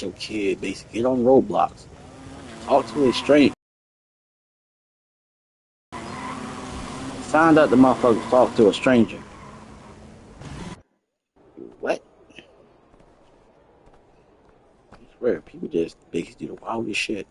your kid, basically. Get on Roblox. Talk to a stranger. Find out the motherfucker talk to a stranger. What? I swear, people just basically do the wildest shit.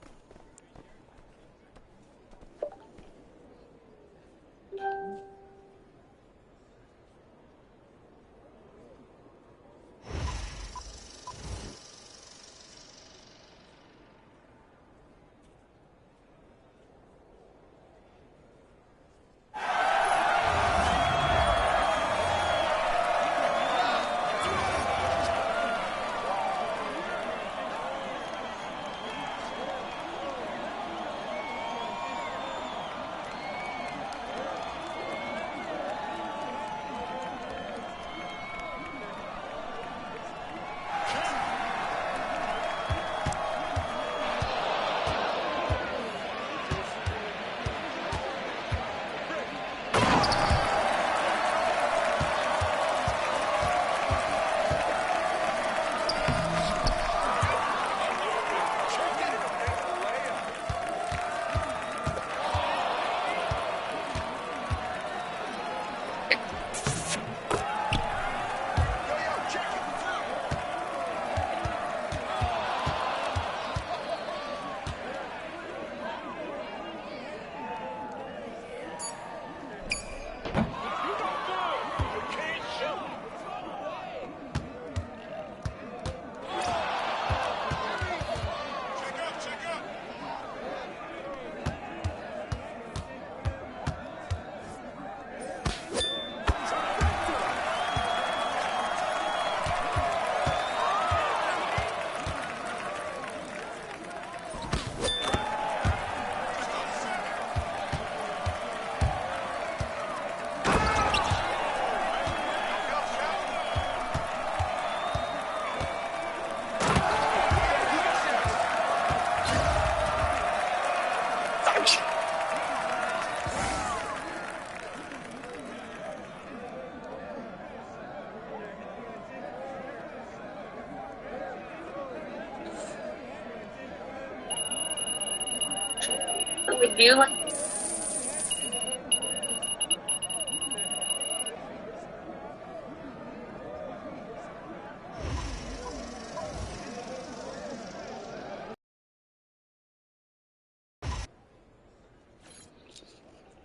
With you.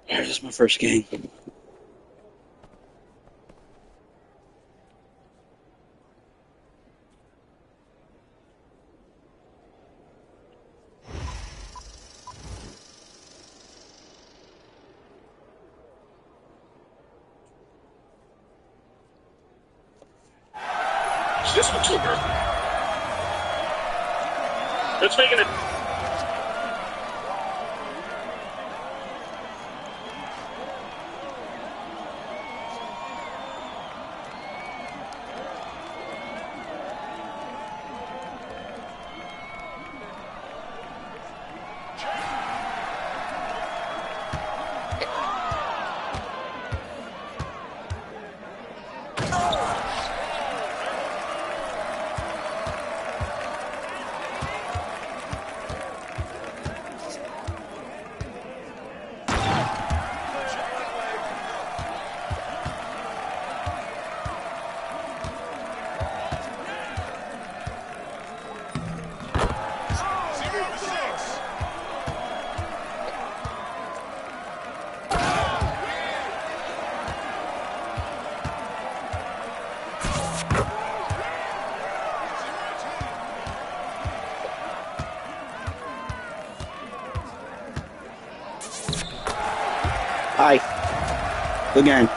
This is my first game. This looks so good. Let's make it. Hi. Again.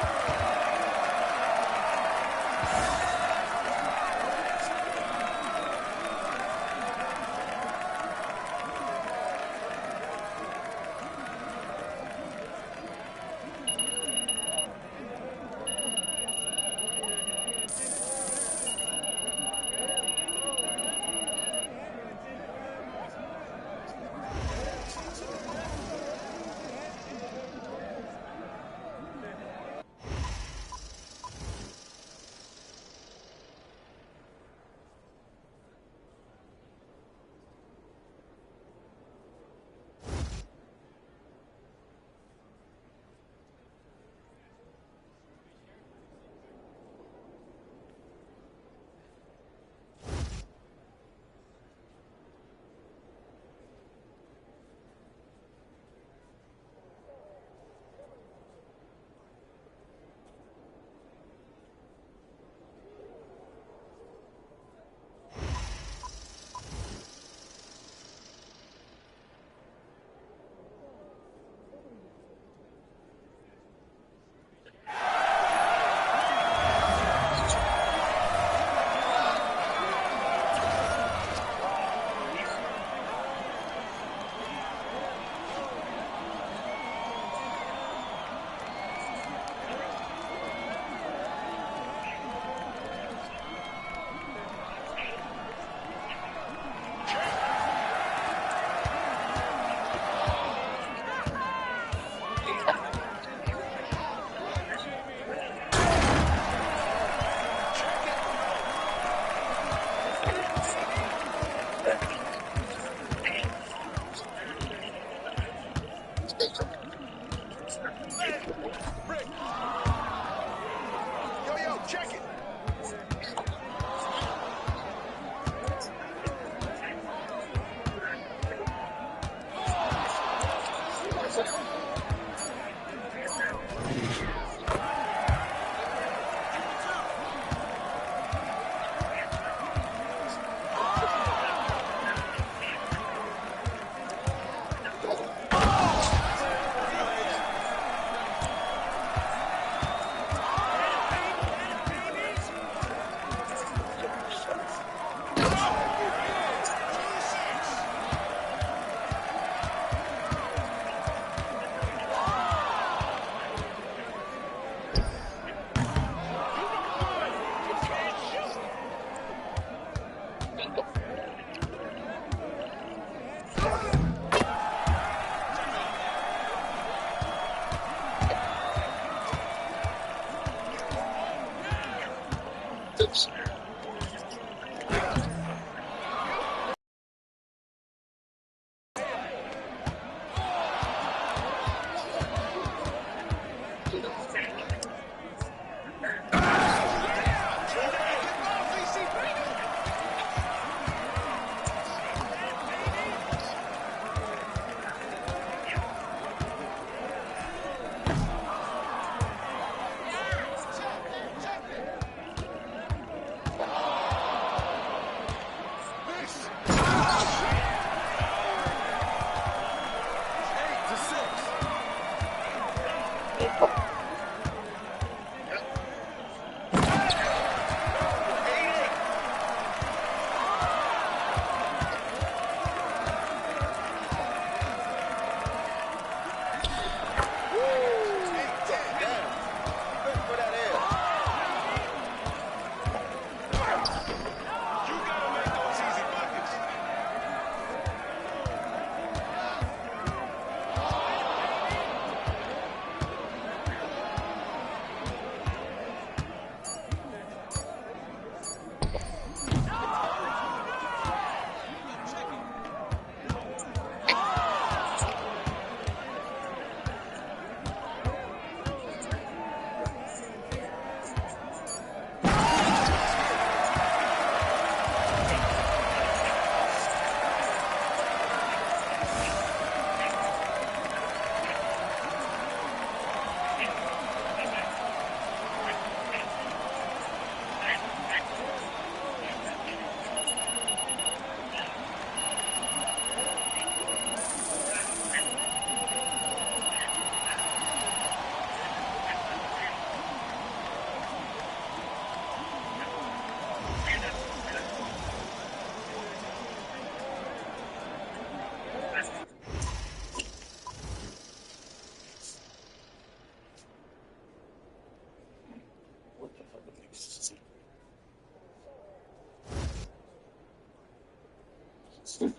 Easy.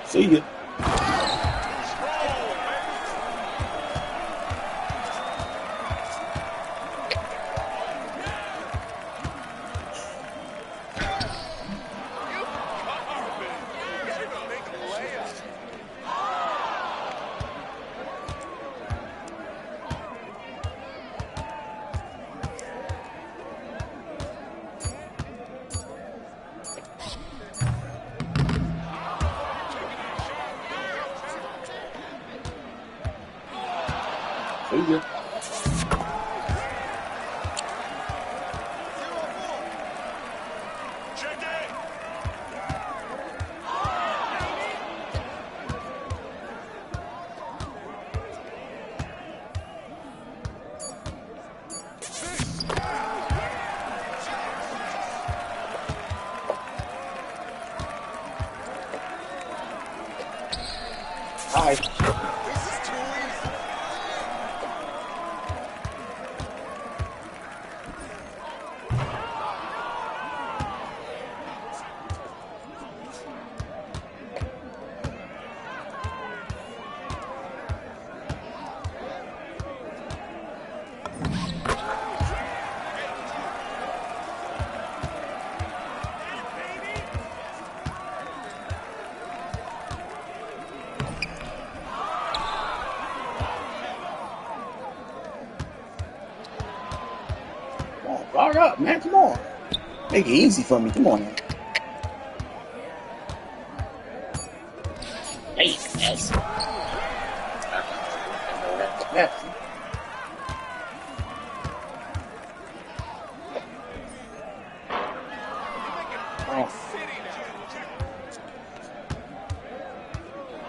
See ya. See ya. Hi. Come on, guard up, man. Come on. Make it easy for me. Come on now. Hey, yes. Yes. Oh.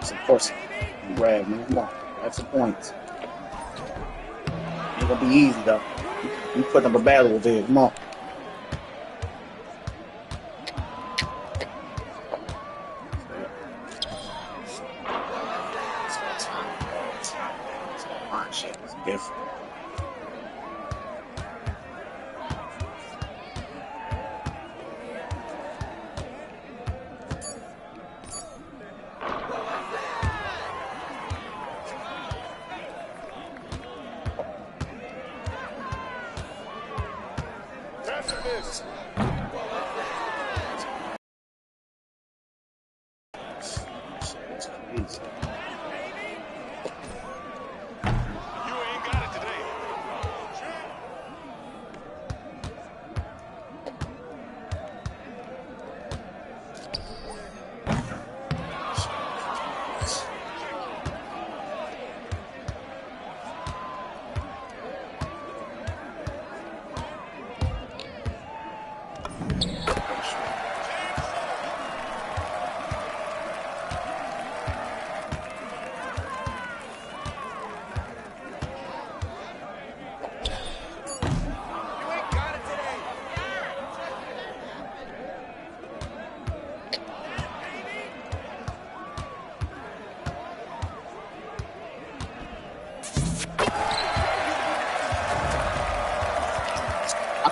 Of course, grab, man. Come on. That's the point. Ain't gonna be easy, though. We put up a battle over here. Come on. Shit, it's different. It's crazy.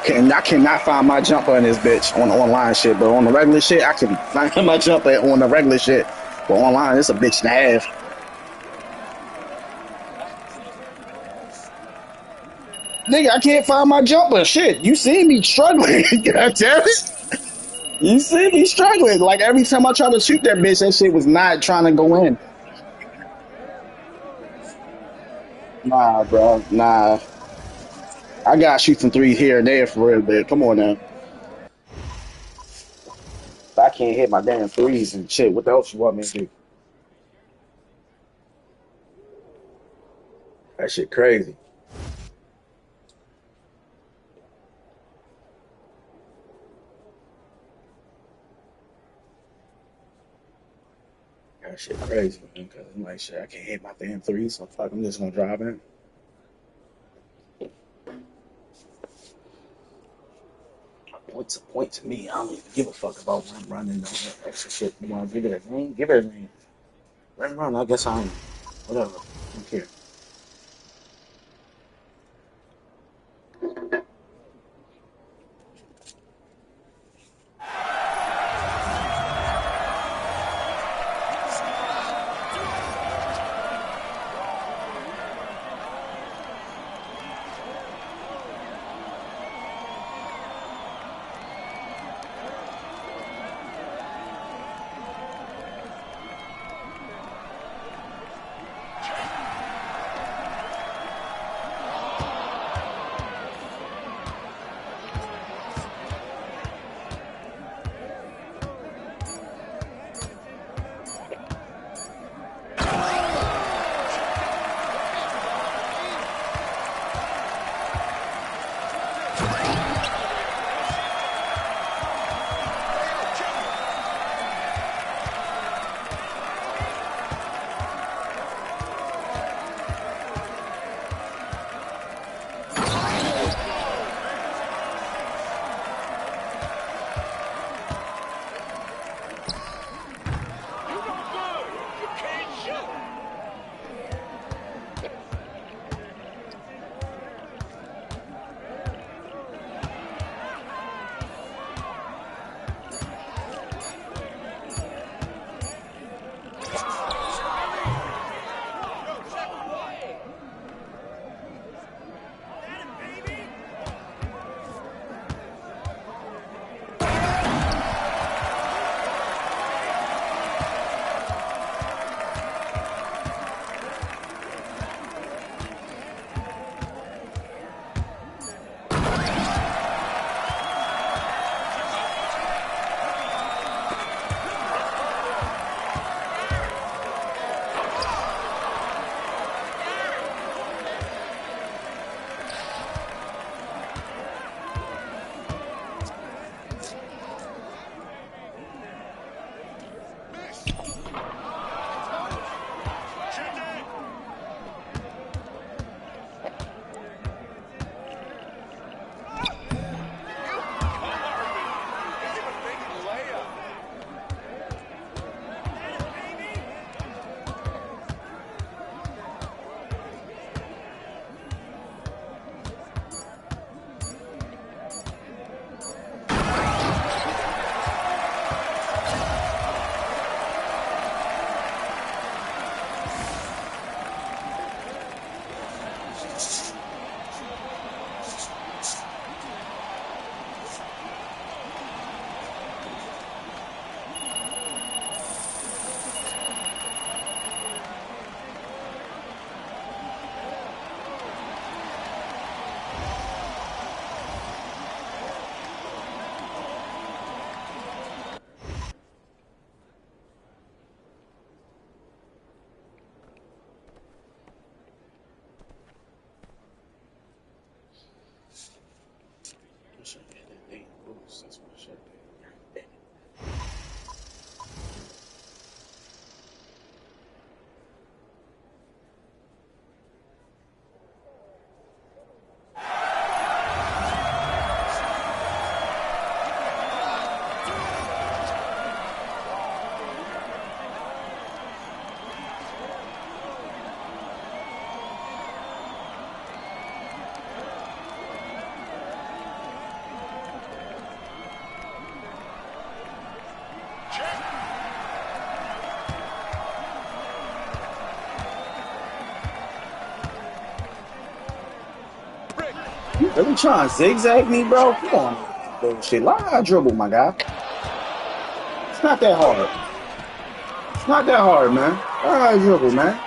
I cannot find my jumper in this bitch on the online shit, but on the regular shit, I can find my jumper on the regular shit. But online, it's a bitch and a half. Nigga, I can't find my jumper. Shit, you see me struggling. God damn it. You see me struggling. Like every time I try to shoot that bitch, that shit was not trying to go in. Nah, bro. Nah. I gotta shoot some threes here and there for real, but come on now. If I can't hit my damn threes and shit, what the else you want me to do? That shit crazy. That shit crazy, man. Cause I'm like, shit, I can't hit my damn threes, so fuck, I'm just gonna drive in. What's the point to me? I don't even give a fuck about when I'm running all that extra shit. You wanna give it a name? Give it a name. Run. I guess I am. Whatever. I don't care. Really trying to zigzag me, bro? Come on. Bullshit. Learn how to dribble, my guy. It's not that hard. It's not that hard, man. Learn how to dribble, man.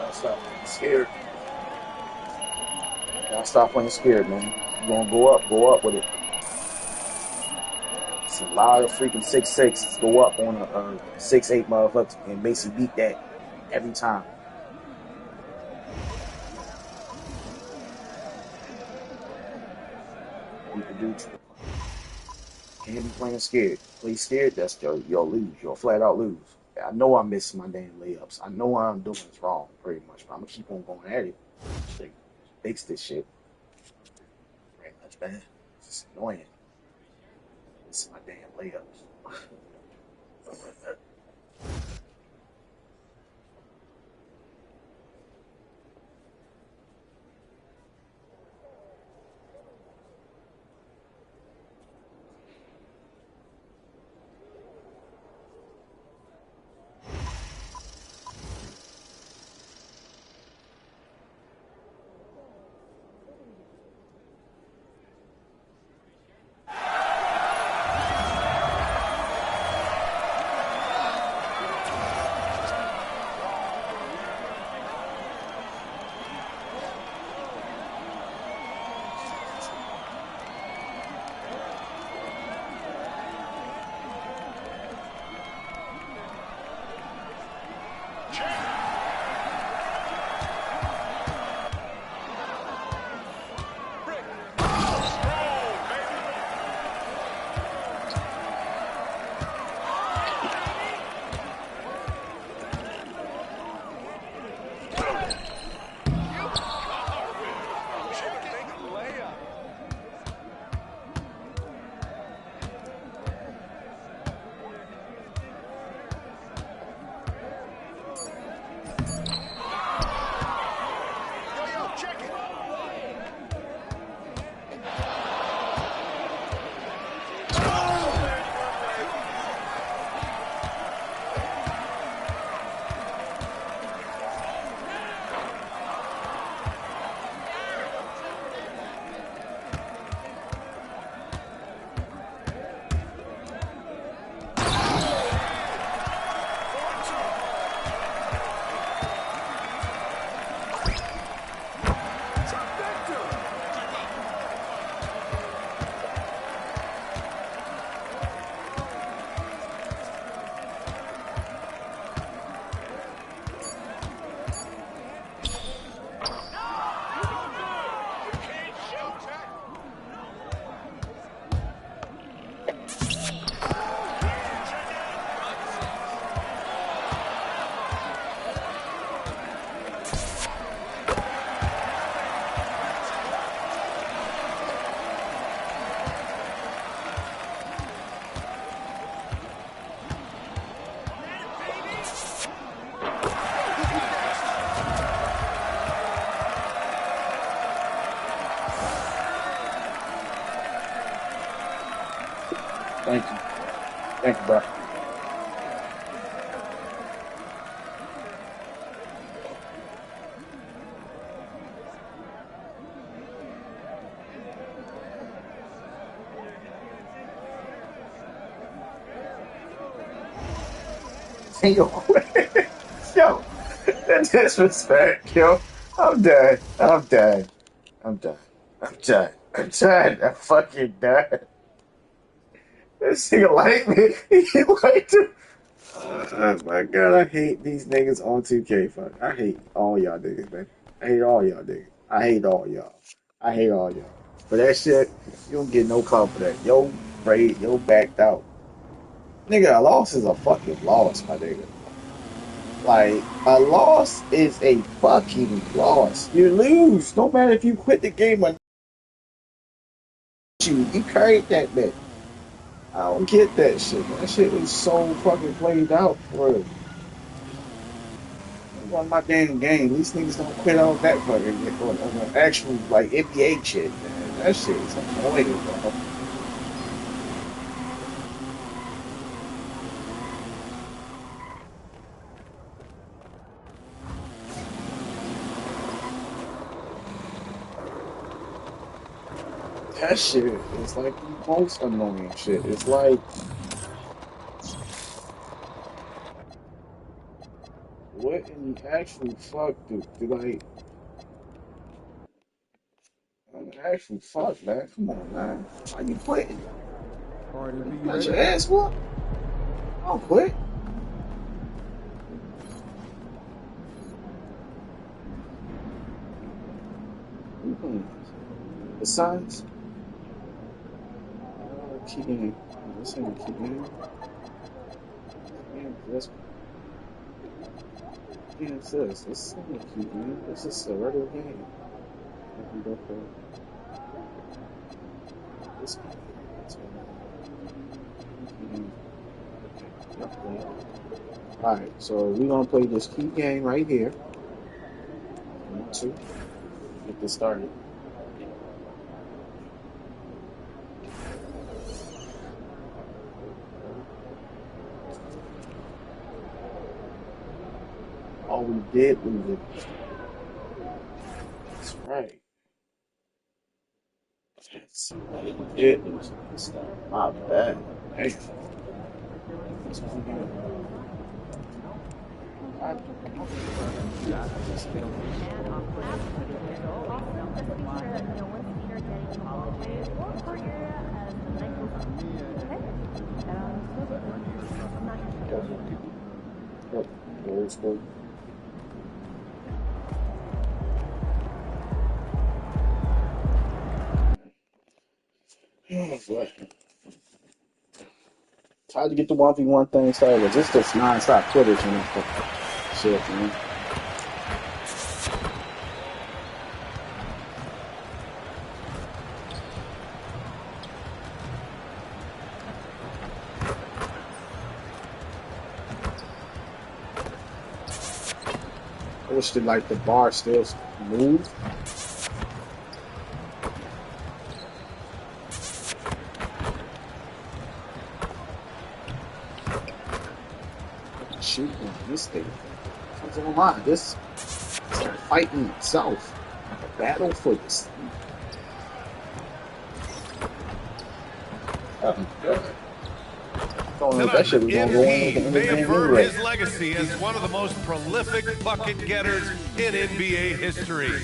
Gotta stop being scared. Gotta stop playing scared, man. You gonna go up with it. See a lot of freaking 6'6" go up on a 6'8" motherfucker and basically beat that every time. Beat the dudes. Can't be playing scared. Play scared, that's you'll lose. You'll flat out lose. I know I'm missing my damn layups. I know what I'm doing is wrong, pretty much. But I'm gonna keep on going at it. Like, fix this shit. Pretty much, man. It's just annoying. Missing my damn layups. Thank you. Thank you, bro. Yo, yo, that disrespect, yo. I'm done. I'm done. I'm done. I'm done. I'm done. I'm fucking done. This nigga like me. He like to. Oh my god, I hate these niggas on 2K. Fuck, I hate all y'all niggas, man. I hate all y'all niggas. I hate all y'all. I hate all y'all. For that shit, you don't get no clout for that. Yo, afraid, yo, backed out. Nigga, a loss is a fucking loss, my nigga. Like, a loss is a fucking loss. You lose. No matter if you quit the game or you carried that bitch. I don't get that shit. That shit is so fucking played out for real. On my damn game. These niggas don't quit on that fucking on the actual like NBA shit, man. That shit is annoying, bro. That shit is like the most annoying shit. It's like What in the actual fuck, actual fuck, man? Come on, man. Why you quitting? Cardi B, You got ready? your ass whooped? Don't quit. The Suns? Key game. This ain't a key game. This is not a key game. This is a regular game. I can go for this game. Alright, so we're gonna play this key game right here. 1, 2. Get this started. All we did was it. That's right. That's what we did was this stuff. My bad. Hey. That's what we did. Oh, boy. Tried to get the 1v1 thing started, but just this non-stop footage and shit, man. I wish that like the bar still moved. Shoot on this thing. What's on mine? This is fighting itself. Like a battle for this thing. Oh, good. Tonight, MP may affirm his legacy as one of the most prolific bucket getters in NBA history.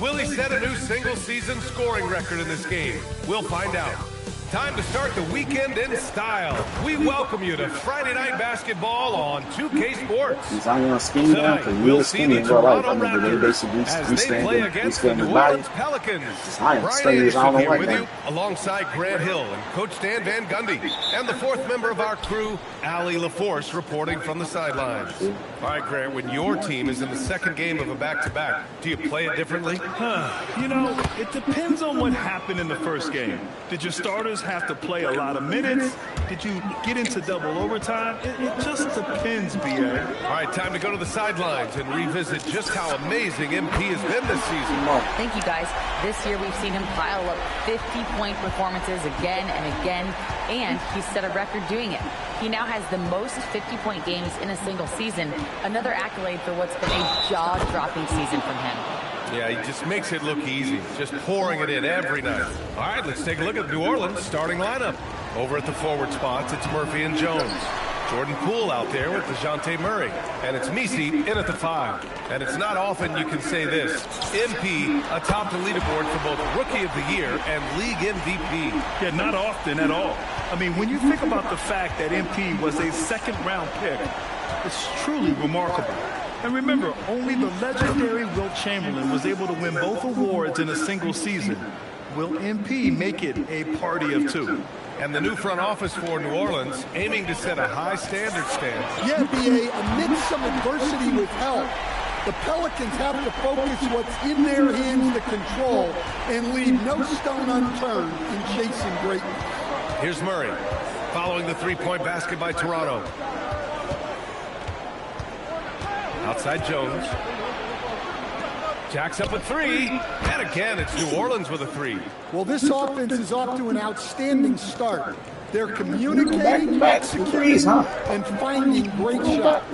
Will he set a new single-season scoring record in this game? We'll find out. Time to start the weekend in style. We welcome you to Friday Night Basketball on 2K Sports. Tonight, we'll see the Toronto Raptors as they play against the New Orleans Pelicans. Brian Anderson here with you, alongside Grant Hill and Coach Dan Van Gundy, and the fourth member of our crew, Allie LaForce, reporting from the sidelines. All right, Grant, when your team is in the second game of a back-to-back, do you play it differently? You know, it depends on what happened in the first game. Did your starters have to play a lot of minutes? Did you get into double overtime? It just depends, B.A. All right, time to go to the sidelines and revisit just how amazing MP has been this season. Thank you, guys. This year we've seen him pile up 50-point performances again and again, and he's set a record doing it. He now has the most 50-point games in a single season, another accolade for what's been a jaw-dropping season from him. Yeah, he just makes it look easy, just pouring it in every night. All right, let's take a look at New Orleans' starting lineup. Over at the forward spots, it's Murphy and Jones. Jordan Poole out there with DeJounte Murray. And it's Messi in at the 5. And it's not often you can say this. MP atop the leaderboard for both Rookie of the Year and League MVP. Yeah, not often at all. I mean, when you think about the fact that MP was a second-round pick, it's truly remarkable. And remember, only the legendary Wilt Chamberlain was able to win both awards in a single season. Will MP make it a party of two? And the new front office for New Orleans aiming to set a high standard stance. Yeah, B.A., amidst some adversity with help, the Pelicans have to focus what's in their hands to control and leave no stone unturned in chasing greatness. Here's Murray, following the three-point basket by Toronto. Outside Jones. Jacks up a 3, and again it's New Orleans with a 3. Well, this offense is off to an outstanding start. They're communicating, executing, and finding great shots.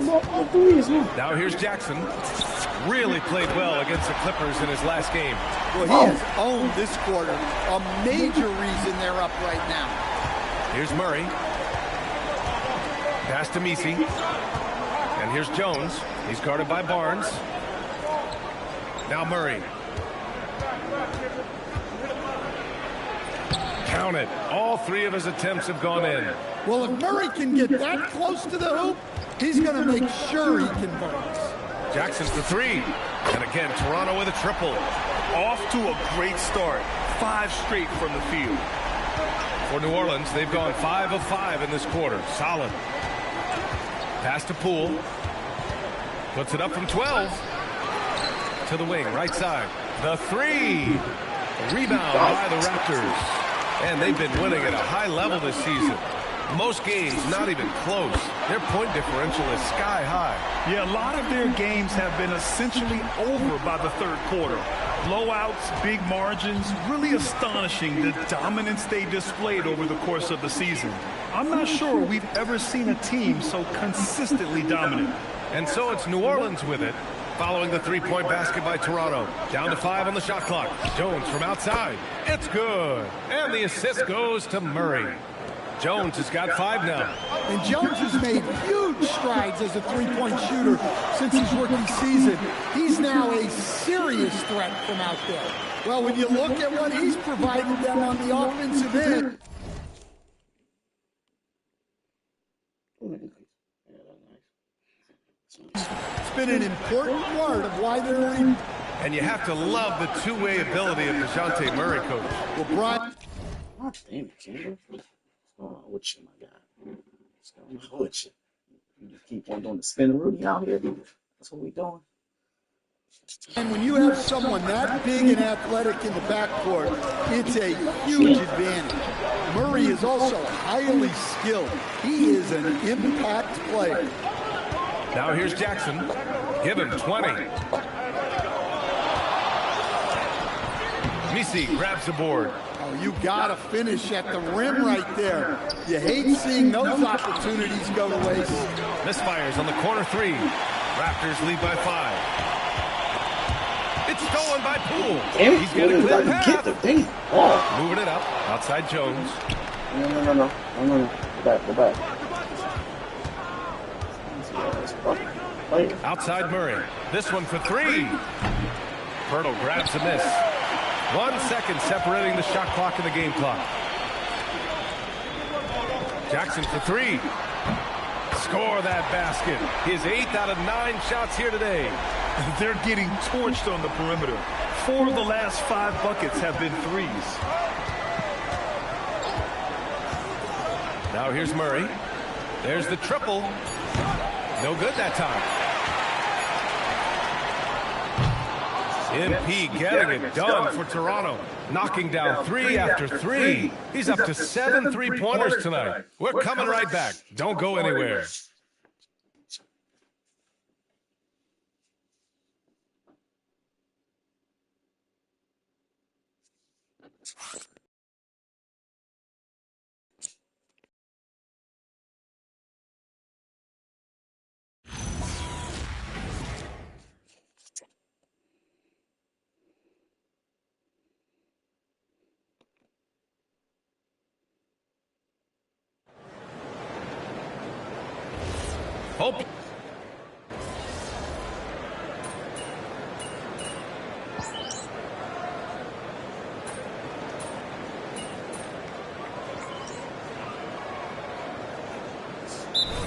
Now here's Jackson. Really played well against the Clippers in his last game. Well, he has owned this quarter. A major reason they're up right now. Here's Murray. Pass to Messi. And here's Jones. He's guarded by Barnes. Now Murray. Count it. All three of his attempts have gone in. Well, if Murray can get that close to the hoop, he's going to make sure he converts. Jackson's the three. And again, Toronto with a triple. Off to a great start. 5 straight from the field. For New Orleans, they've gone 5 of 5 in this quarter. Solid. Pass to Poole. Puts it up from 12. To the wing, right side. The three. Rebound by the Raptors. And they've been winning at a high level this season. Most games not even close. Their point differential is sky high. Yeah, a lot of their games have been essentially over by the third quarter. Blowouts, big margins, really astonishing the dominance they displayed over the course of the season. I'm not sure we've ever seen a team so consistently dominant. And so it's New Orleans with it, following the three-point basket by Toronto. Down to 5 on the shot clock. Jones from outside. It's good. And the assist goes to Murray. Jones has got 5 now. And Jones has made huge strides as a three-point shooter since his rookie season. He's now a serious threat from out there. Well, when you look at what he's provided them on the offensive end. It's been an important part of why they're in. And you have to love the two-way ability of DeJounte Murray, coach. Well, Brian. God damn it, Kendra. What's going on with you, my guy? What's going on with you? You just keep on doing the spin Rudy out here. That's what we doing. And when you have someone that big and athletic in the backcourt, it's a huge advantage. Murray is also highly skilled. He is an impact player. Now here's Jackson. Give him 20. Misi grabs the board. Oh, you got to finish at the rim right there. You hate seeing those opportunities go to waste. Misfires on the corner 3. Raptors lead by 5. It's stolen by Poole. He's got a clear path. Moving it up. Outside Jones. No. Go back. Outside Murray. This one for 3. Pirtle grabs a miss. 1 second separating the shot clock and the game clock. Jackson for 3. Score that basket. His 8th out of 9 shots here today. They're getting torched on the perimeter. 4 of the last 5 buckets have been threes. Now here's Murray. There's the triple. No good that time. MP getting it done for Toronto. Knocking down 3 after 3. He's up to 7 three-pointers tonight. We're coming right back. Don't go anywhere. Hope.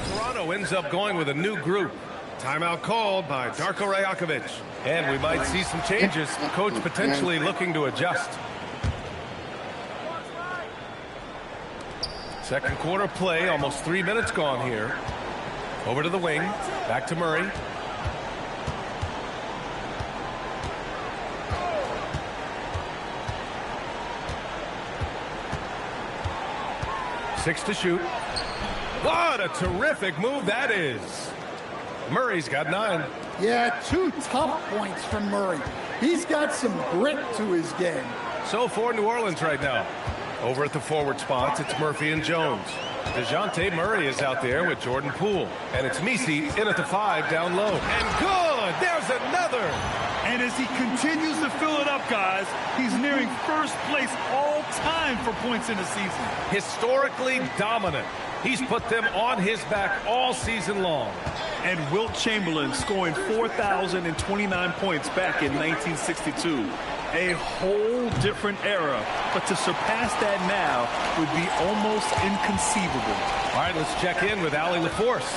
Toronto ends up going with a new group. Timeout called by Darko Rajakovic. And we might see some changes. Coach potentially looking to adjust. Second quarter play, almost 3 minutes gone here. Over to the wing, back to Murray. Six to shoot. What a terrific move that is. Murray's got 9. Yeah, 2 tough points from Murray. He's got some grit to his game. So for New Orleans right now. Over at the forward spots, it's Murphy and Jones. DeJounte Murray is out there with Jordan Poole. And it's Misi in at the 5 down low. And good! There's another! And as he continues to fill it up, guys, he's nearing first place all time for points in the season. Historically dominant. He's put them on his back all season long. And Wilt Chamberlain scoring 4,029 points back in 1962. A whole different era, but to surpass that now would be almost inconceivable. All right, let's check in with Allie LaForce.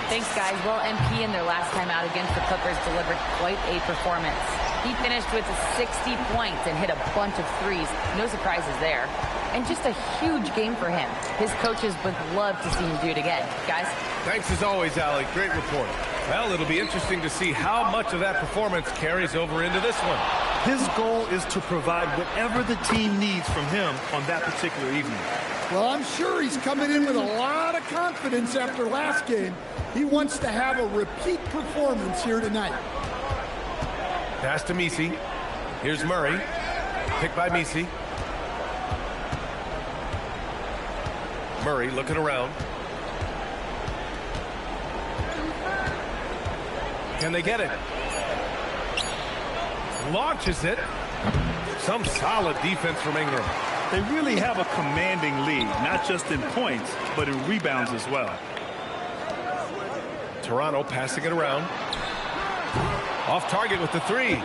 Thanks, guys. Well, MP in their last time out against the Clippers delivered quite a performance. He finished with 60 points and hit a bunch of threes. No surprises there. And just a huge game for him. His coaches would love to see him do it again. Guys? Thanks as always, Allie. Great report. Well, it'll be interesting to see how much of that performance carries over into this one. His goal is to provide whatever the team needs from him on that particular evening. Well, I'm sure he's coming in with a lot of confidence after last game. He wants to have a repeat performance here tonight. Pass to Messi. Here's Murray. Picked by Messi. Murray looking around. Can they get it? Launches it. Some solid defense from Ingram. They really have a commanding lead, not just in points, but in rebounds as well. Toronto passing it around. Off target with the three.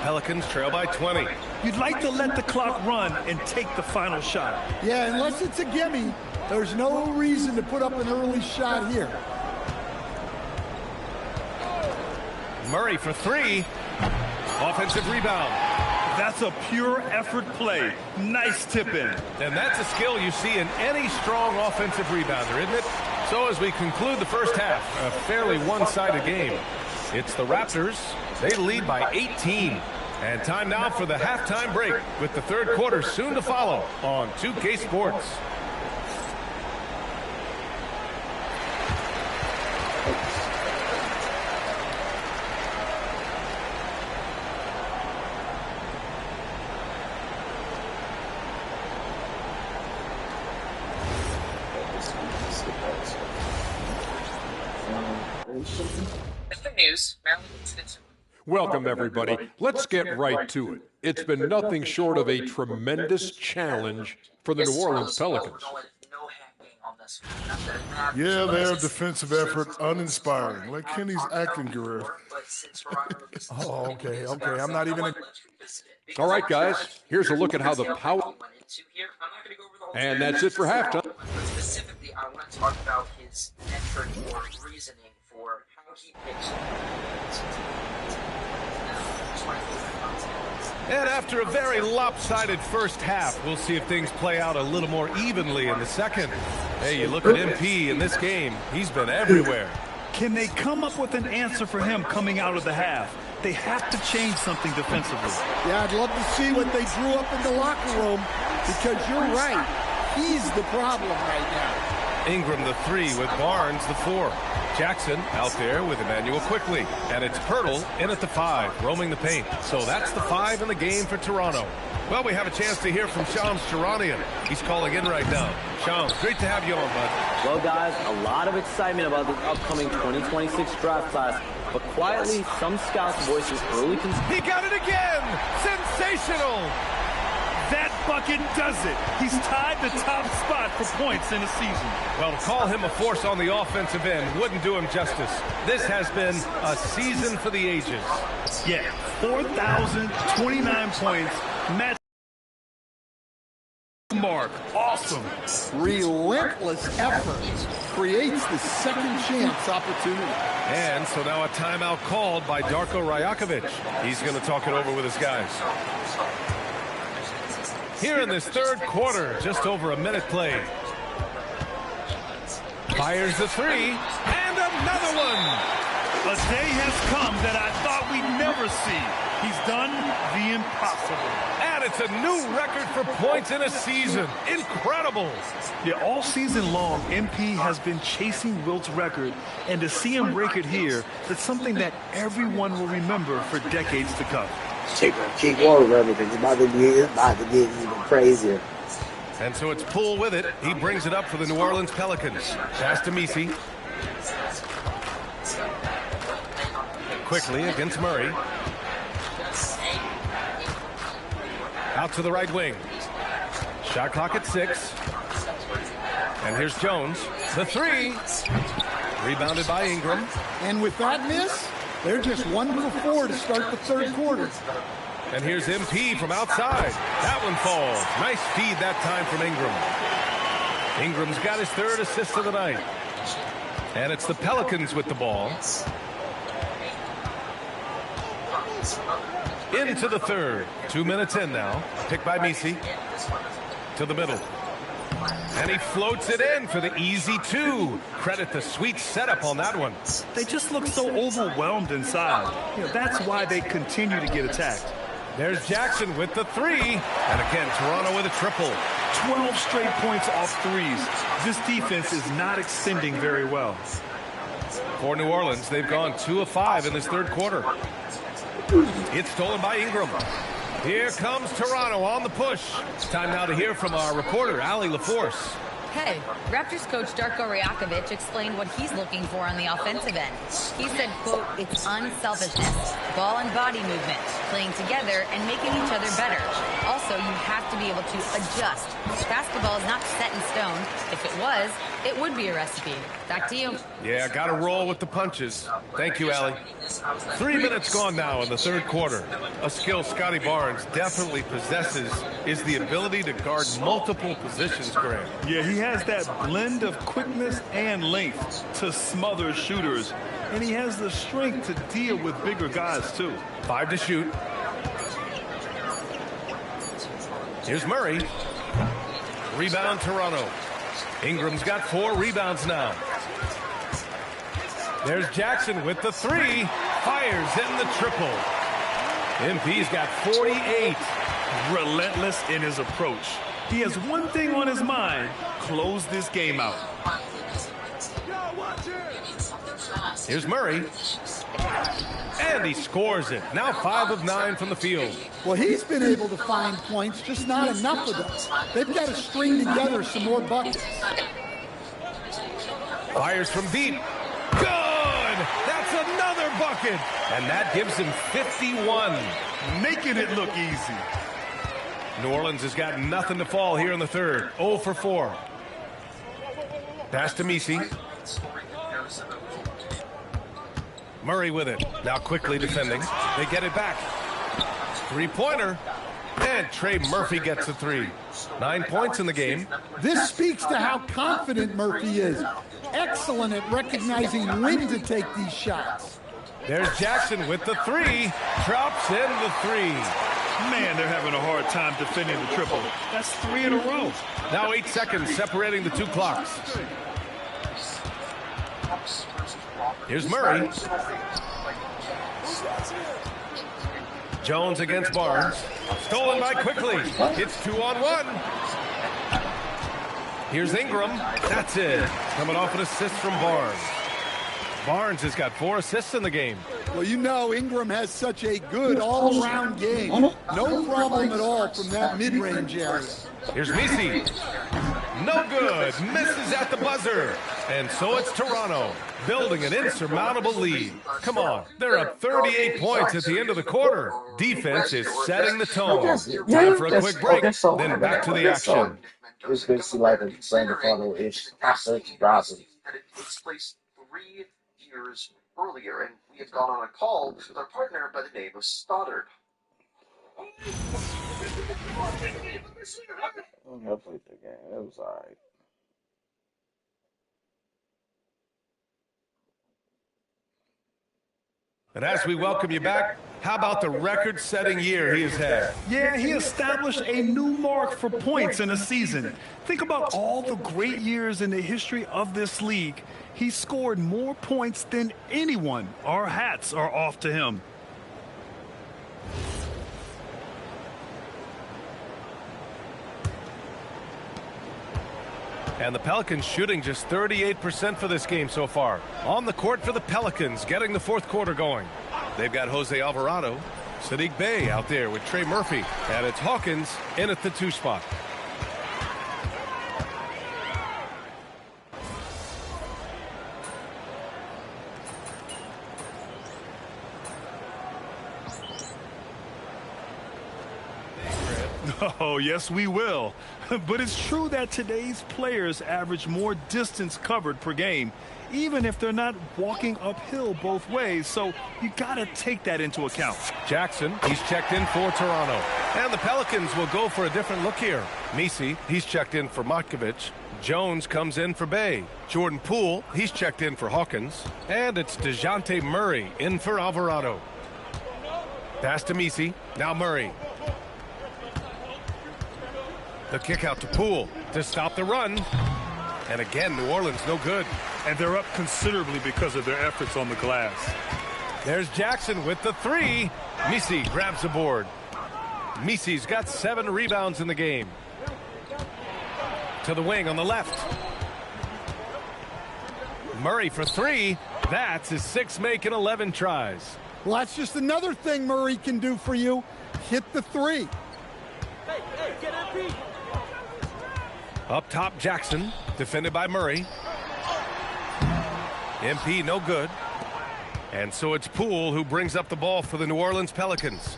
Pelicans trail by 20. You'd like to let the clock run and take the final shot. Yeah, unless it's a gimme, there's no reason to put up an early shot here. Murray for three. Offensive rebound. That's a pure effort play. Nice tip in. And that's a skill you see in any strong offensive rebounder, isn't it? So as we conclude the first half, a fairly one-sided game. It's the Raptors. They lead by 18. And time now for the halftime break with the third quarter soon to follow on 2K Sports. Welcome, everybody. Let's get right to it. It's been nothing short of a tremendous challenge for the New Orleans Pelicans. Yeah, their defensive effort uninspiring, like Kenny's acting career. Oh, okay. I'm not even. All right, guys. Here's a look at how the power. And that's it for halftime. Specifically, I want to talk about his metric or reasoning for how he picks. And after a very lopsided first half, we'll see if things play out a little more evenly in the second. Hey, you look at MP in this game, he's been everywhere. Can they come up with an answer for him coming out of the half? They have to change something defensively. Yeah, I'd love to see what they drew up in the locker room, because you're right. He's the problem right now. Ingram the three with Barnes the four. Jackson out there with Emmanuel quickly. And it's Hurdle in at the five, roaming the paint. So that's the five in the game for Toronto. Well, we have a chance to hear from Shams Charania. He's calling in right now. Shams, great to have you on, bud. Well, guys, a lot of excitement about this upcoming 2026 draft class. But quietly, some scouts voicing early concern. He got it again! Sensational! That bucket does it. He's tied the top spot for points in a season. Well, to call him a force on the offensive end wouldn't do him justice. This has been a season for the ages. Yeah, 4,029 points. Match mark. Awesome. Relentless effort creates the second chance opportunity. And so now a timeout called by Darko Rajakovic. He's going to talk it over with his guys. Here in this third quarter, just over a minute played. Fires the three, and another one. A day has come that I thought we'd never see. He's done the impossible. And it's a new record for points in a season. Incredible. Yeah, all season long, MP has been chasing Wilt's record, and to see him break it here, it's something that everyone will remember for decades to come. Keep going, brother, because it's about to get even crazier. And so it's Poole with it. He brings it up for the New Orleans Pelicans. Pass to Messi. Quickly against Murray. Out to the right wing. Shot clock at 6. And here's Jones. The three. Rebounded by Ingram. And with that miss, they're just 1 for 4 to start the third quarter. And here's MP from outside. That one falls. Nice feed that time from Ingram. Ingram's got his third assist of the night. And it's the Pelicans with the ball. Into the third. 2 minutes in now. Picked by Misi. To the middle. And he floats it in for the easy two. Credit the sweet setup on that one. They just look so overwhelmed inside. That's why they continue to get attacked. There's Jackson with the three. And again, Toronto with a triple. 12 straight points off threes. This defense is not extending very well. For New Orleans, they've gone 2 of 5 in this third quarter. It's stolen by Ingram. Here comes Toronto on the push. It's time now to hear from our reporter, Allie LaForce. Hey, Raptors coach Darko Rajakovic explained what he's looking for on the offensive end. He said, quote, it's unselfishness, ball and body movement, playing together and making each other better. Also, you have to be able to adjust. Basketball is not set in stone. If it was, it would be a recipe. Back to you. Yeah, got to roll with the punches. Thank you, Allie. 3 minutes gone now in the third quarter. A skill Scotty Barnes definitely possesses is the ability to guard multiple positions, Graham. Yeah, he has that blend of quickness and length to smother shooters. And he has the strength to deal with bigger guys, too. 5 to shoot. Here's Murray. Rebound, Toronto. Ingram's got 4 rebounds now. There's Jackson with the three. Fires in the triple. MP's got 48. Relentless in his approach. He has one thing on his mind: close this game out. Here's Murray. And he scores it. Now 5 of 9 from the field. Well, he's been able to find points, just not enough of them. They've got to string together some more buckets. Fires from deep. Good! That's another bucket. And that gives him 51. Making it look easy. New Orleans has got nothing to fall here in the third. 0 for 4. Pass to Misi. Murray with it. Now quickly defending. They get it back. Three-pointer. And Trey Murphy gets a 3. 9 points in the game. This speaks to how confident Murphy is. Excellent at recognizing when to take these shots. There's Jackson with the 3. Drops in the 3. Man, they're having a hard time defending the triple. That's 3 in a row. Now 8 seconds separating the two clocks. Here's Murray. Jones against Barnes. Stolen by Quickly. It's 2-on-1. Here's Ingram. That's it. Coming off an assist from Barnes. Barnes has got 4 assists in the game. Well, you know Ingram has such a good all-around game. No problem at all from that mid-range area. Here's Misi. No good. Misses at the buzzer. And so it's Toronto, building an insurmountable lead. Come on. They're up 38 points at the end of the quarter. Defense is setting the tone. Time for a quick break, then back to the action. It's good to see like a Sandra Funnel-ish search browser. It takes place 3 years earlier, and we have gone on a call with our partner by the name of Stoddard. I played the game. It was alright. And as we welcome you back, how about the record-setting year he has had? Yeah, he established a new mark for points in a season. Think about all the great years in the history of this league. He scored more points than anyone. Our hats are off to him. And the Pelicans shooting just 38% for this game so far. On the court for the Pelicans, getting the fourth quarter going. They've got Jose Alvarado, Sadiq Bey out there with Trey Murphy. And it's Hawkins in at the 2 spot. Oh, yes, we will. But it's true that today's players average more distance covered per game, even if they're not walking uphill both ways. So you got to take that into account. Jackson, he's checked in for Toronto. And the Pelicans will go for a different look here. Messi, he's checked in for Matkovic. Jones comes in for Bay. Jordan Poole, he's checked in for Hawkins. And it's DeJounte Murray in for Alvarado. Pass to Messi. Now Murray. The kick out to Poole to stop the run. And again, New Orleans no good. And they're up considerably because of their efforts on the glass. There's Jackson with the three. Messi grabs the board. Messi's got 7 rebounds in the game. To the wing on the left. Murray for 3. That's his 6th make in 11 tries. Well, that's just another thing Murray can do for you. Hit the 3. Hey, get MP. Up top, Jackson, defended by Murray. MP no good. And so it's Poole who brings up the ball for the New Orleans Pelicans.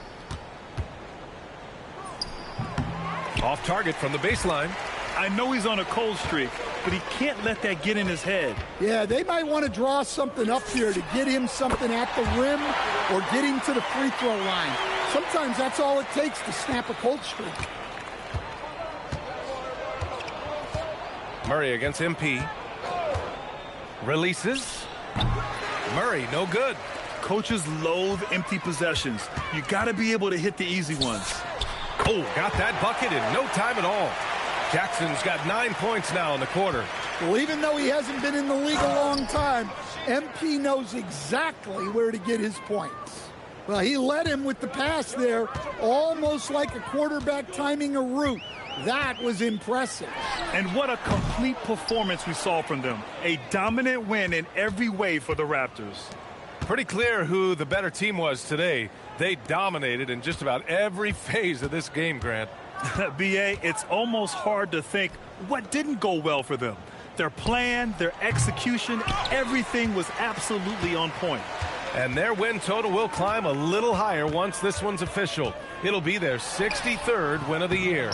Off target from the baseline. I know he's on a cold streak, but he can't let that get in his head. Yeah, they might want to draw something up here to get him something at the rim or get him to the free throw line. Sometimes that's all it takes to snap a cold streak. Murray against MP. Releases. Murray, no good. Coaches loathe empty possessions. You got to be able to hit the easy ones. Oh, got that bucket in no time at all. Jackson's got 9 points now in the quarter. Well, even though he hasn't been in the league a long time, MP knows exactly where to get his points. Well, he led him with the pass there, almost like a quarterback timing a route. That was impressive. And what a complete performance we saw from them. A dominant win in every way for the Raptors. Pretty clear who the better team was today. They dominated in just about every phase of this game, Grant. B.A., it's almost hard to think what didn't go well for them. Their plan, their execution, everything was absolutely on point. And their win total will climb a little higher once this one's official. It'll be their 63rd win of the year.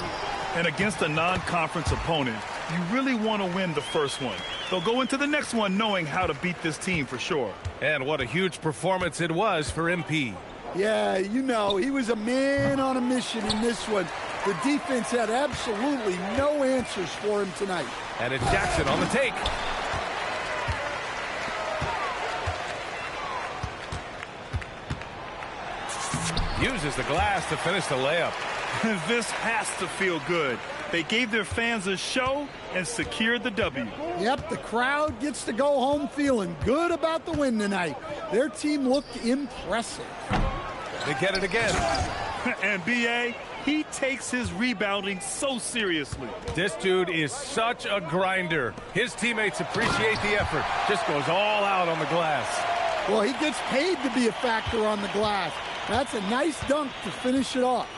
And against a non-conference opponent, you really want to win the first one. They'll go into the next one knowing how to beat this team for sure. And what a huge performance it was for MP. Yeah, you know, he was a man on a mission in this one. The defense had absolutely no answers for him tonight. And it's Jackson on the take. Uses the glass to finish the layup. This has to feel good. They gave their fans a show and secured the W. Yep, the crowd gets to go home feeling good about the win tonight. Their team looked impressive. They get it again. And B.A., he takes his rebounding so seriously. This dude is such a grinder. His teammates appreciate the effort. Just goes all out on the glass. Well, he gets paid to be a factor on the glass. That's a nice dunk to finish it off.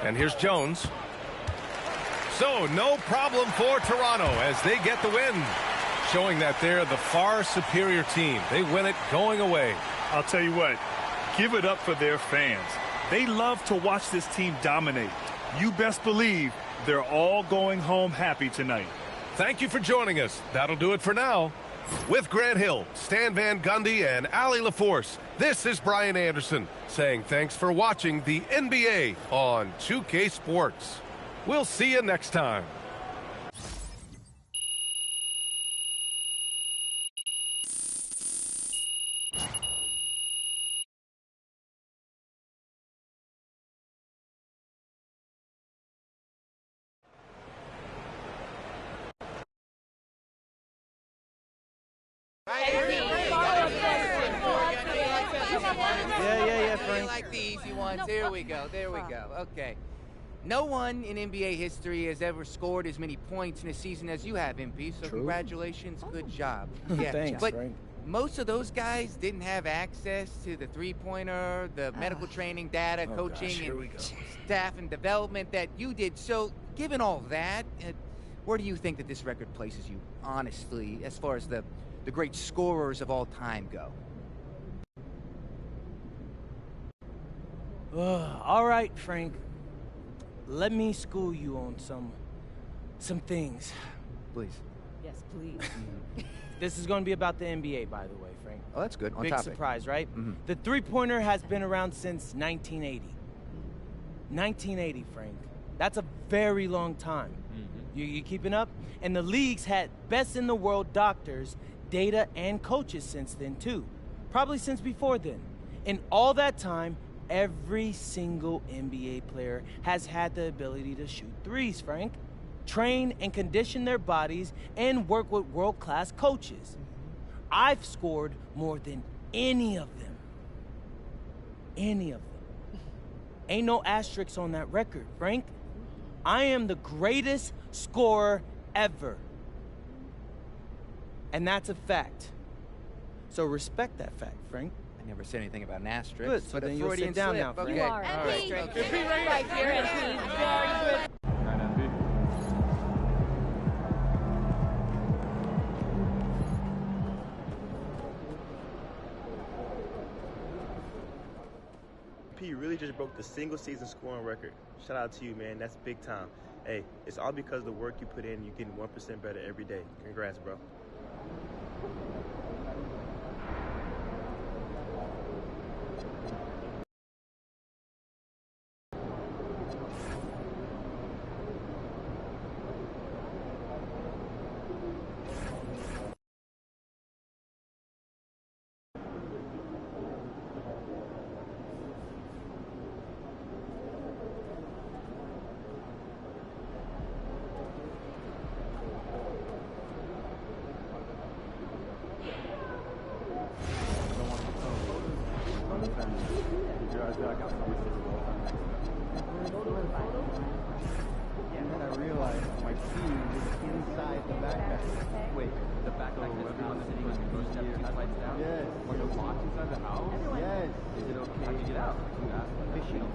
And here's Jones. So no problem for Toronto as they get the win, showing that they're the far superior team. They win it going away. I'll tell you what, give it up for their fans. They love to watch this team dominate. You best believe they're all going home happy tonight. Thank you for joining us. That'll do it for now. With Grant Hill, Stan Van Gundy, and Allie LaForce, this is Brian Anderson saying thanks for watching the NBA on 2K Sports. We'll see you next time. Yeah, Frank. Like the easy ones. There we go. Okay. No one in NBA history has ever scored as many points in a season as you have, MP. So congratulations. Good job. Yeah. Thanks, but Frank. most of those guys didn't have access to the three-pointer, the medical training data, coaching, and staff and development that you did. So given all that, where do you think that this record places you, honestly, as far as the great scorers of all time go? All right, Frank. Let me school you on some things. Please. Yes, please. This is going to be about the NBA, by the way, Frank. Oh, that's good. On Big topic. surprise, right? Mm-hmm. The three-pointer has been around since 1980. 1980, Frank. That's a very long time. Mm-hmm. You keeping up? And the league's had best-in-the-world doctors, data, and coaches since then, too. Probably since before then. In all that time, every single NBA player has had the ability to shoot threes, Frank. Train and condition their bodies and work with world-class coaches. I've scored more than any of them. Any of them. Ain't no asterisks on that record, Frank. I am the greatest scorer ever. And that's a fact. So respect that fact, Frank. I never said anything about an asterisk. Good, so then you'll sit down now, Frank. You are. All right. Right here, MP. Very good. You really just broke the single season scoring record. Shout out to you, man. That's big time. Hey, it's all because of the work you put in. You're getting 1% better every day. Congrats, bro. And then I realized my key was inside the backpack. Wait, the backpack that's on the sitting when you step 2 flights down? Yes. Are you locked inside the house? Yes. Is it okay? How do you get out? You ask fishing.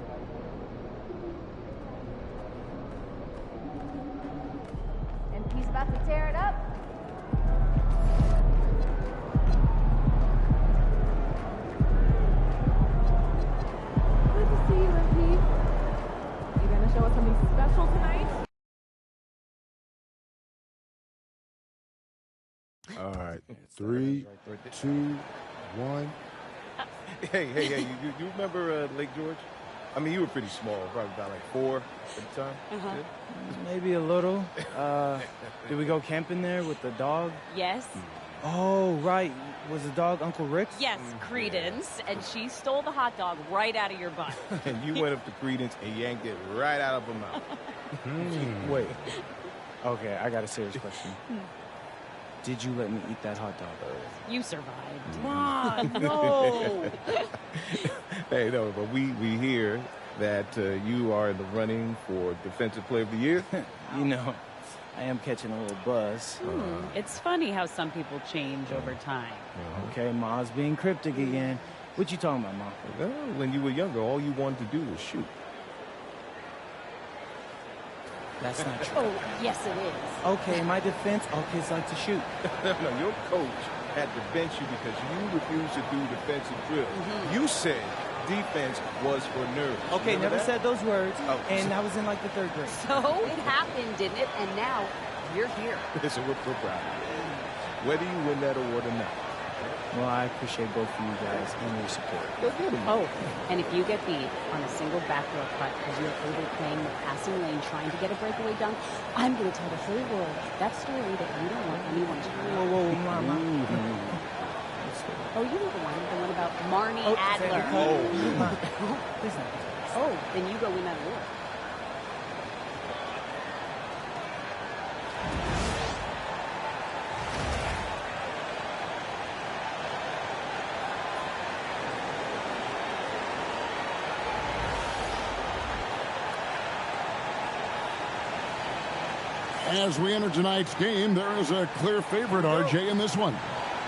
And he's about to tear it up. Good to see you, MP. You gonna show us something special tonight? All right, 3, 2, 1. Hey, you remember Lake George? I mean, you were pretty small, probably about like 4 at the time. Yeah? Maybe a little. Did we go camping there with the dog? Yes. Oh, right. Was the dog Uncle Rick's? Yes, Credence, and she stole the hot dog right out of your butt. And you went up to Credence and yanked it right out of her mouth. Wait. Okay, I got a serious question. Did you let me eat that hot dog earlier? You survived. Come on, no! Hey, no, but we hear that you are in the running for Defensive Player of the Year. You know, I am catching a little buzz. It's funny how some people change over time. Okay, Ma's being cryptic again. What you talking about, Ma? Well, when you were younger, all you wanted to do was shoot. That's not true. Oh, yes, it is. Okay, in my defense, all kids like to shoot. No, your coach had to bench you because you refused to do defensive drills. You said defense was for nerds. Okay, Remember never that? said those words, Oh, and I was in like the 3rd grade. So it happened, didn't it? And now you're here. Listen, we're proud of you. Whether you win that award or not. Well, I appreciate both of you guys and your support. Oh, and if you get beat on a single backdoor cut because you're overplaying the passing lane trying to get a breakaway dunk, I'm going to tell the whole world that story that you don't want anyone to know. Whoa, Mama. Oh, you know the one about Marnie Adler. Oh, then you go win that award. As we enter tonight's game, there is a clear favorite, RJ, in this one.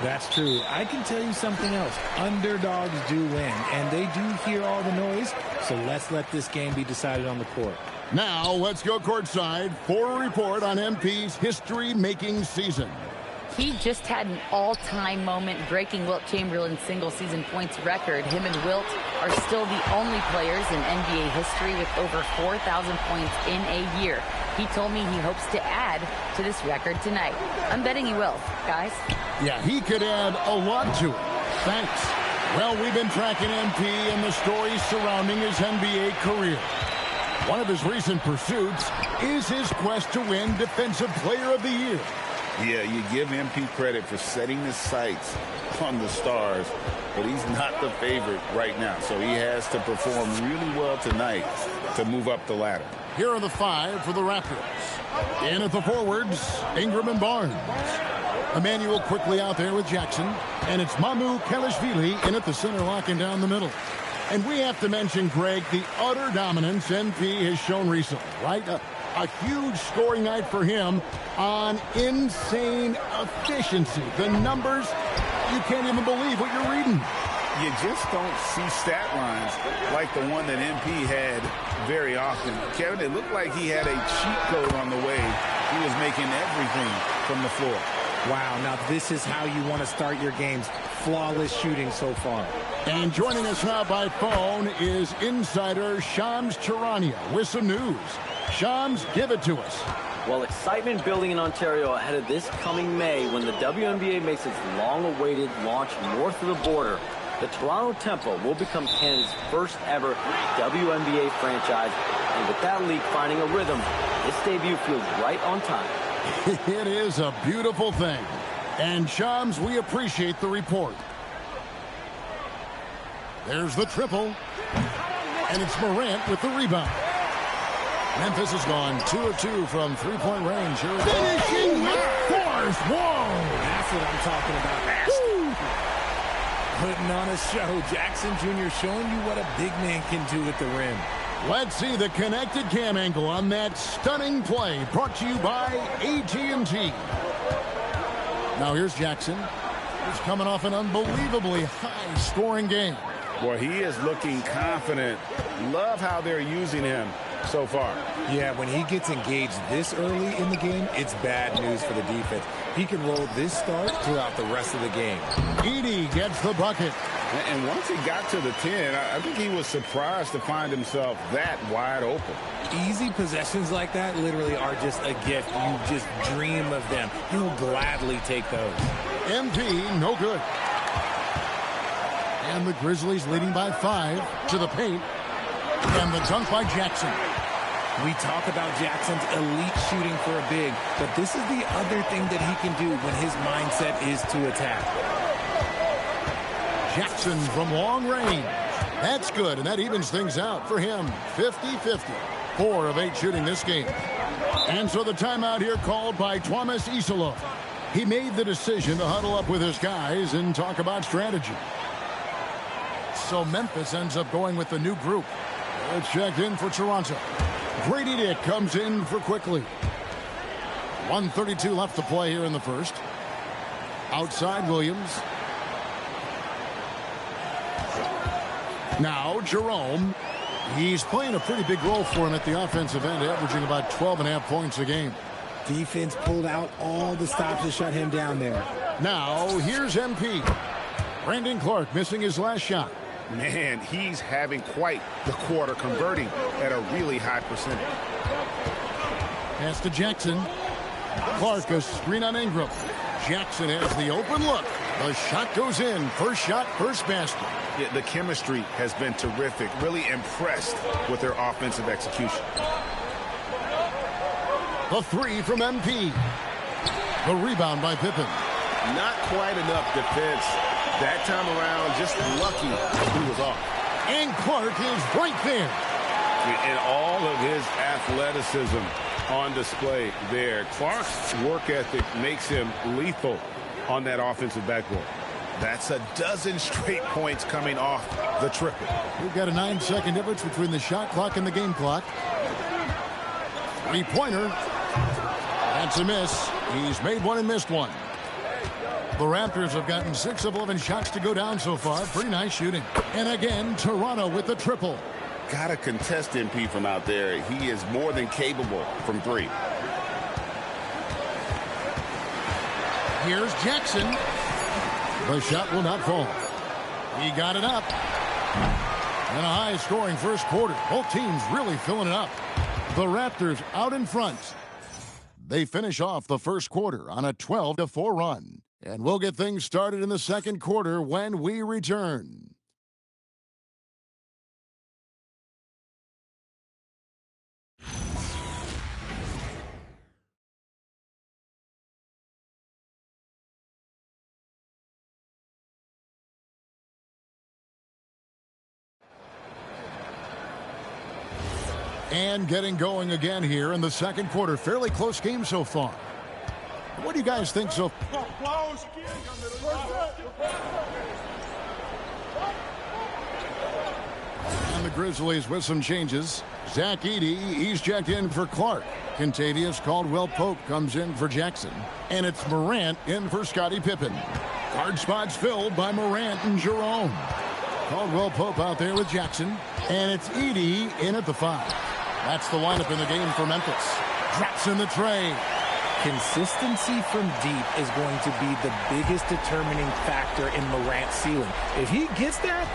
That's true. I can tell you something else. Underdogs do win, and they do hear all the noise, so let's let this game be decided on the court. Now, let's go courtside for a report on MP's history-making season. He just had an all-time moment breaking Wilt Chamberlain's single-season points record. Him and Wilt are still the only players in NBA history with over 4,000 points in a year. He told me he hopes to add to this record tonight. I'm betting he will, guys. Yeah, he could add a lot to it. Thanks. Well, we've been tracking MP and the stories surrounding his NBA career. One of his recent pursuits is his quest to win Defensive Player of the Year. Yeah, you give MP credit for setting his sights on the stars, but he's not the favorite right now. So he has to perform really well tonight to move up the ladder. Here are the 5 for the Raptors. In at the forwards, Ingram and Barnes. Emmanuel quickly out there with Jackson. And it's Mamu Kelishvili in at the center, locking down the middle. And we have to mention, Greg, the utter dominance MP has shown recently, right? A huge scoring night for him on insane efficiency. The numbers, you can't even believe what you're reading. You just don't see stat lines like the one that MP had very often. Kevin, it looked like he had a cheat code on the way. He was making everything from the floor. Wow, now this is how you want to start your games. Flawless shooting so far. And joining us now by phone is insider Shams Charania with some news. Shams, give it to us. Well, excitement building in Ontario ahead of this coming May when the WNBA makes its long-awaited launch north of the border. The Toronto Tempo will become Canada's first ever WNBA franchise. And with that league finding a rhythm, this debut feels right on time. It is a beautiful thing. And Shams, we appreciate the report. There's the triple. And it's Morant with the rebound. Memphis has gone 2 of 2 from three-point range. Here finishing with force. Whoa! That's what I'm talking about. Putting on a show. Jackson Jr. showing you what a big man can do at the rim. Let's see the connected cam angle on that stunning play, brought to you by AT&T. Now here's Jackson, who's coming off an unbelievably high-scoring game. Boy, he is looking confident. Love how they're using him so far. Yeah, when he gets engaged this early in the game, it's bad news for the defense. He can roll this start throughout the rest of the game. Edey gets the bucket. And once he got to the 10, I think he was surprised to find himself that wide open. Easy possessions like that literally are just a gift. You just dream of them. He'll gladly take those. MP, no good. And the Grizzlies leading by 5 to the paint. And the dunk by Jackson. We talk about Jackson's elite shooting for a big, but this is the other thing that he can do when his mindset is to attack. Jackson from long range. That's good, and that evens things out for him. 50-50. 4 of 8 shooting this game. And so the timeout here called by Thomas Isolo. He made the decision to huddle up with his guys and talk about strategy. So Memphis ends up going with the new group. It's checked in for Toronto. Grady Dick comes in for Quickly. 1:32 left to play here in the first. Outside Williams. Now Jerome. He's playing a pretty big role for him at the offensive end, averaging about 12.5 points a game. Defense pulled out all the stops to shut him down there. Now here's MP. Brandon Clark missing his last shot. Man, he's having quite the quarter, converting at a really high percentage. Pass to Jackson. Clark, a screen on Ingram. Jackson has the open look. The shot goes in. First shot, first basket. Yeah, the chemistry has been terrific. Really impressed with their offensive execution. The 3 from MP. The rebound by Pippen. Not quite enough defense. That time around, just lucky he was off. And Clark is right there. And all of his athleticism on display there. Clark's work ethic makes him lethal on that offensive backboard. That's a dozen straight points coming off the triple. We've got a 9-second difference between the shot clock and the game clock. Three-pointer. That's a miss. He's made one and missed one. The Raptors have gotten 6 of 11 shots to go down so far. Pretty nice shooting. And again, Toronto with the triple. Got to contest MP from out there. He is more than capable from 3. Here's Jackson. The shot will not fall. He got it up. And a high-scoring first quarter. Both teams really filling it up. The Raptors out in front. They finish off the first quarter on a 12-4 run. And we'll get things started in the second quarter when we return. And getting going again here in the second quarter. Fairly close game so far. What do you guys think so far? And the Grizzlies with some changes. Zach Edey, he's checked in for Clark. Contavious Caldwell-Pope comes in for Jackson. And it's Morant in for Scottie Pippen. Guard spots filled by Morant and Jerome. Caldwell-Pope out there with Jackson. And it's Edey in at the 5. That's the lineup in the game for Memphis. Drops in the tray. Consistency from deep is going to be the biggest determining factor in Morant's ceiling. If he gets that,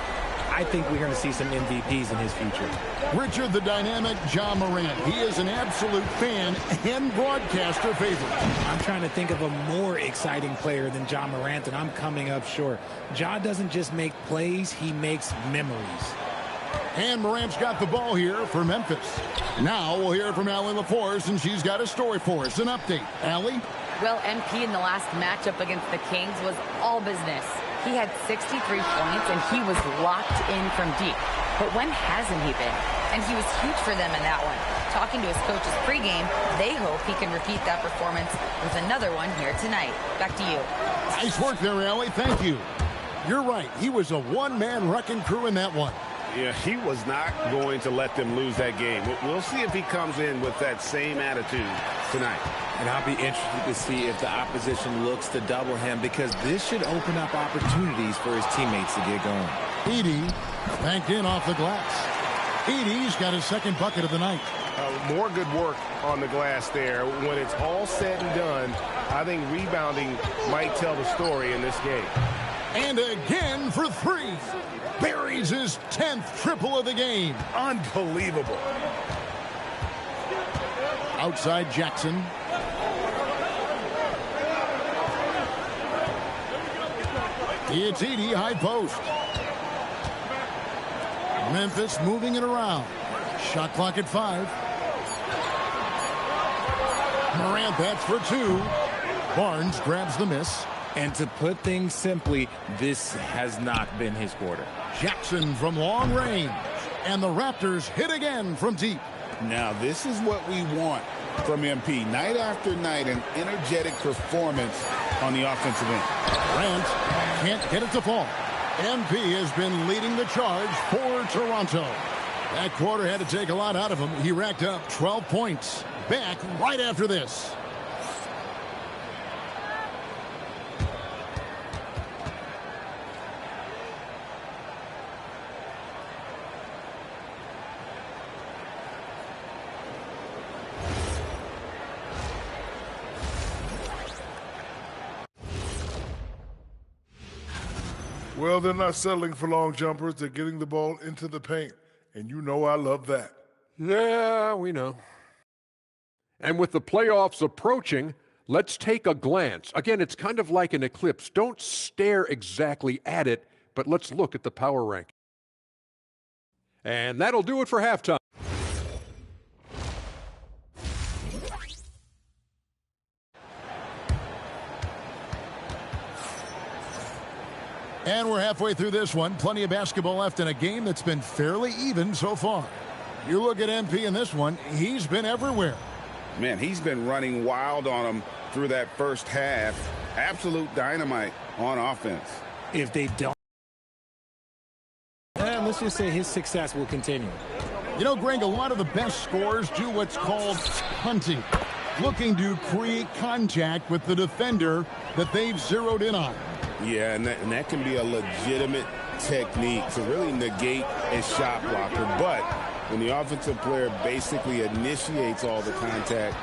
I think we're going to see some MVPs in his future. Richard, the dynamic Ja Morant. He is an absolute fan and broadcaster favorite. I'm trying to think of a more exciting player than Ja Morant, and I'm coming up short. Ja doesn't just make plays, he makes memories. And Morant's got the ball here for Memphis. Now we'll hear from Allie LaForce, and she's got a story for us. An update. Allie? Well, MP in the last matchup against the Kings was all business. He had 63 points, and he was locked in from deep. But when hasn't he been? And he was huge for them in that one. Talking to his coaches pregame, they hope he can repeat that performance with another one here tonight. Back to you. Nice work there, Allie. Thank you. You're right. He was a one-man wrecking crew in that one. Yeah, he was not going to let them lose that game. We'll see if he comes in with that same attitude tonight. And I'll be interested to see if the opposition looks to double him, because this should open up opportunities for his teammates to get going. Edey banked in off the glass. Edey's got his second bucket of the night. More good work on the glass there. When it's all said and done, I think rebounding might tell the story in this game. And again for 3. Buries his 10th triple of the game. Unbelievable. Outside Jackson. It's Edey, high post. Memphis moving it around. Shot clock at 5. Morant bats for 2. Barnes grabs the miss. And to put things simply, this has not been his quarter. Jackson from long range. And the Raptors hit again from deep. Now, this is what we want from MP. Night after night, an energetic performance on the offensive end. Grant can't get it to fall. MP has been leading the charge for Toronto. That quarter had to take a lot out of him. He racked up 12 points. Back right after this. Well, they're not settling for long jumpers. They're getting the ball into the paint. And you know I love that. Yeah, we know. And with the playoffs approaching, let's take a glance. Again, it's kind of like an eclipse. Don't stare exactly at it, but let's look at the power rank. And that'll do it for halftime. And we're halfway through this one. Plenty of basketball left in a game that's been fairly even so far. You look at MP in this one, he's been everywhere. Man, he's been running wild on them through that first half. Absolute dynamite on offense. If they don't, let's just say his success will continue. You know, Greg, a lot of the best scorers do what's called hunting, looking to create contact with the defender that they've zeroed in on. Yeah, and that can be a legitimate technique to really negate a shot blocker. But when the offensive player basically initiates all the contact,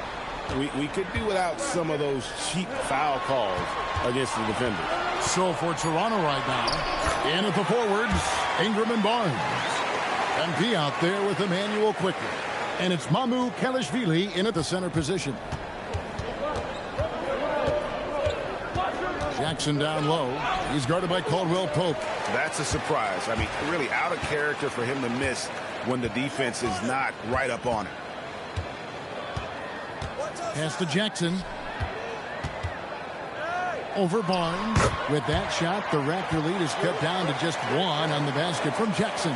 We could do without some of those cheap foul calls against the defender. So for Toronto right now, in at the forwards, Ingram and Barnes. MP out there with Emmanuel quickly. And it's Mamu Kelishvili in at the center position. Jackson down low. He's guarded by Caldwell Pope. That's a surprise. I mean, really out of character for him to miss when the defense is not right up on it. Pass to Jackson. Over Barnes. With that shot, the Raptor lead is cut down to just one on the basket from Jackson.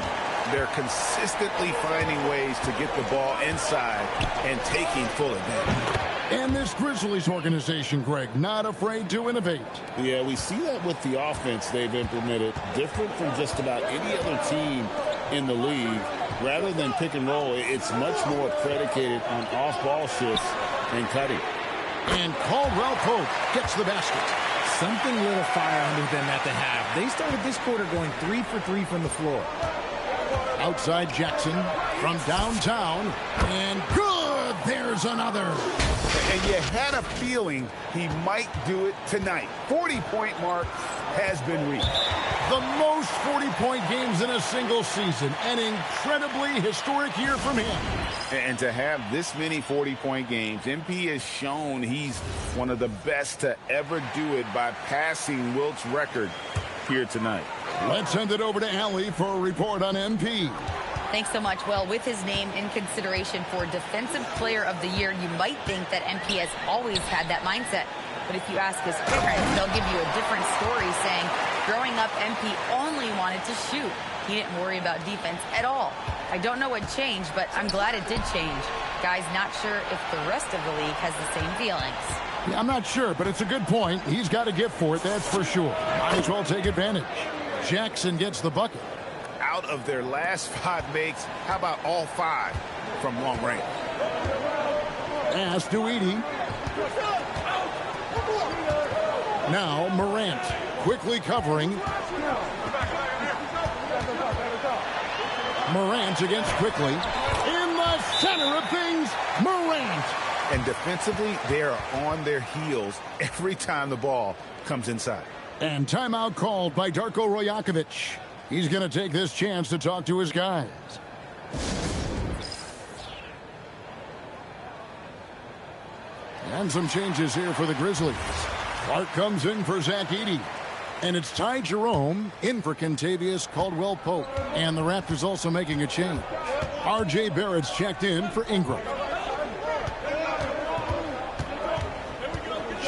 They're consistently finding ways to get the ball inside and taking full advantage. And this Grizzlies organization, Greg, not afraid to innovate. Yeah, we see that with the offense they've implemented, different from just about any other team in the league. Rather than pick and roll, it's much more predicated on off-ball shifts and cutting. And Caldwell Pope gets the basket. Something lit a fire under them at the half. They started this quarter going 3 for 3 from the floor. Outside Jackson from downtown. And good! There's another. And you had a feeling he might do it tonight. 40-point mark has been reached. The most 40-point games in a single season. An incredibly historic year from him. And to have this many 40-point games, MP has shown he's one of the best to ever do it by passing Wilt's record here tonight. Let's send it over to Allie for a report on MP. Thanks so much. Well, with his name in consideration for Defensive Player of the Year, you might think that MP has always had that mindset. But if you ask his parents, they'll give you a different story, saying growing up, MP only wanted to shoot. He didn't worry about defense at all. I don't know what changed, but I'm glad it did change. Guy's not sure if the rest of the league has the same feelings. Yeah, I'm not sure, but it's a good point. He's got a gift for it, that's for sure. Might as well take advantage. Jackson gets the bucket. Out of their last 5 makes, how about all 5 from long range? Pass to Edey. Now Morant quickly covering. Morant against Quickly. In the center of things, Morant. And defensively, they are on their heels every time the ball comes inside. And timeout called by Darko Rajakovic. He's going to take this chance to talk to his guys. And some changes here for the Grizzlies. Clark comes in for Zach Edey. And it's Ty Jerome in for Kentavious Caldwell-Pope. And the Raptors also making a change. R.J. Barrett's checked in for Ingram.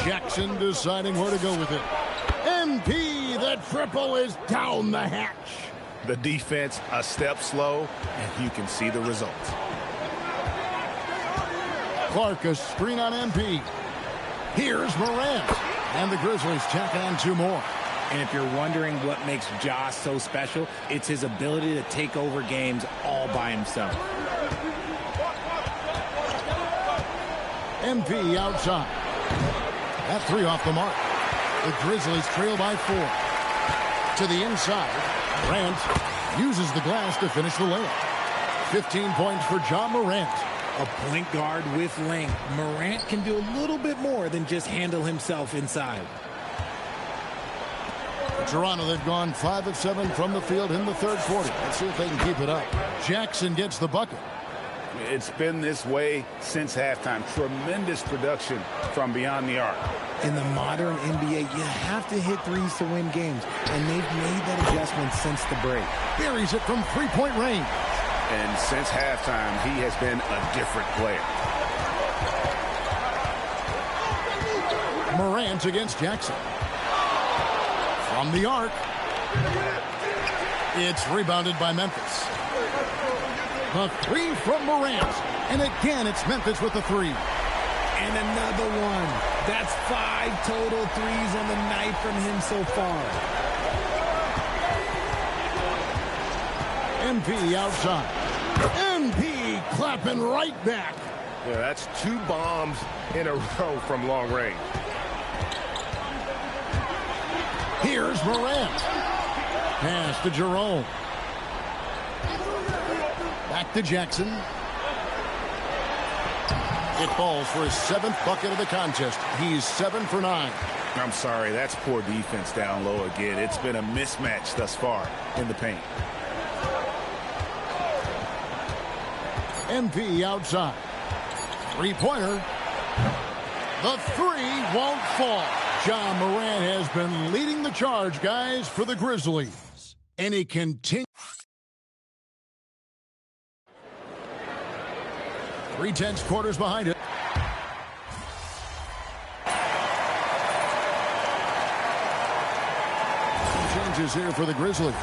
Jackson deciding where to go with it. MP, the triple is down the hatch. The defense a step slow, and you can see the results. Clark a screen on MP. Here's Morant. And the Grizzlies tack on 2 more. And if you're wondering what makes Josh so special, it's his ability to take over games all by himself. MP outside. That 3 off the mark. The Grizzlies trail by 4. To the inside. Morant uses the glass to finish the layup. 15 points for John Morant. A point guard with length. Morant can do a little bit more than just handle himself inside. Toronto, they've gone 5 of 7 from the field in the third quarter. Let's see if they can keep it up. Jackson gets the bucket. It's been this way since halftime. Tremendous production from beyond the arc. In the modern NBA, you have to hit threes to win games, and they've made that adjustment since the break. Buries it from three-point range. And since halftime, he has been a different player. Morant against Jackson. From the arc. It's rebounded by Memphis. The 3 from Morant. And again, it's Memphis with the 3. And another one. That's 5 total threes on the night from him so far. MP outside. MP clapping right back. Yeah, that's 2 bombs in a row from long range. Here's Morant. Pass to Jerome. Back to Jackson. It falls for his 7th bucket of the contest. He's 7 for 9. I'm sorry, that's poor defense down low again. It's been a mismatch thus far in the paint. MP outside. Three-pointer. The three won't fall. Ja Morant has been leading the charge, guys, for the Grizzlies. And he continues. 3/10 quarters behind it. Changes here for the Grizzlies.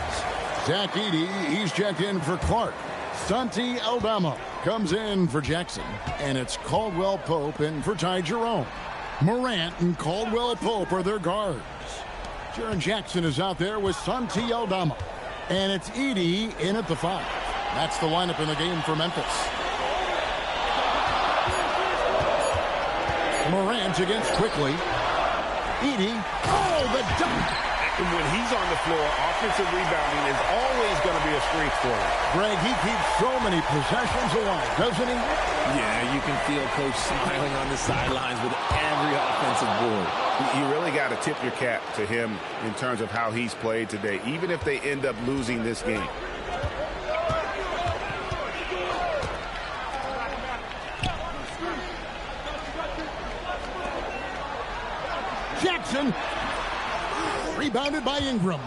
Zach Edey, he's checked in for Clark. Santi Aldama comes in for Jackson. And it's Caldwell Pope in for Ty Jerome. Morant and Caldwell Pope are their guards. Jaren Jackson is out there with Santi Aldama. And it's Edey in at the 5. That's the lineup in the game for Memphis. Morant against Quickly. Edey. Oh, the dunk. When he's on the floor, offensive rebounding is always going to be a strength for him. Greg, he keeps so many possessions alive, doesn't he? Yeah, you can feel Coach smiling on the sidelines with every offensive board. You really got to tip your cap to him in terms of how he's played today, even if they end up losing this game. Jackson. Rebounded by Ingram.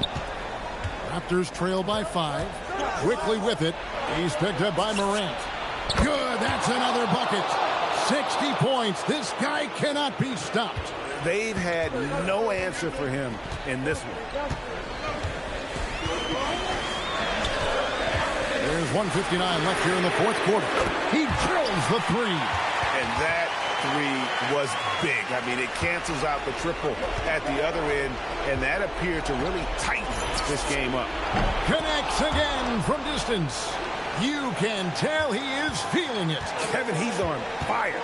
Raptors trail by 5. Quickly with it. He's picked up by Morant. Good. That's another bucket. 60 points. This guy cannot be stopped. They've had no answer for him in this one. There's 1:59 left here in the 4th quarter. He drills the 3. And that 3 was big. I mean, it cancels out the triple at the other end, and that appeared to really tighten this game up. Connects again from distance. You can tell he is feeling it. Kevin, he's on fire.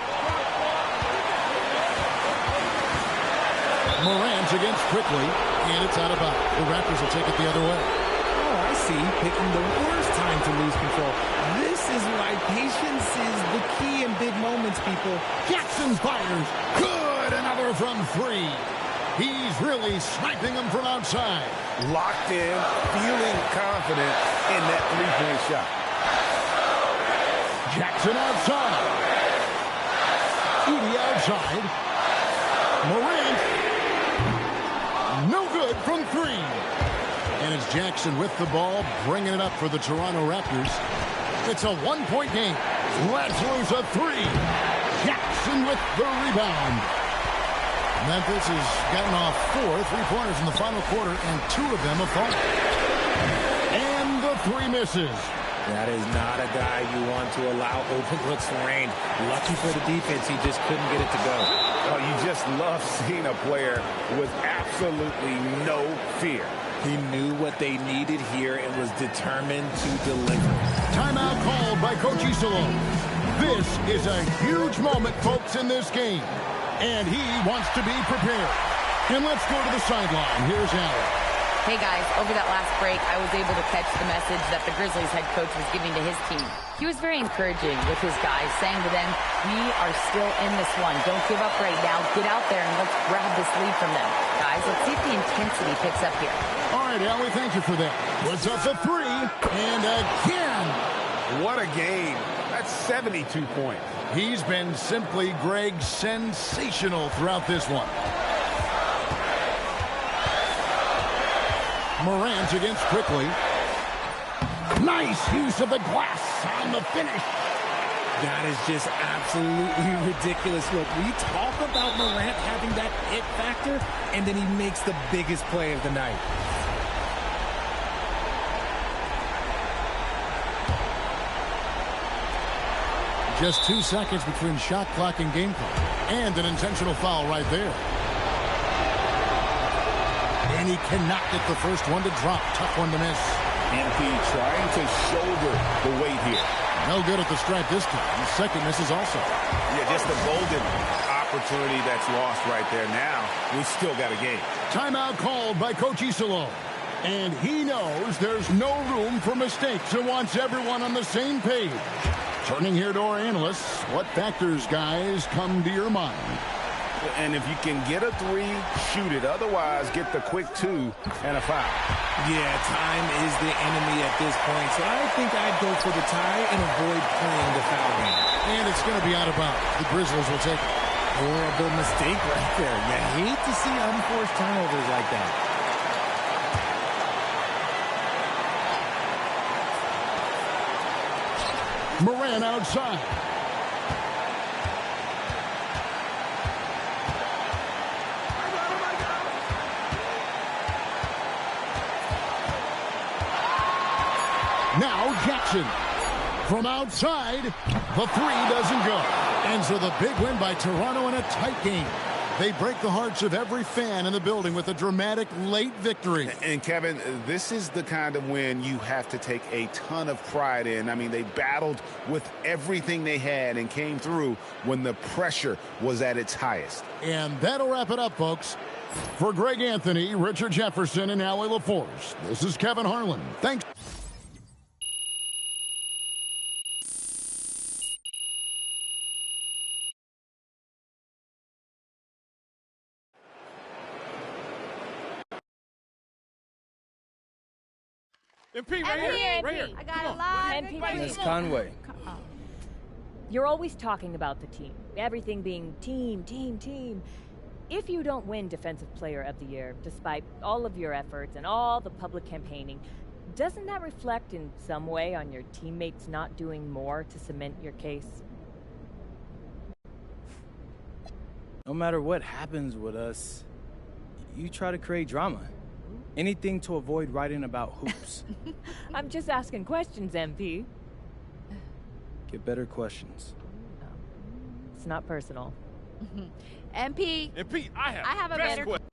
Morant against Quickly, and it's out of bounds. The Raptors will take it the other way. Oh, I see. Picking the worst time to lose control. This is why patience is the key in big moments, people. Jackson fires. Good. Another from 3. He's really sniping them from outside. Locked in, feeling confident in that three-point shot. Jackson outside. Edey outside. Morant. No good from 3. And it's Jackson with the ball, bringing it up for the Toronto Raptors. It's a 1-point game. Let's lose a 3. Jackson with the rebound. Memphis has gotten off 4 3-pointers in the final quarter, and 2 of them have fallen. And the 3 misses. That is not a guy you want to allow open looks to rain. Lucky for the defense, he just couldn't get it to go. Oh, you just love seeing a player with absolutely no fear. He knew what they needed here and was determined to deliver. Timeout called by Coach Isolo. This is a huge moment, folks, in this game. And he wants to be prepared. And let's go to the sideline. Here's Allen. Hey guys, over that last break, I was able to catch the message that the Grizzlies head coach was giving to his team. He was very encouraging with his guys, saying to them, we are still in this one. Don't give up right now. Get out there and let's grab this lead from them. Guys, let's see if the intensity picks up here. All right, Allie, thank you for that. Puts up the 3, and again. What a game. That's 72 points. He's been simply, Greg, sensational throughout this one. Morant against Quickly. Nice use of the glass on the finish. That is just absolutely ridiculous. Look, we talk about Morant having that it factor, and then he makes the biggest play of the night. Just 2 seconds between shot clock and game clock. And an intentional foul right there. And he cannot get the first one to drop. Tough one to miss. MP trying to shoulder the weight here. No good at the stripe this time. The second misses also. Yeah, just a golden opportunity that's lost right there. Now, we still got a game. Timeout called by Coach Isolo. And he knows there's no room for mistakes and wants everyone on the same page. Turning here to our analysts, what factors, guys, come to your mind? And if you can get a 3, shoot it. Otherwise, get the quick 2 and a foul. Yeah, time is the enemy at this point, so I think I'd go for the tie and avoid playing the foul game. And it's going to be out of bounds. The Grizzlies will take it. Horrible mistake right there. You hate to see unforced turnovers like that. Moran outside. Now Jackson. From outside, the 3 doesn't go. And so the big win by Toronto in a tight game. They break the hearts of every fan in the building with a dramatic late victory. And Kevin, this is the kind of win you have to take a ton of pride in. I mean, they battled with everything they had and came through when the pressure was at its highest. And that'll wrap it up, folks. For Greg Anthony, Richard Jefferson, and Howie LaForce, this is Kevin Harlan. Thanks. MP, right here. I got a lot. Miss Conway. You're always talking about the team. Everything being team, team, team. If you don't win Defensive Player of the Year, despite all of your efforts and all the public campaigning, doesn't that reflect in some way on your teammates not doing more to cement your case? No matter what happens with us, you try to create drama. Anything to avoid writing about hoops. I'm just asking questions, MP. Get better questions. It's not personal. MP. MP, I have a better question.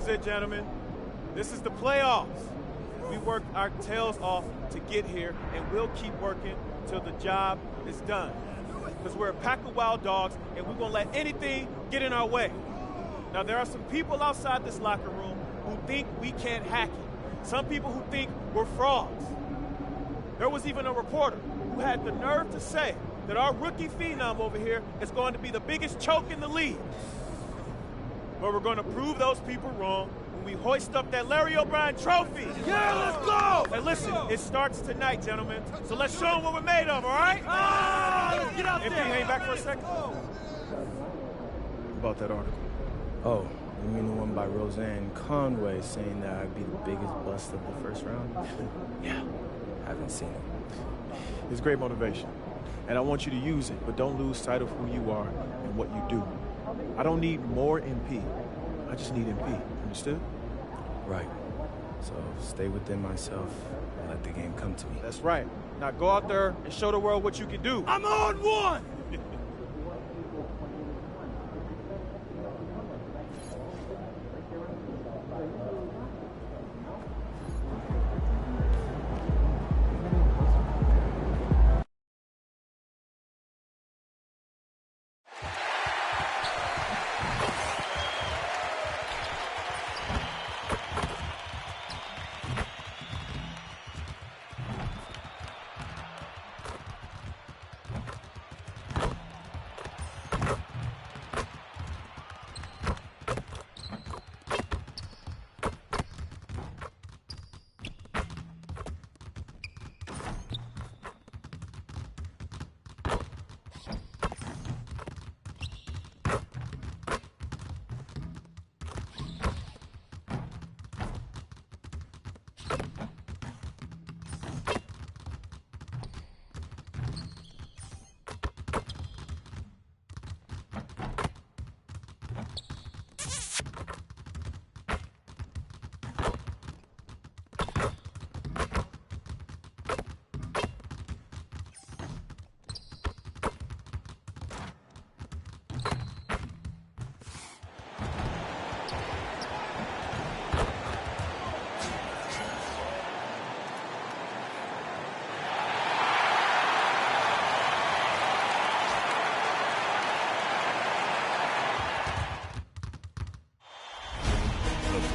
is it, gentlemen. This is the playoffs. We worked our tails off to get here, and we'll keep working till the job is done. Because we're a pack of wild dogs, and we won't let anything get in our way. Now, there are some people outside this locker room who think we can't hack it. Some people who think we're frauds. There was even a reporter who had the nerve to say that our rookie phenom over here is going to be the biggest choke in the league. But we're going to prove those people wrong when we hoist up that Larry O'Brien trophy. Yeah, let's go! Hey, listen, it starts tonight, gentlemen. So let's show them what we're made of, all right? Let's get out MP, there. hang back for a second. About that article. Oh, you mean the one by Roseanne Conway saying that I'd be the biggest bust of the first round? Yeah, haven't seen it. It's great motivation, and I want you to use it, but don't lose sight of who you are and what you do. I don't need more MP. I just need MP. Understood? Right. So stay within myself and let the game come to me. That's right. Now go out there and show the world what you can do. I'm on one!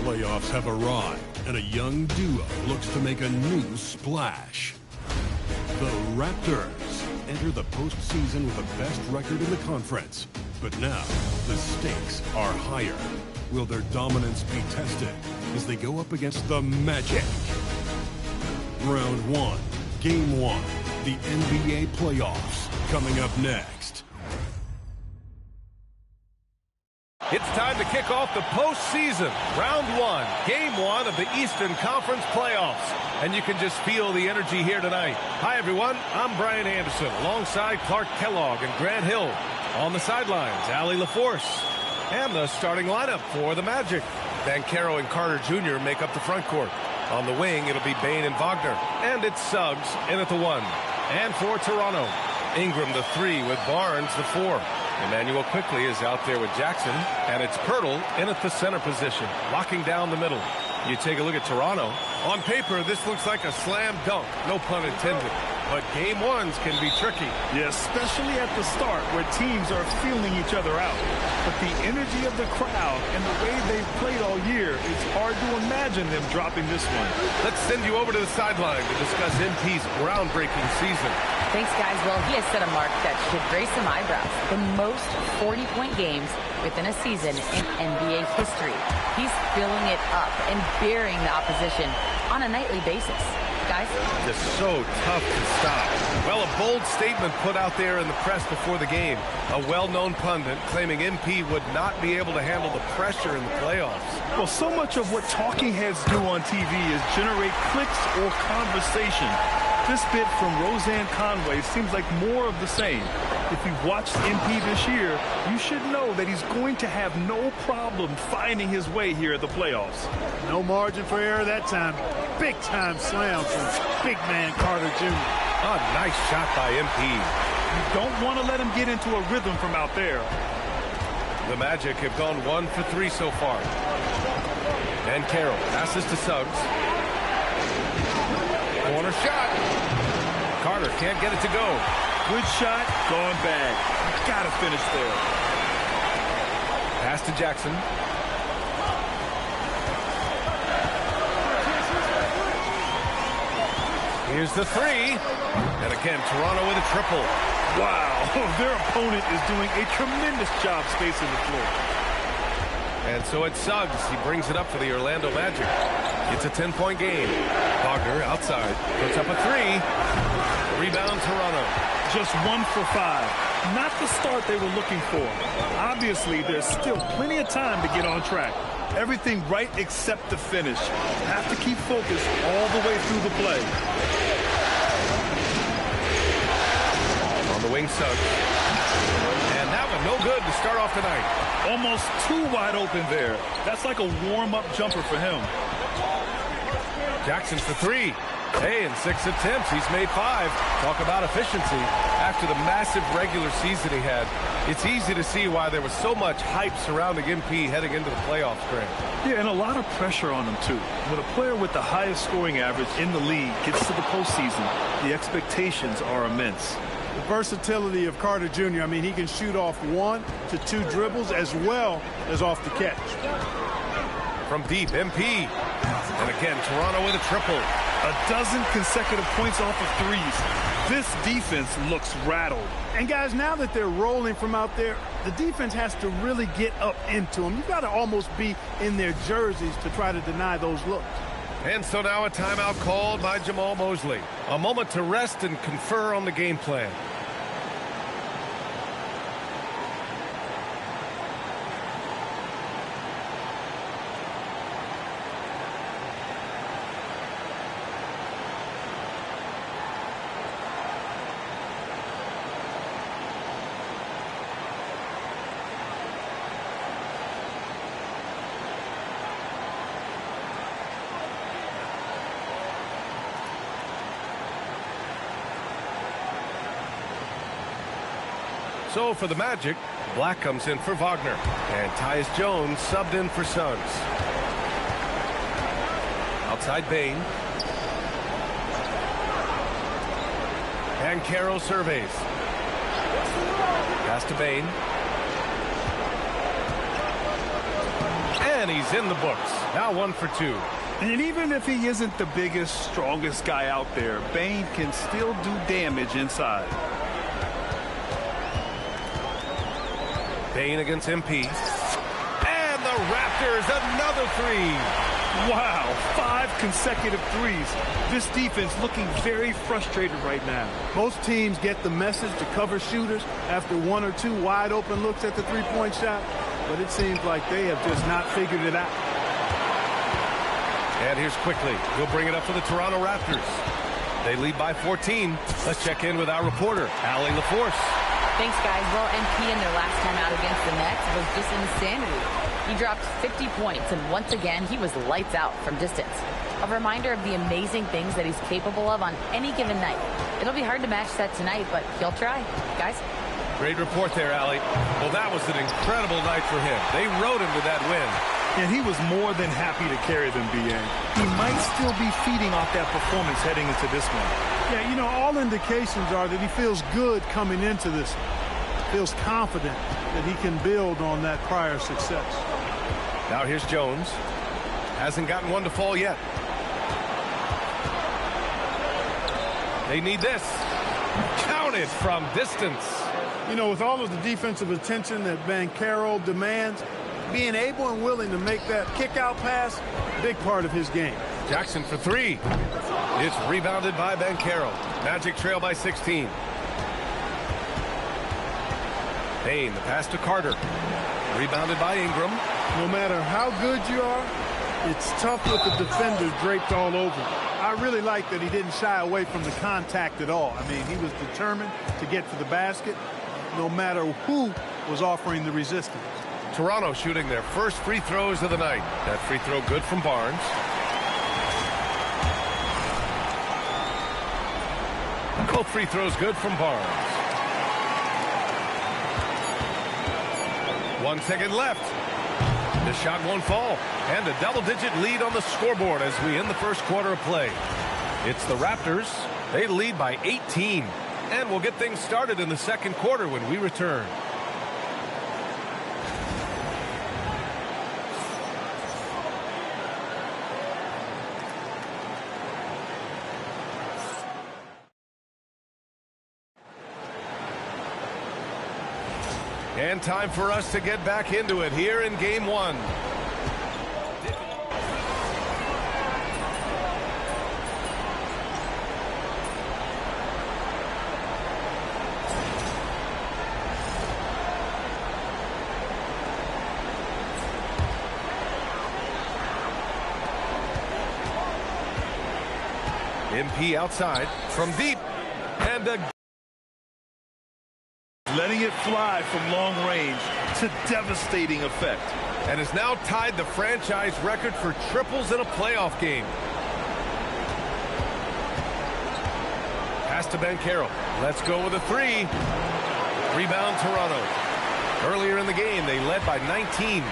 Playoffs have arrived, and a young duo looks to make a new splash. The Raptors enter the postseason with the best record in the conference. But now, the stakes are higher. Will their dominance be tested as they go up against the Magic? Round 1, Game 1, the NBA playoffs, coming up next. It's time to kick off the postseason. Round 1, Game 1 of the Eastern Conference playoffs. And you can just feel the energy here tonight. Hi, everyone. I'm Brian Anderson, alongside Clark Kellogg and Grant Hill. On the sidelines, Allie LaForce. And the starting lineup for the Magic. Banchero and Carter Jr. make up the front court. On the wing, it'll be Bane and Wagner. And it's Suggs in at the 1. And for Toronto, Ingram the 3 with Barnes the 4. Emmanuel quickly is out there with Jackson, and it's Pirtle in at the center position, locking down the middle. You take a look at Toronto. On paper, this looks like a slam dunk, no pun intended. But game 1s can be tricky. Yeah, especially at the start where teams are feeling each other out. But the energy of the crowd and the way they've played all year, it's hard to imagine them dropping this one. Let's send you over to the sideline to discuss MP's groundbreaking season. Thanks, guys. Well, he has set a mark that should raise some eyebrows. The most 40-point games within a season in NBA history. He's filling it up and burying the opposition on a nightly basis. Guys? Just so tough to stop. Well, a bold statement put out there in the press before the game. A well-known pundit claiming MP would not be able to handle the pressure in the playoffs. Well, so much of what talking heads do on TV is generate clicks or conversation. This bit from Roseanne Conway seems like more of the same. If you've watched MP this year, you should know that he's going to have no problem finding his way here at the playoffs. No margin for error that time. Big-time slam from big man Carter Jr. A nice shot by MP. You don't want to let him get into a rhythm from out there. The Magic have gone 1 for 3 so far. And Carroll passes to Suggs. Corner shot. Carter can't get it to go. Good shot, gone bad. Gotta finish there. Pass to Jackson. Here's the three. And again, Toronto with a triple. Wow, their opponent is doing a tremendous job spacing the floor. And so it's Suggs. He brings it up for the Orlando Magic. It's a 10-point game. Wagner outside. Puts up a three. Rebound Toronto. Just 1 for 5. Not the start they were looking for. Obviously, there's still plenty of time to get on track. Everything right except the finish. Have to keep focused all the way through the play. On the wing, Suggs. And that one no good to start off tonight. Almost too wide open there. That's like a warm-up jumper for him. Jackson's the three. Hey, in 6 attempts, he's made 5. Talk about efficiency. After the massive regular season he had, it's easy to see why there was so much hype surrounding MP heading into the playoffs, Grant. Yeah, and a lot of pressure on him, too. When a player with the highest scoring average in the league gets to the postseason, the expectations are immense. The versatility of Carter Jr., I mean, he can shoot off 1 to 2 dribbles as well as off the catch. From deep, MP. And again, Toronto with a triple. A dozen consecutive points off of threes. This defense looks rattled. And guys, now that they're rolling from out there, the defense has to really get up into them. You've got to almost be in their jerseys to try to deny those looks. And so now a timeout called by Jamal Mosley. A moment to rest and confer on the game plan. So for the Magic, Black comes in for Wagner. And Tyus Jones subbed in for Suggs. Outside Bain. And Carroll surveys. Pass to Bain. And he's in the books. Now 1 for 2. And even if he isn't the biggest, strongest guy out there, Bain can still do damage inside. Bain against MP. And the Raptors, another three. Wow, 5 consecutive threes. This defense looking very frustrated right now. Most teams get the message to cover shooters after 1 or 2 wide open looks at the three-point shot, but it seems like they have just not figured it out. And here's Quickly. He'll bring it up for the Toronto Raptors. They lead by 14. Let's check in with our reporter, Allie LaForce. Thanks, guys. Well, MP in their last time out against the Nets was just insanity. He dropped 50 points, and once again, he was lights out from distance. A reminder of the amazing things that he's capable of on any given night. It'll be hard to match that tonight, but he'll try. Guys? Great report there, Allie. Well, that was an incredible night for him. They rode him to that win. And he was more than happy to carry them, B.A. He might still be feeding off that performance heading into this one. Yeah, you know, all indications are that he feels good coming into this one. Feels confident that he can build on that prior success. Now here's Jones. Hasn't gotten one to fall yet. They need this. Counted from distance. You know, with all of the defensive attention that Banchero demands, being able and willing to make that kick-out pass, big part of his game. Jackson for 3. It's rebounded by Banchero. Magic trail by 16. Payne, the pass to Carter. Rebounded by Ingram. No matter how good you are, it's tough with the defenders draped all over. I really like that he didn't shy away from the contact at all. I mean, he was determined to get to the basket, no matter who was offering the resistance. Toronto shooting their first free throws of the night. That free throw good from Barnes. Both free throws good from Barnes. 1 second left. The shot won't fall. And a double-digit lead on the scoreboard as we end the first quarter of play. It's the Raptors. They lead by 18. And we'll get things started in the second quarter when we return. And time for us to get back into it here in game one. MP outside from deep. And letting it fly from long range to devastating effect. And has now tied the franchise record for triples in a playoff game. Pass to Banchero. Let's go with a three. Rebound Toronto. Earlier in the game, they led by 19.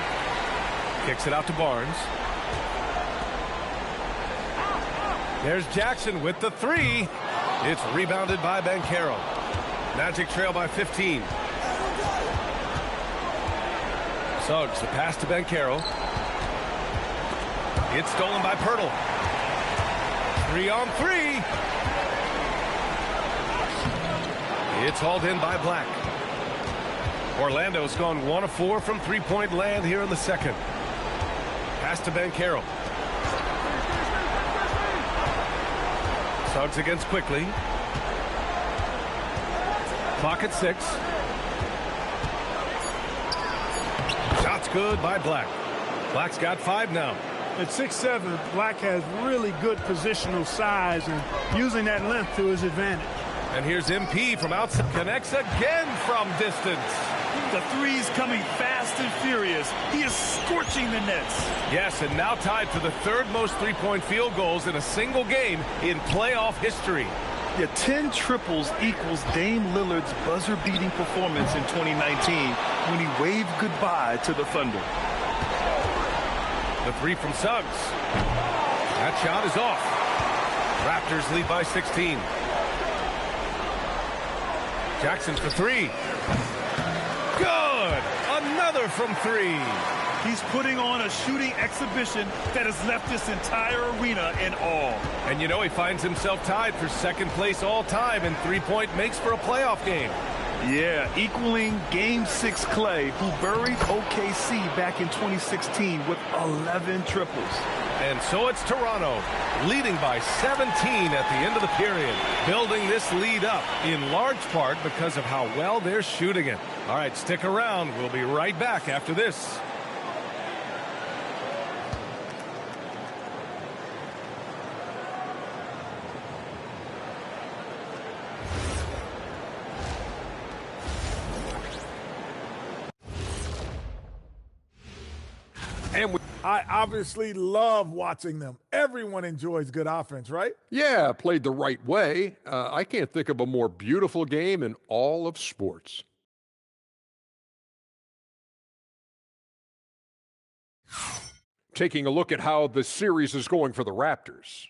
Kicks it out to Barnes. There's Jackson with the three. It's rebounded by Banchero. Magic trail by 15. Suggs, the pass to Banchero. It's stolen by Pirtle. 3-on-3. It's hauled in by Black. Orlando's gone 1 of 4 from three-point land here in the second. Pass to Banchero. Suggs against Quickly. Clock at 6. Shot's good by Black. Black's got 5 now. At 6'7", Black has really good positional size and using that length to his advantage. And here's MP from outside. Connects again from distance. The three's coming fast and furious. He is scorching the nets. Yes, and now tied for the third most three-point field goals in a single game in playoff history. Yeah, 10 triples equals Dame Lillard's buzzer-beating performance in 2019 when he waved goodbye to the Thunder. The three from Suggs. That shot is off. Raptors lead by 16. Jackson for three. Good! Another from three. He's putting on a shooting exhibition that has left this entire arena in awe. And you know he finds himself tied for second place all time in three-point makes for a playoff game. Yeah, equaling Game 6 Clay, who buried OKC back in 2016 with 11 triples. And so it's Toronto, leading by 17 at the end of the period, building this lead up in large part because of how well they're shooting it. All right, stick around. We'll be right back after this. And I obviously love watching them. Everyone enjoys good offense, right? Yeah, played the right way. I can't think of a more beautiful game in all of sports. Taking a look at how the series is going for the Raptors.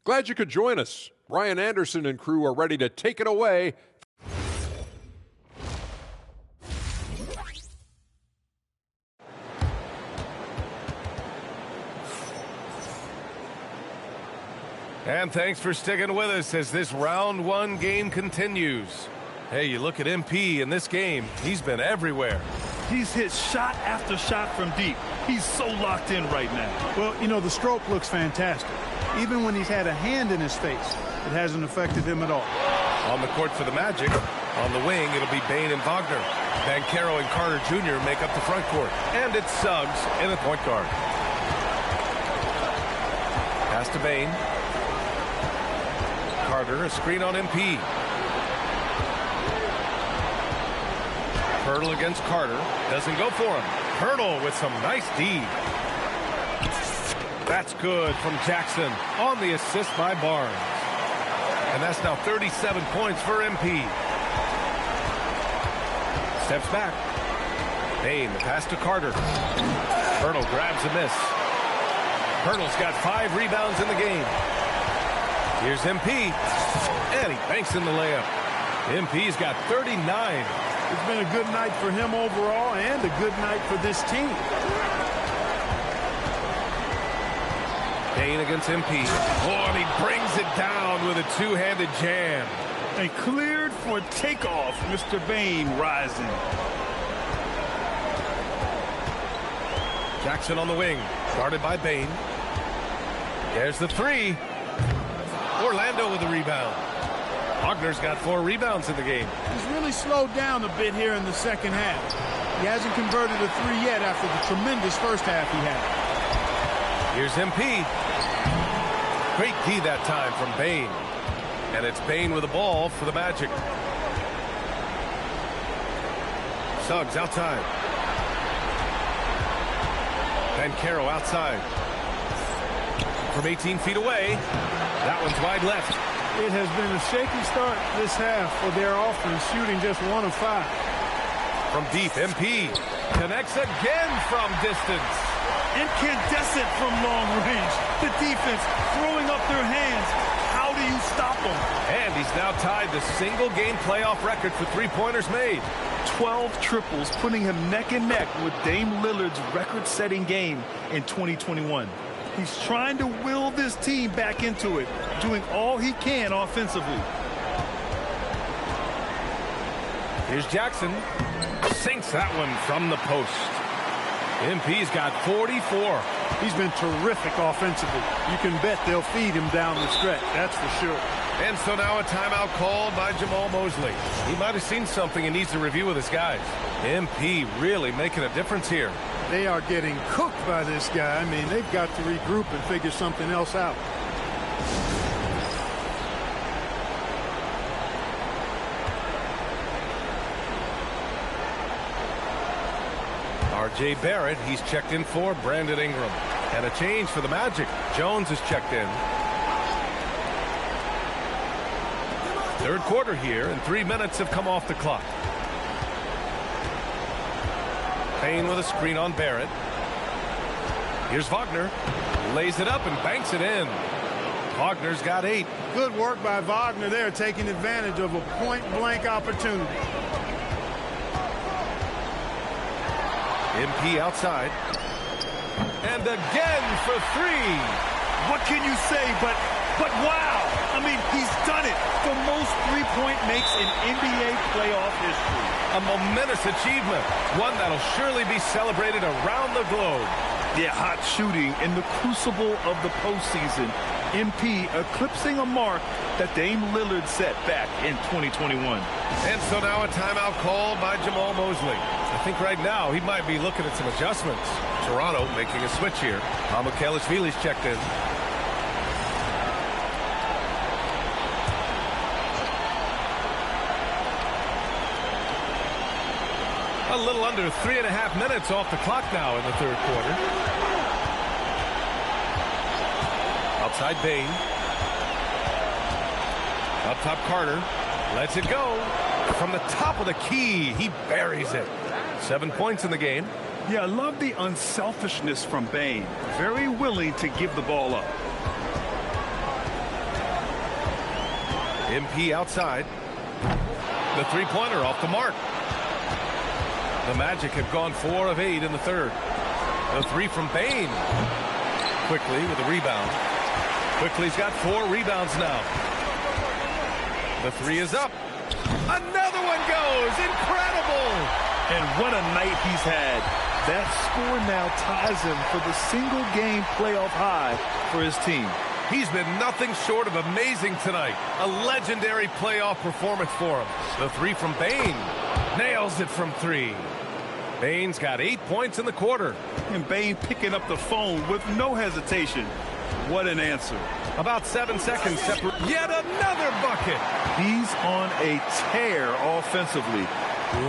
Glad you could join us. Brian Anderson and crew are ready to take it away. And thanks for sticking with us as this round one game continues. Hey, you look at MP in this game, he's been everywhere. He's hit shot after shot from deep. He's so locked in right now. Well, you know, the stroke looks fantastic. Even when he's had a hand in his face, it hasn't affected him at all. On the court for the Magic, on the wing, it'll be Bane and Wagner. Banchero and Carter Jr. make up the front court. And it's Suggs in the point guard. Pass to Bane. Carter, a screen on MP. Pirtle against Carter. Doesn't go for him. Pirtle with some nice D. That's good from Jackson on the assist by Barnes. And that's now 37 points for MP. Steps back. Bain, the pass to Carter. Hurdle grabs a miss. Hurdle's got 5 rebounds in the game. Here's MP, and he banks in the layup. MP's got 39. It's been a good night for him overall and a good night for this team. Bain against MP. Oh, and he brings it down with a two-handed jam. And cleared for takeoff. Mr. Bain rising. Jackson on the wing, guarded by Bain. There's the 3. Orlando with the rebound. Wagner's got 4 rebounds in the game. He's really slowed down a bit here in the second half. He hasn't converted a 3 yet after the tremendous first half he had. Here's MP. Great D that time from Bain. And it's Bain with the ball for the Magic. Suggs outside. Banchero outside. From 18 feet away. That one's wide left. It has been a shaky start this half for their offense, shooting just 1 of 5. From deep, MP connects again from distance. Incandescent from long range. The defense throwing up their hands. How do you stop them? And he's now tied the single-game playoff record for three-pointers made. 12 triples, putting him neck and neck with Dame Lillard's record-setting game in 2021. He's trying to will this team back into it, doing all he can offensively. Here's Jackson. Sinks that one from the post. MP's got 44. He's been terrific offensively. You can bet they'll feed him down the stretch, that's for sure. And so now a timeout called by Jamal Mosley. He might have seen something and needs to review with his guys. MP really making a difference here. They are getting cooked by this guy. I mean, they've got to regroup and figure something else out. R.J. Barrett, he's checked in for Brandon Ingram. And a change for the Magic. Jones is checked in. Third quarter here, and 3 minutes have come off the clock. Payne with a screen on Barrett. Here's Wagner. Lays it up and banks it in. Wagner's got 8. Good work by Wagner there, taking advantage of a point-blank opportunity. MP outside. And again for 3. What can you say but wow? I mean, he's done it. The most three-point makes in NBA playoff history. A momentous achievement. One that'll surely be celebrated around the globe. Yeah, hot shooting in the crucible of the postseason. MP eclipsing a mark that Dame Lillard set back in 2021. And so now a timeout called by Jamal Mosley. I think right now he might be looking at some adjustments. Toronto making a switch here. Kelishvili's checked in. A little under 3.5 minutes off the clock now in the third quarter. Outside Bain. Up top Carter. Lets it go. From the top of the key, he buries it. 7 points in the game. Yeah, I love the unselfishness from Bain. Very willing to give the ball up. MP outside. The three-pointer off the mark. The Magic have gone 4 of 8 in the third. The 3 from Bain. Quickly with a rebound. Quickly's got 4 rebounds now. The 3 is up. Another one goes. Incredible. And what a night he's had. That score now ties him for the single-game playoff high for his team. He's been nothing short of amazing tonight. A legendary playoff performance for him. The 3 from Bain. Nails it from 3. Bain's got 8 points in the quarter. And Bain picking up the phone with no hesitation. What an answer. About 7 seconds separate. Yet another bucket. He's on a tear offensively,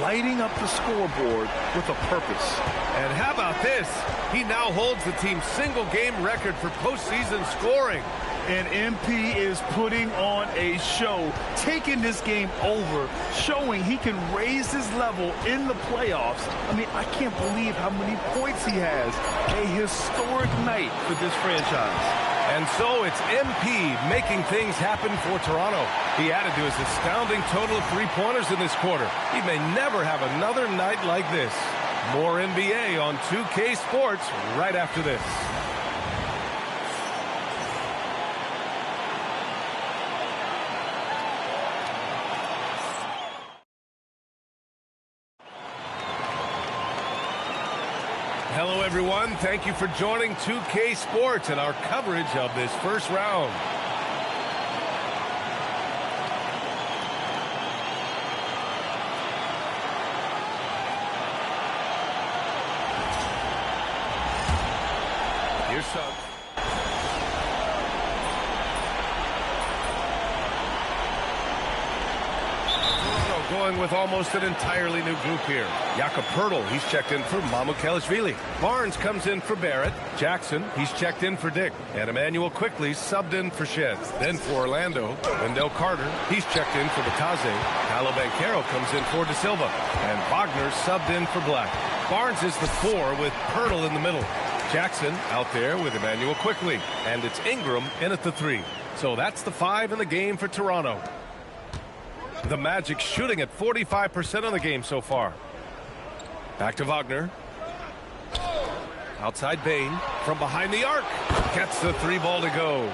lighting up the scoreboard with a purpose. And how about this? He now holds the team's single-game record for postseason scoring. And MP is putting on a show, taking this game over, showing he can raise his level in the playoffs. I mean, I can't believe how many points he has. A historic night for this franchise. And so it's MP making things happen for Toronto. He added to his astounding total of three-pointers in this quarter. He may never have another night like this. More NBA on 2K Sports right after this. Hello, everyone. Thank you for joining 2K Sports and our coverage of this first round. Here's Suggs. Going with almost an entirely new group here. Jakob Poeltl, he's checked in for Mamu Kelishvili. Barnes comes in for Barrett. Jackson, he's checked in for Dick. And Emmanuel quickly subbed in for Sheds. Then for Orlando, Wendell Carter, he's checked in for Batase. Paolo Banchero comes in for De Silva. And Wagner subbed in for Black. Barnes is the 4 with Poeltl in the middle. Jackson out there with Emmanuel quickly. And it's Ingram in at the 3. So that's the 5 in the game for Toronto. The Magic shooting at 45% of the game so far. Back to Wagner. Outside Bane from behind the arc. Gets the 3 ball to go.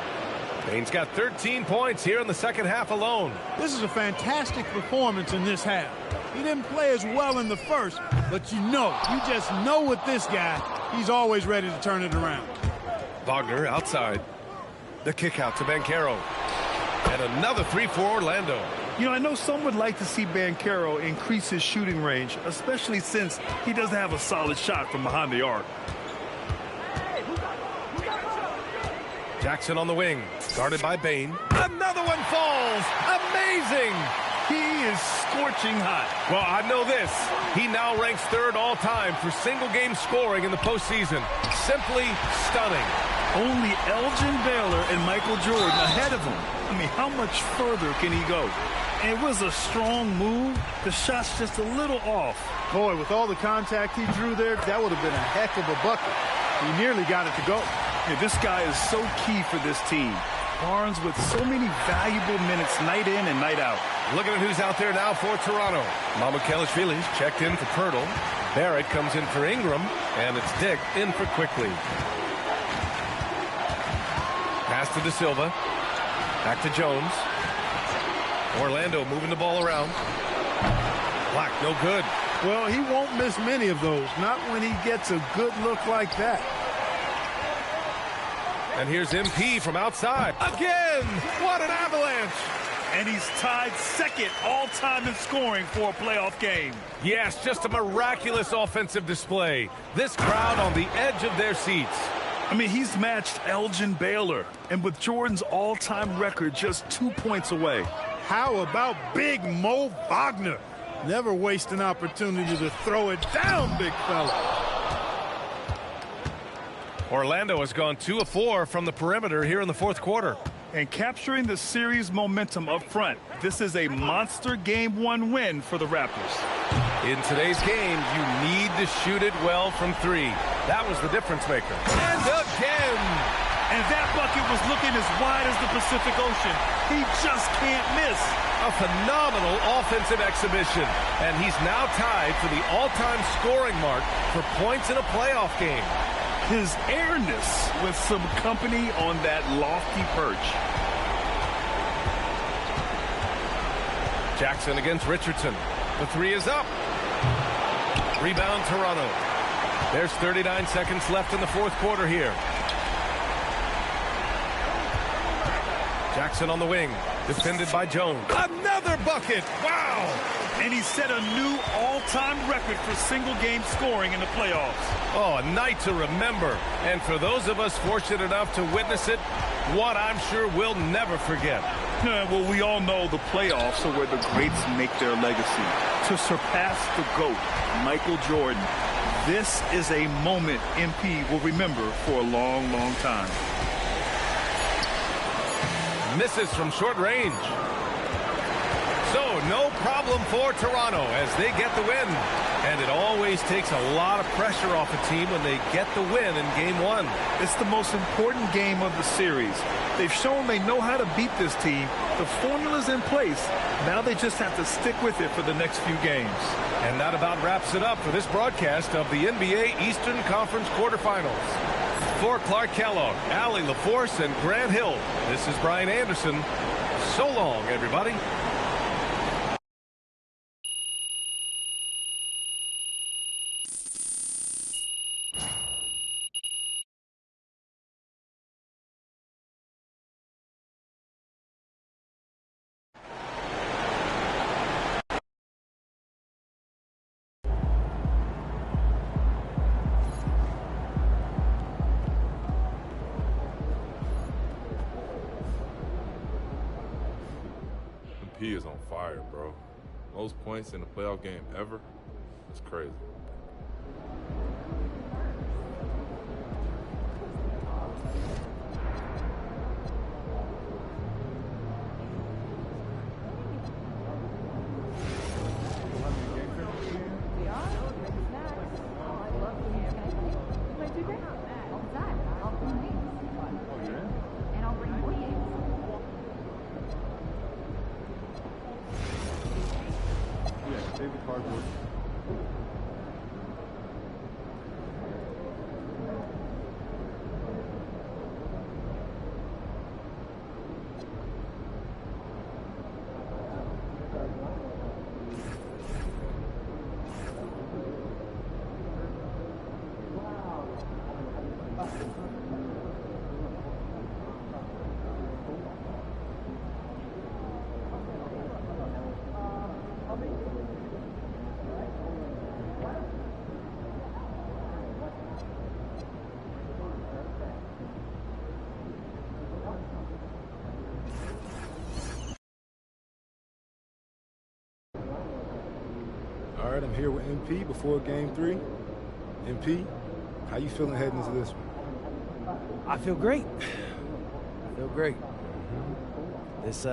Bane's got 13 points here in the second half alone. This is a fantastic performance in this half. He didn't play as well in the first, but you just know with this guy, he's always ready to turn it around. Wagner outside. The kick out to Banchero. And another 3 for Orlando. You know, I know some would like to see Banchero increase his shooting range, especially since he doesn't have a solid shot from behind the arc. Jackson on the wing, guarded by Bane. Another one falls. Amazing. He is scorching hot. Well, I know this. He now ranks 3rd all-time for single-game scoring in the postseason. Simply stunning. Only Elgin Baylor and Michael Jordan ahead of him. I mean, how much further can he go? It was a strong move. The shot's just a little off. Boy, with all the contact he drew there, that would have been a heck of a bucket. He nearly got it to go. Yeah, this guy is so key for this team. Barnes with so many valuable minutes night in and night out. Looking at who's out there now for Toronto. Mamu Kelishvili's checked in for Poeltl. Barrett comes in for Ingram. And it's Dick in for Quickly. Pass to De Silva. Back to Jones. Orlando moving the ball around. Black, no good. Well, he won't miss many of those. Not when he gets a good look like that. And here's MP from outside. Again! What an avalanche! And he's tied 2nd all-time in scoring for a playoff game. Yes, just a miraculous offensive display. This crowd on the edge of their seats. I mean, he's matched Elgin Baylor. And with Jordan's all-time record just 2 points away. How about Big Mo Wagner? Never waste an opportunity to throw it down, big fella. Orlando has gone 2 of 4 from the perimeter here in the 4th quarter. And capturing the series momentum up front. This is a monster Game 1 win for the Raptors. In today's game, you need to shoot it well from 3. That was the difference maker. And again! And that bucket was looking as wide as the Pacific Ocean. He just can't miss. A phenomenal offensive exhibition. And he's now tied for the all-time scoring mark for points in a playoff game. His airness with some company on that lofty perch. Jackson against Richardson. The 3 is up. Rebound Toronto. There's 39 seconds left in the 4th quarter here. Jackson on the wing, defended by Jones. Another bucket! Wow! And he set a new all-time record for single-game scoring in the playoffs. Oh, a night to remember. And for those of us fortunate enough to witness it, what I'm sure we'll never forget. Well, we all know the playoffs are where the greats make their legacy. To surpass the GOAT, Michael Jordan, this is a moment MP will remember for a long, long time. Misses from short range. So no problem for Toronto as they get the win. And it always takes a lot of pressure off a team when they get the win in Game 1. It's the most important game of the series. They've shown they know how to beat this team. The formula's in place. Now they just have to stick with it for the next few games. And that about wraps it up for this broadcast of the NBA Eastern Conference quarterfinals. For Clark Kellogg, Allie LaForce, and Grant Hill, this is Brian Anderson. So long, everybody. He is on fire, bro. Most points in a playoff game ever. It's crazy. All right, I'm here with MP before Game 3. MP, how you feeling heading into this one? I feel great. This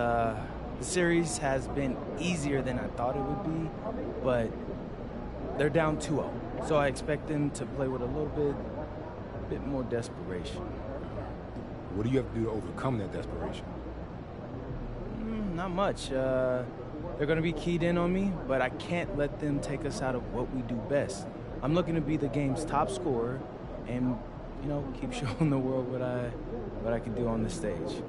series has been easier than I thought it would be, but they're down 2-0. So I expect them to play with a little bit more desperation. What do you have to do to overcome that desperation? Not much. They're going to be keyed in on me, but I can't let them take us out of what we do best. I'm looking to be the game's top scorer and, keep showing the world what I can do on the stage.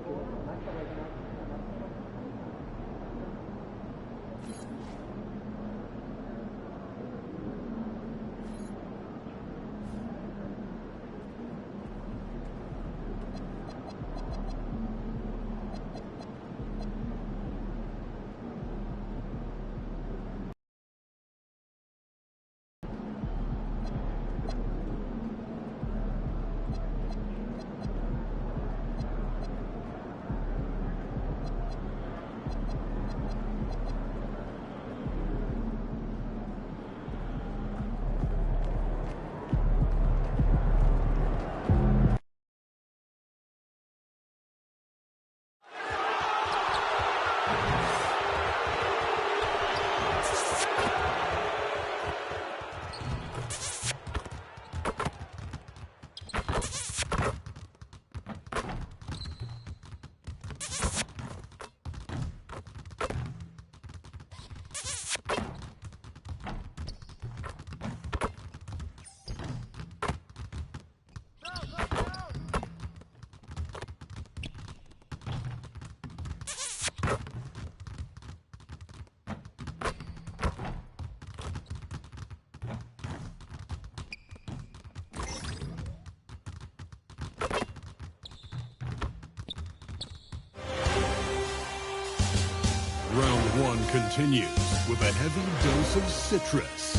Round 1 continues with a heavy dose of citrus.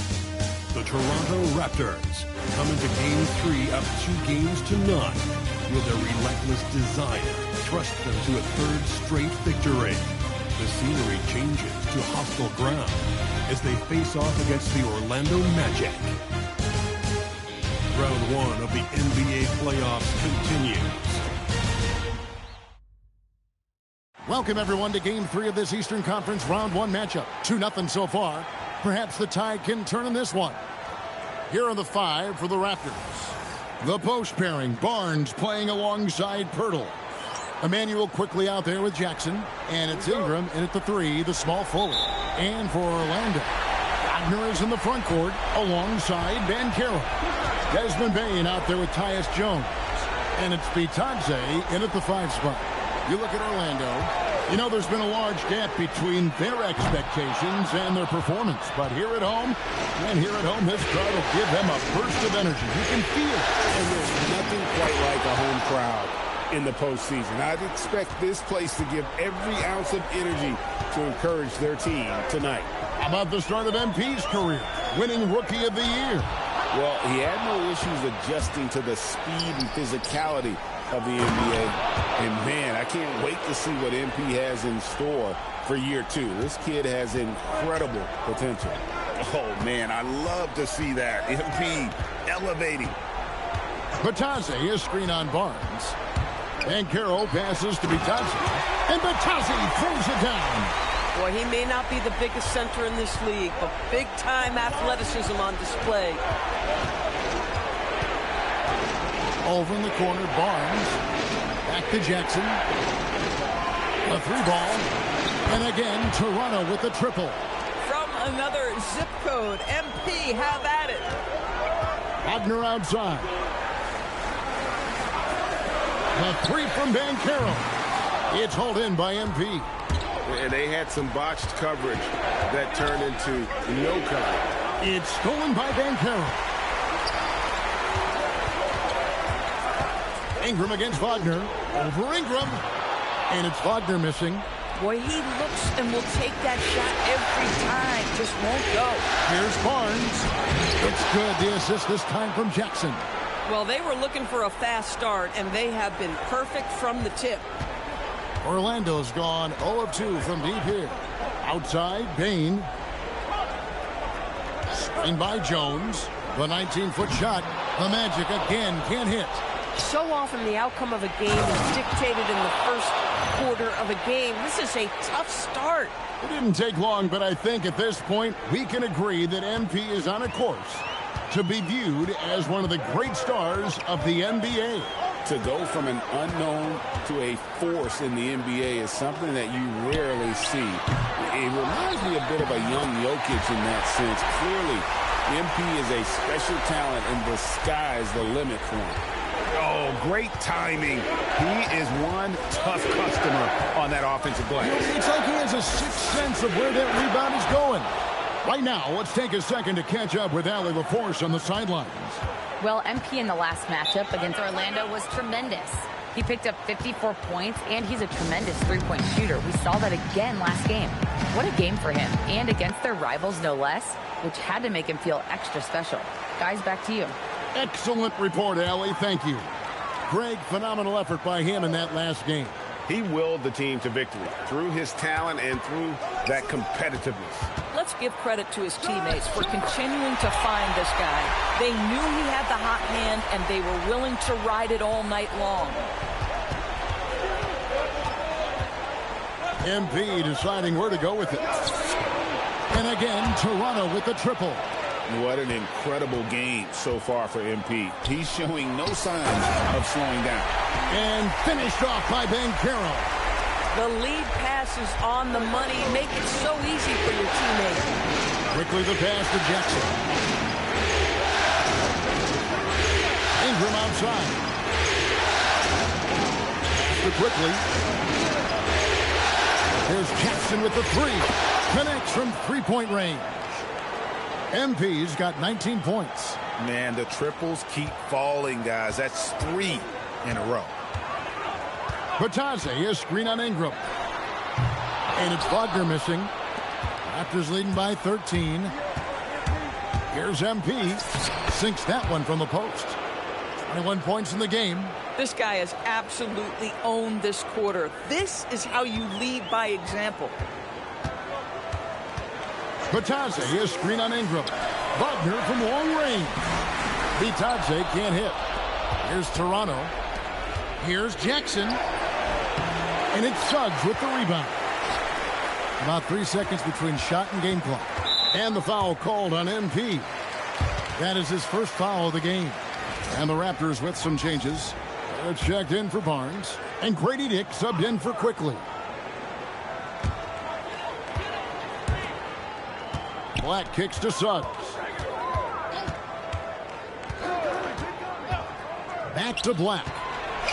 The Toronto Raptors come into Game 3 up 2-0. Will their relentless desire thrust them to a third straight victory? The scenery changes to hostile ground as they face off against the Orlando Magic. Round 1 of the NBA playoffs continues. Welcome, everyone, to Game 3 of this Eastern Conference Round 1 matchup. 2-0 so far. Perhaps the tide can turn in this one. Here are the 5 for the Raptors. The post pairing, Barnes playing alongside Pirtle. Emmanuel quickly out there with Jackson. And it's Ingram in at the 3, the small forward. And for Orlando, Wagner is in the front court alongside Banchero. Desmond Bane out there with Tyus Jones. And it's Bitadze in at the 5 spot. You look at Orlando, you know there's been a large gap between their expectations and their performance. But here at home, this crowd will give them a burst of energy. You can feel it. And there's nothing quite like a home crowd in the postseason. I'd expect this place to give every ounce of energy to encourage their team tonight. How about the start of MP's career, winning Rookie of the Year? Well, he had no issues adjusting to the speed and physicality of the NBA. And, man, I can't wait to see what MP has in store for year 2. This kid has incredible potential. Oh, man, I love to see that. MP elevating. Bitadze is screen on Barnes. And Carroll passes to Bitadze. And Bitadze throws it down. Boy, he may not be the biggest center in this league, but big-time athleticism on display. Over in the corner, Barnes. Back to Jackson. A 3 ball. And again, Toronto with the triple. From another zip code, MP, have at it. Wagner outside. The 3 from Banchero. It's hauled in by MP. And they had some botched coverage that turned into no coverage. It's stolen by Banchero. Ingram against Wagner. Over Ingram. And it's Wagner missing. Boy, he looks and will take that shot every time. Just won't go. Here's Barnes. It's good. The assist this time from Jackson. Well, they were looking for a fast start, and they have been perfect from the tip. Orlando's gone 0 of 2 from deep here. Outside, Bane. Screen by Jones. The 19-foot shot. The Magic again can't hit. So often the outcome of a game is dictated in the first quarter of a game. This is a tough start. It didn't take long, but I think at this point we can agree that MP is on a course to be viewed as one of the great stars of the NBA. To go from an unknown to a force in the NBA is something that you rarely see. It reminds me a bit of a young Jokic in that sense. Clearly, MP is a special talent, and the sky's the limit for him. Oh, great timing. He is one tough customer on that offensive glass. It's like he has a sixth sense of where that rebound is going. Right now, let's take a second to catch up with Allie LaForce on the sidelines. Well, MP in the last matchup against Orlando was tremendous. He picked up 54 points, and he's a tremendous three-point shooter. We saw that again last game. What a game for him, and against their rivals, no less, which had to make him feel extra special. Guys, back to you. Excellent report, Allie. Thank you. Greg, phenomenal effort by him in that last game. He willed the team to victory through his talent and through that competitiveness. Let's give credit to his teammates for continuing to find this guy. They knew he had the hot hand, and they were willing to ride it all night long. MP deciding where to go with it. And again, Toronto with the triple. What an incredible game so far for MP. He's showing no signs of slowing down. And finished off by Banchero. The lead pass is on the money. Make it so easy for your teammate. Quickly the pass to Jackson. Ingram outside. To quickly. Here's Jackson with the 3. Connects from three-point range. MP's got 19 points. Man, the triples keep falling, guys. That's 3 in a row. Bitadze is screen on Ingram. And it's Wagner missing. Raptors leading by 13. Here's MP. Sinks that one from the post. 21 points in the game. This guy has absolutely owned this quarter. This is how you lead by example. Bitadze is screen on Ingram. Wagner from long range. Bitadze can't hit. Here's Toronto. Here's Jackson. And it's Suggs with the rebound. About 3 seconds between shot and game clock. And the foul called on MP. That is his first foul of the game. And the Raptors with some changes. Checked in for Barnes. And Grady Dick subbed in for Quickly. Black kicks to Suggs. Back to Black.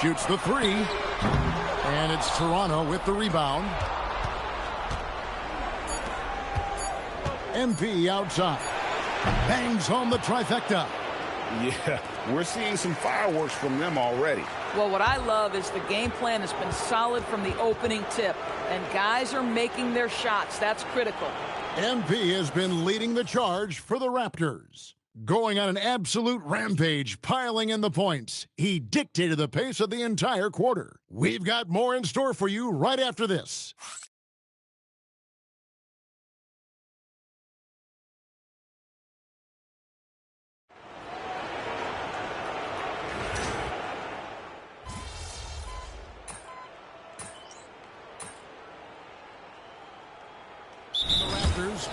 Shoots the three. And it's Toronto with the rebound. MP outside. Bangs home the trifecta. Yeah, we're seeing some fireworks from them already. Well, what I love is the game plan has been solid from the opening tip. And guys are making their shots. That's critical. MP has been leading the charge for the Raptors. Going on an absolute rampage, piling in the points. He dictated the pace of the entire quarter. We've got more in store for you right after this.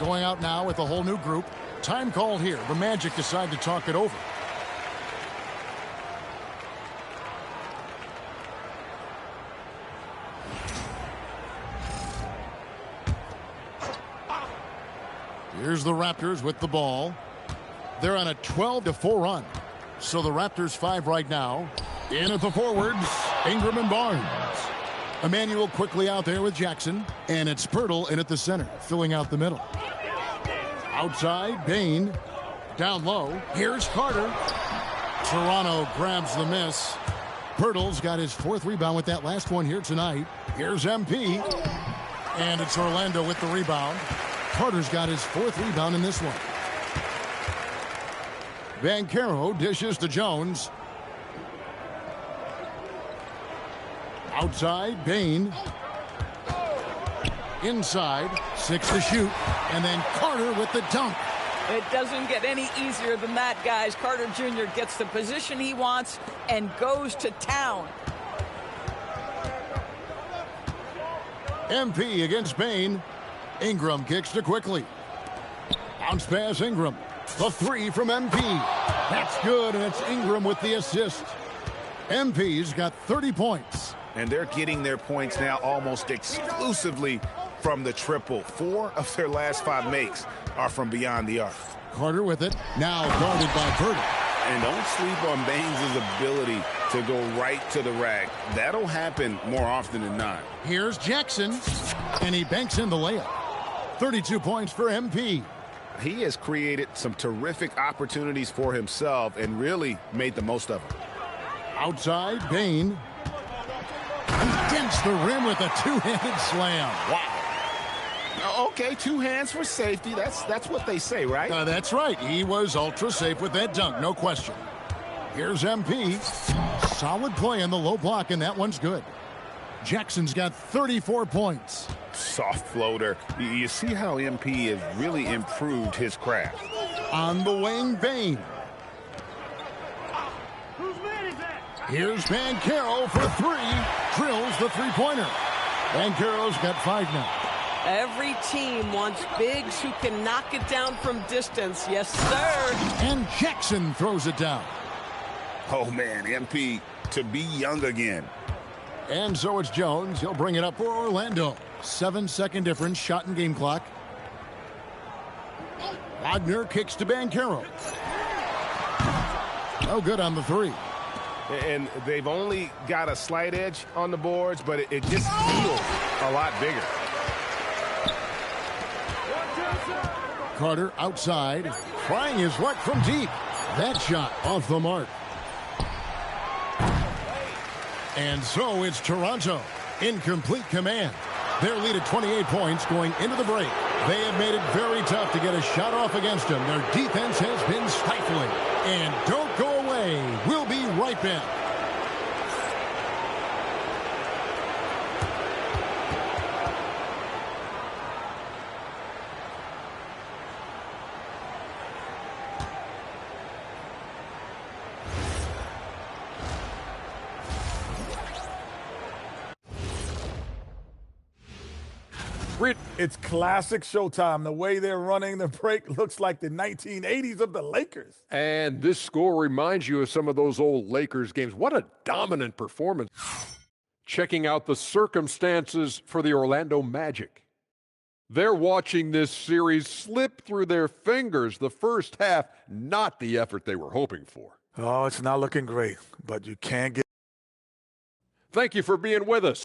Going out now with a whole new group. Time called here. The Magic decide to talk it over. Here's the Raptors with the ball. They're on a 12-4 run. So the Raptors 5 right now. In at the forwards, Ingram and Barnes. Emmanuel quickly out there with Jackson. And it's Pirtle in at the center, filling out the middle. Outside, Bain. Down low, here's Carter. Toronto grabs the miss. Pirtle's got his 4th rebound with that last one here tonight. Here's MP. And it's Orlando with the rebound. Carter's got his 4th rebound in this one. Banchero dishes to Jones. Outside, Bain. Inside, 6 to shoot. And then Carter with the dunk. It doesn't get any easier than that, guys. Carter Jr. gets the position he wants and goes to town. MP against Bain. Ingram kicks to Quickly. Bounce pass Ingram. The 3 from MP. That's good, and it's Ingram with the assist. MP's got 30 points. And they're getting their points now almost exclusively from the triple. 4 of their last 5 makes are from beyond the arc. Carter with it. Now guarded by Bird. And don't sleep on Baines' ability to go right to the rack. That'll happen more often than not. Here's Jackson. And he banks in the layup. 32 points for MP. He has created some terrific opportunities for himself and really made the most of them. Outside, Bain. Against the rim with a 2-handed slam. Wow. Okay, 2 hands for safety. That's what they say, right? That's right. He was ultra safe with that dunk, no question. Here's MP. Solid play in the low block, and that one's good. Jackson's got 34 points. Soft floater. You see how MP has really improved his craft. On the wing, Bain. Here's Banchero for 3. Drills the three-pointer. Banchero's got 5 now. Every team wants bigs who can knock it down from distance. Yes, sir. And Jackson throws it down. Oh, man, MP to be young again. And so it's Jones. He'll bring it up for Orlando. 7-second difference, shot and game clock. Wagner kicks to Banchero. No good on the 3. And they've only got a slight edge on the boards, but it just feels a lot bigger. Carter outside, trying his luck from deep. That shot off the mark. And so it's Toronto in complete command. Their lead at 28 points going into the break. They have made it very tough to get a shot off against them. Their defense has been stifling. And don't go away. We'll be right back. It's classic Showtime. The way they're running the break looks like the 1980s of the Lakers. And this score reminds you of some of those old Lakers games. What a dominant performance. Checking out the circumstances for the Orlando Magic. They're watching this series slip through their fingers. The first half, not the effort they were hoping for. Oh, it's not looking great, but you can't get... Thank you for being with us.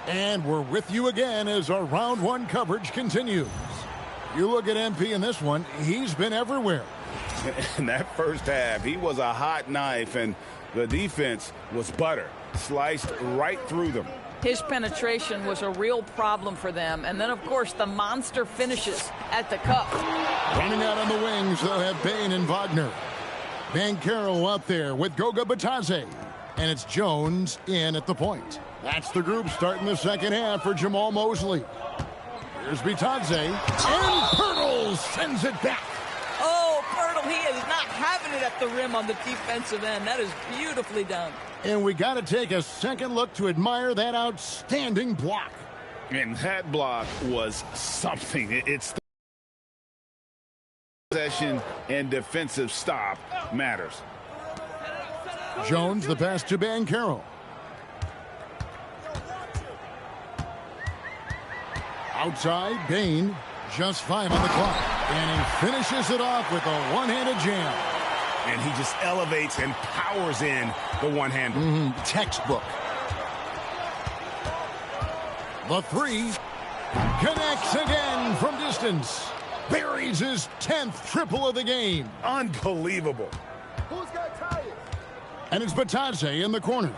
And we're with you again as our round one coverage continues. You look at MP in this one, he's been everywhere. In that first half, he was a hot knife, and the defense was butter, sliced right through them. His penetration was a real problem for them. And then, of course, the monster finishes at the cup. Running out on the wings, they'll have Bain and Wagner. Banchero out there with Goga Batadze. And it's Jones in at the point. That's the group starting the second half for Jamal Mosley. Here's Batadze, and Pirtle sends it back. Oh, Pirtle, he is not having it at the rim on the defensive end. That is beautifully done. And we got to take a second look to admire that outstanding block. And that block was something. It's the possession and defensive stop matters. Jones, the pass to Banchero. Outside, Bain, just 5 on the clock. And he finishes it off with a one-handed jam. And he just elevates and powers in the one-hander. Textbook. The three connects again from distance. Buries his 10th triple of the game. Unbelievable. Who's got tired? And it's Batadze in the corner.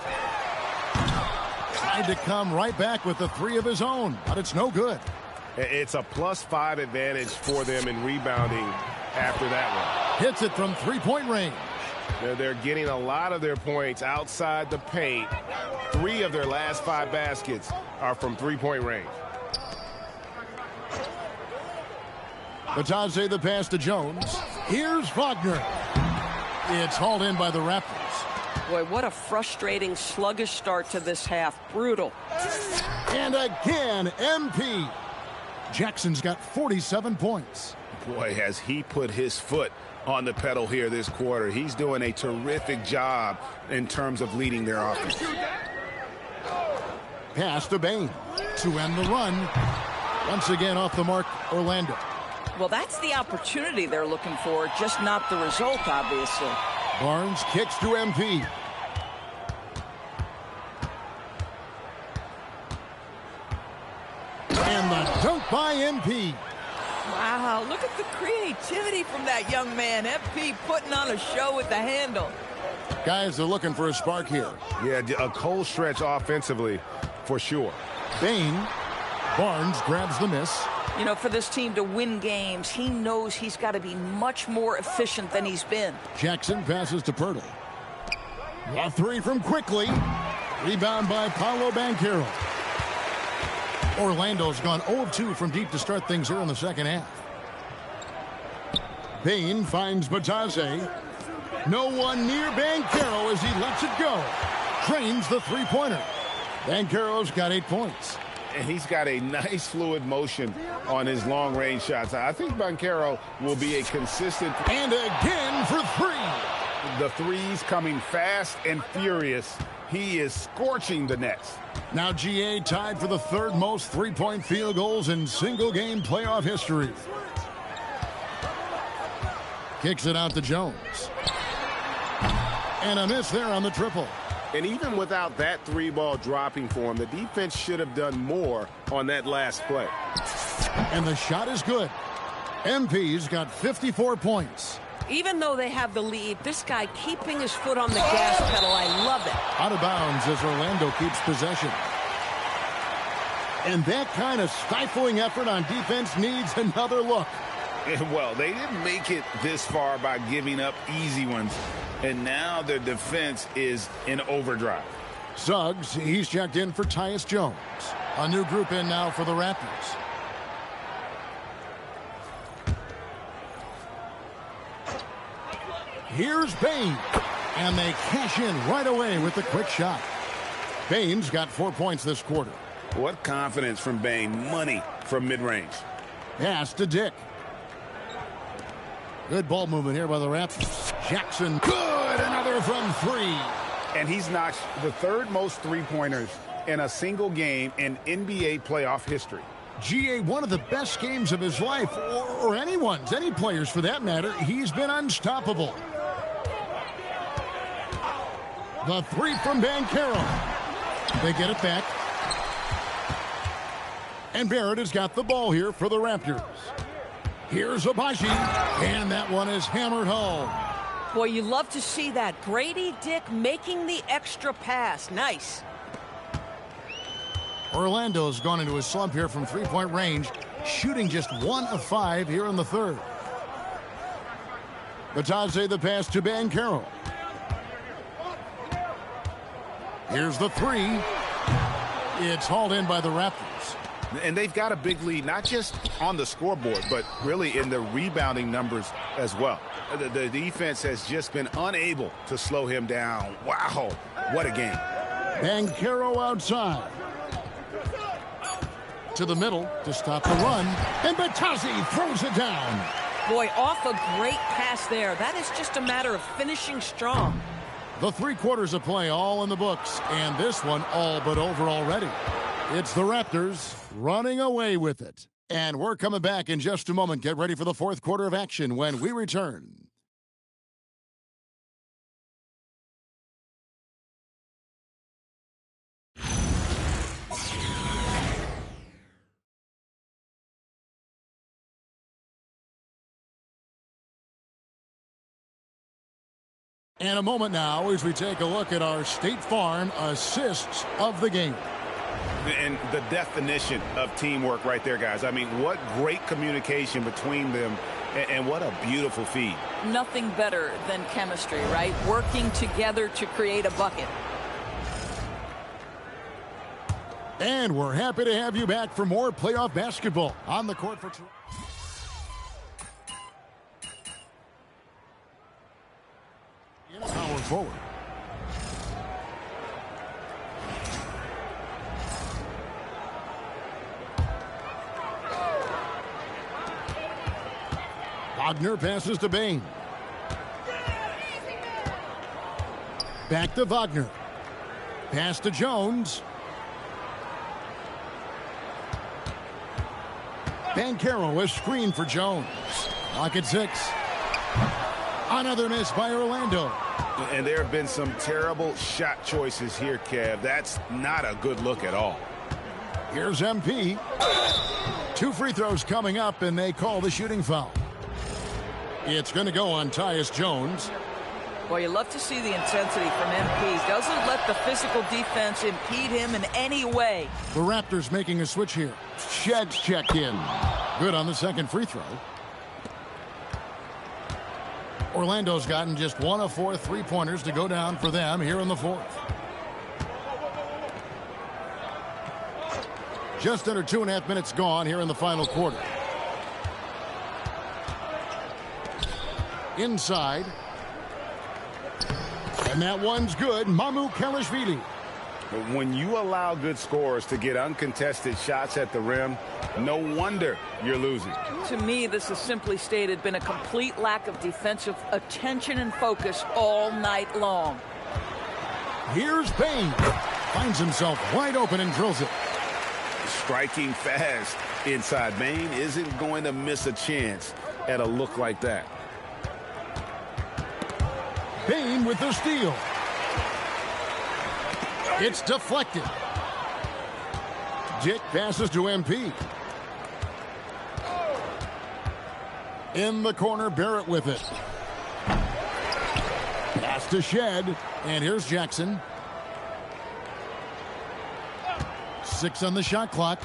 Tried to come right back with the three of his own, but it's no good. It's a +5 advantage for them in rebounding after that one. Hits it from three-point range. They're getting a lot of their points outside the paint. 3 of their last 5 baskets are from three-point range. Batadze the pass to Jones. Here's Wagner. It's hauled in by the Raptors. Boy, what a frustrating, sluggish start to this half. Brutal. And again, MP. Jackson's got 47 points. Boy, has he put his foot on the pedal here this quarter. He's doing a terrific job in terms of leading their offense. Pass to Bain to end the run. Once again off the mark, Orlando. Well, that's the opportunity they're looking for, just not the result, obviously. Barnes kicks to MP. And the dunk by MP. Wow, look at the creativity from that young man. MP putting on a show with the handle. Guys are looking for a spark here. Yeah, a cold stretch offensively, for sure. Bain. Barnes grabs the miss. You know, for this team to win games, he knows he's got to be much more efficient than he's been. Jackson passes to Pirtle. A three from Quickly. Rebound by Paolo Banchero. Orlando's gone 0-2 from deep to start things here in the second half. Bain finds Batadze. No one near Banchero as he lets it go. Trains the three-pointer. Banchero's got 8 points. And he's got a nice fluid motion on his long-range shots. I think Banchero will be a consistent... And again for 3. The threes coming fast and furious. He is scorching the nets. Now GA tied for the 3rd most three-point field goals in single-game playoff history. Kicks it out to Jones. And a miss there on the triple. And even without that 3-ball dropping for him, the defense should have done more on that last play. And the shot is good. MP's got 54 points. Even though they have the lead, this guy keeping his foot on the gas pedal, I love it. Out of bounds as Orlando keeps possession. And that kind of stifling effort on defense needs another look. Well, they didn't make it this far by giving up easy ones. And now their defense is in overdrive. Suggs, he's checked in for Tyus Jones. A new group in now for the Raptors. Here's Bain. And they cash in right away with the quick shot. Bain's got 4 points this quarter. What confidence from Bain. Money from mid-range. Pass to Dick. Good ball movement here by the Raptors. Jackson, good, another from 3. And he's notched the 3rd most three-pointers in a single game in NBA playoff history. GA, one of the best games of his life, or anyone's, any players for that matter. He's been unstoppable. The 3 from Banchero. They get it back. And Barrett has got the ball here for the Raptors. Here's Abaji, and that one is hammered home. Boy, you love to see that. Grady Dick making the extra pass. Nice. Orlando's gone into a slump here from three-point range, shooting just 1 of 5 here in the 3rd. Batadze the pass to Banchero. Here's the 3. It's hauled in by the Raptors. And they've got a big lead, not just on the scoreboard, but really in the rebounding numbers as well. The defense has just been unable to slow him down. Wow, what a game. Banchero outside. To the middle to stop the run. And Batadze throws it down. Boy, off a great pass there. That is just a matter of finishing strong. The 3 quarters of play all in the books, and this one all but over already. It's the Raptors running away with it. And we're coming back in just a moment. Get ready for the 4th quarter of action when we return. And a moment now as we take a look at our State Farm assists of the game. And the definition of teamwork right there, guys. I mean, what great communication between them, and what a beautiful feed. Nothing better than chemistry, right? Working together to create a bucket. And we're happy to have you back for more playoff basketball on the court for Toronto. Power forward. Wagner passes to Bain. Back to Wagner. Pass to Jones. Banchero is screen for Jones. Lock at 6. Another miss by Orlando. And there have been some terrible shot choices here, Kev. That's not a good look at all. Here's MP. 2 free throws coming up, and they call the shooting foul. It's going to go on Tyus Jones. Well, you love to see the intensity from MP. Doesn't let the physical defense impede him in any way. The Raptors making a switch here. Shed's checked in. Good on the second free throw. Orlando's gotten just 1 of 4 3-pointers to go down for them here in the 4th. Just under 2.5 minutes gone here in the final quarter. Inside. And that one's good. Mamu Kelishvili. But when you allow good scorers to get uncontested shots at the rim, no wonder you're losing. To me, this has simply stated been a complete lack of defensive attention and focus all night long. Here's Bain. Finds himself wide open and drills it. Striking fast inside. Bain isn't going to miss a chance at a look like that. Bain with the steal. It's deflected. Dick passes to MP. In the corner, Barrett with it. Pass to Shed. And here's Jackson. 6 on the shot clock.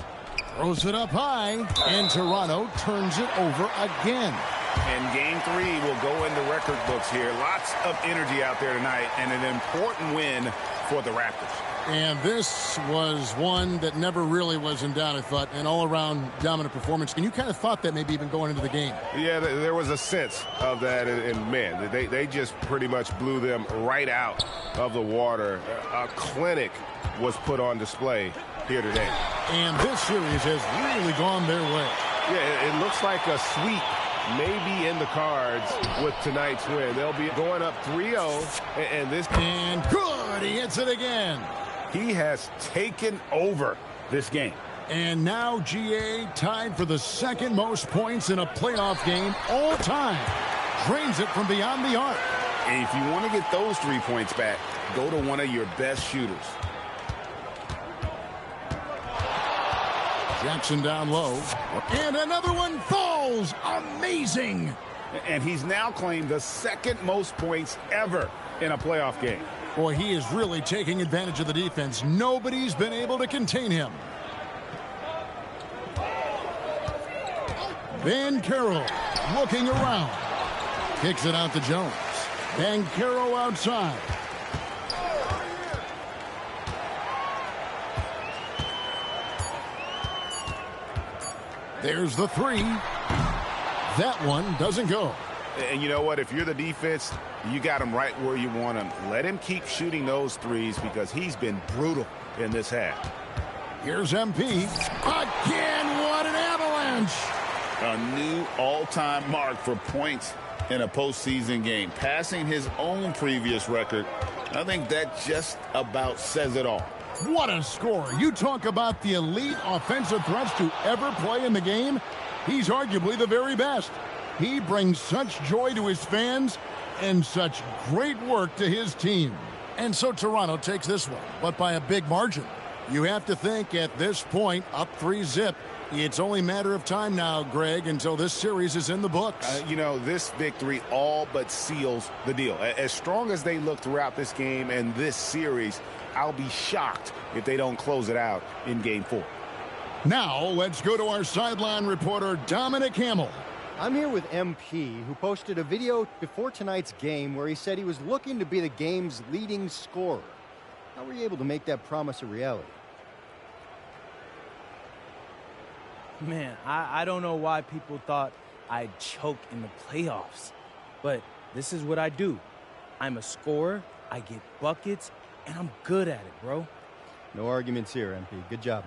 Throws it up high. And Toronto turns it over again. And Game 3 will go in the record books here. Lots of energy out there tonight, and an important win for the Raptors. And this was one that never really was in doubt, I thought, an all-around dominant performance. And you kind of thought that maybe even going into the game. Yeah, there was a sense of that, and man, they just pretty much blew them right out of the water. A clinic was put on display here today. And this series has really gone their way. Yeah, it looks like a sweep maybe in the cards with tonight's win. They'll be going up 3-0, and good, he hits it again. He has taken over this game. And now GA tied for the second most points in a playoff game all time. Drains it from beyond the arc. And if you want to get those 3 points back, go to one of your best shooters. Jackson down low. And another one falls. Amazing. And he's now claimed the second most points ever in a playoff game. Boy, he is really taking advantage of the defense. Nobody's been able to contain him. Banchero looking around. Kicks it out to Jones. Banchero outside. There's the three. That one doesn't go. And you know what? If you're the defense, you got him right where you want him. Let him keep shooting those threes because he's been brutal in this half. Here's MP. Again, what an avalanche. A new all-time mark for points in a postseason game. Passing his own previous record. I think that just about says it all. What a score. You talk about the elite offensive threats to ever play in the game. He's arguably the very best. He brings such joy to his fans and such great work to his team. And so Toronto takes this one, but by a big margin. You have to think at this point, up 3-0. It's only a matter of time now, Greg, until this series is in the books. You know, this victory all but seals the deal. As strong as they look throughout this game and this series, I'll be shocked if they don't close it out in Game 4. Now, let's go to our sideline reporter, Dominic Hamill. I'm here with MP, who posted a video before tonight's game where he said he was looking to be the game's leading scorer. How were you able to make that promise a reality? Man, I don't know why people thought I'd choke in the playoffs, but this is what I do. I'm a scorer, I get buckets, and I'm good at it, bro. No arguments here, MP. Good job.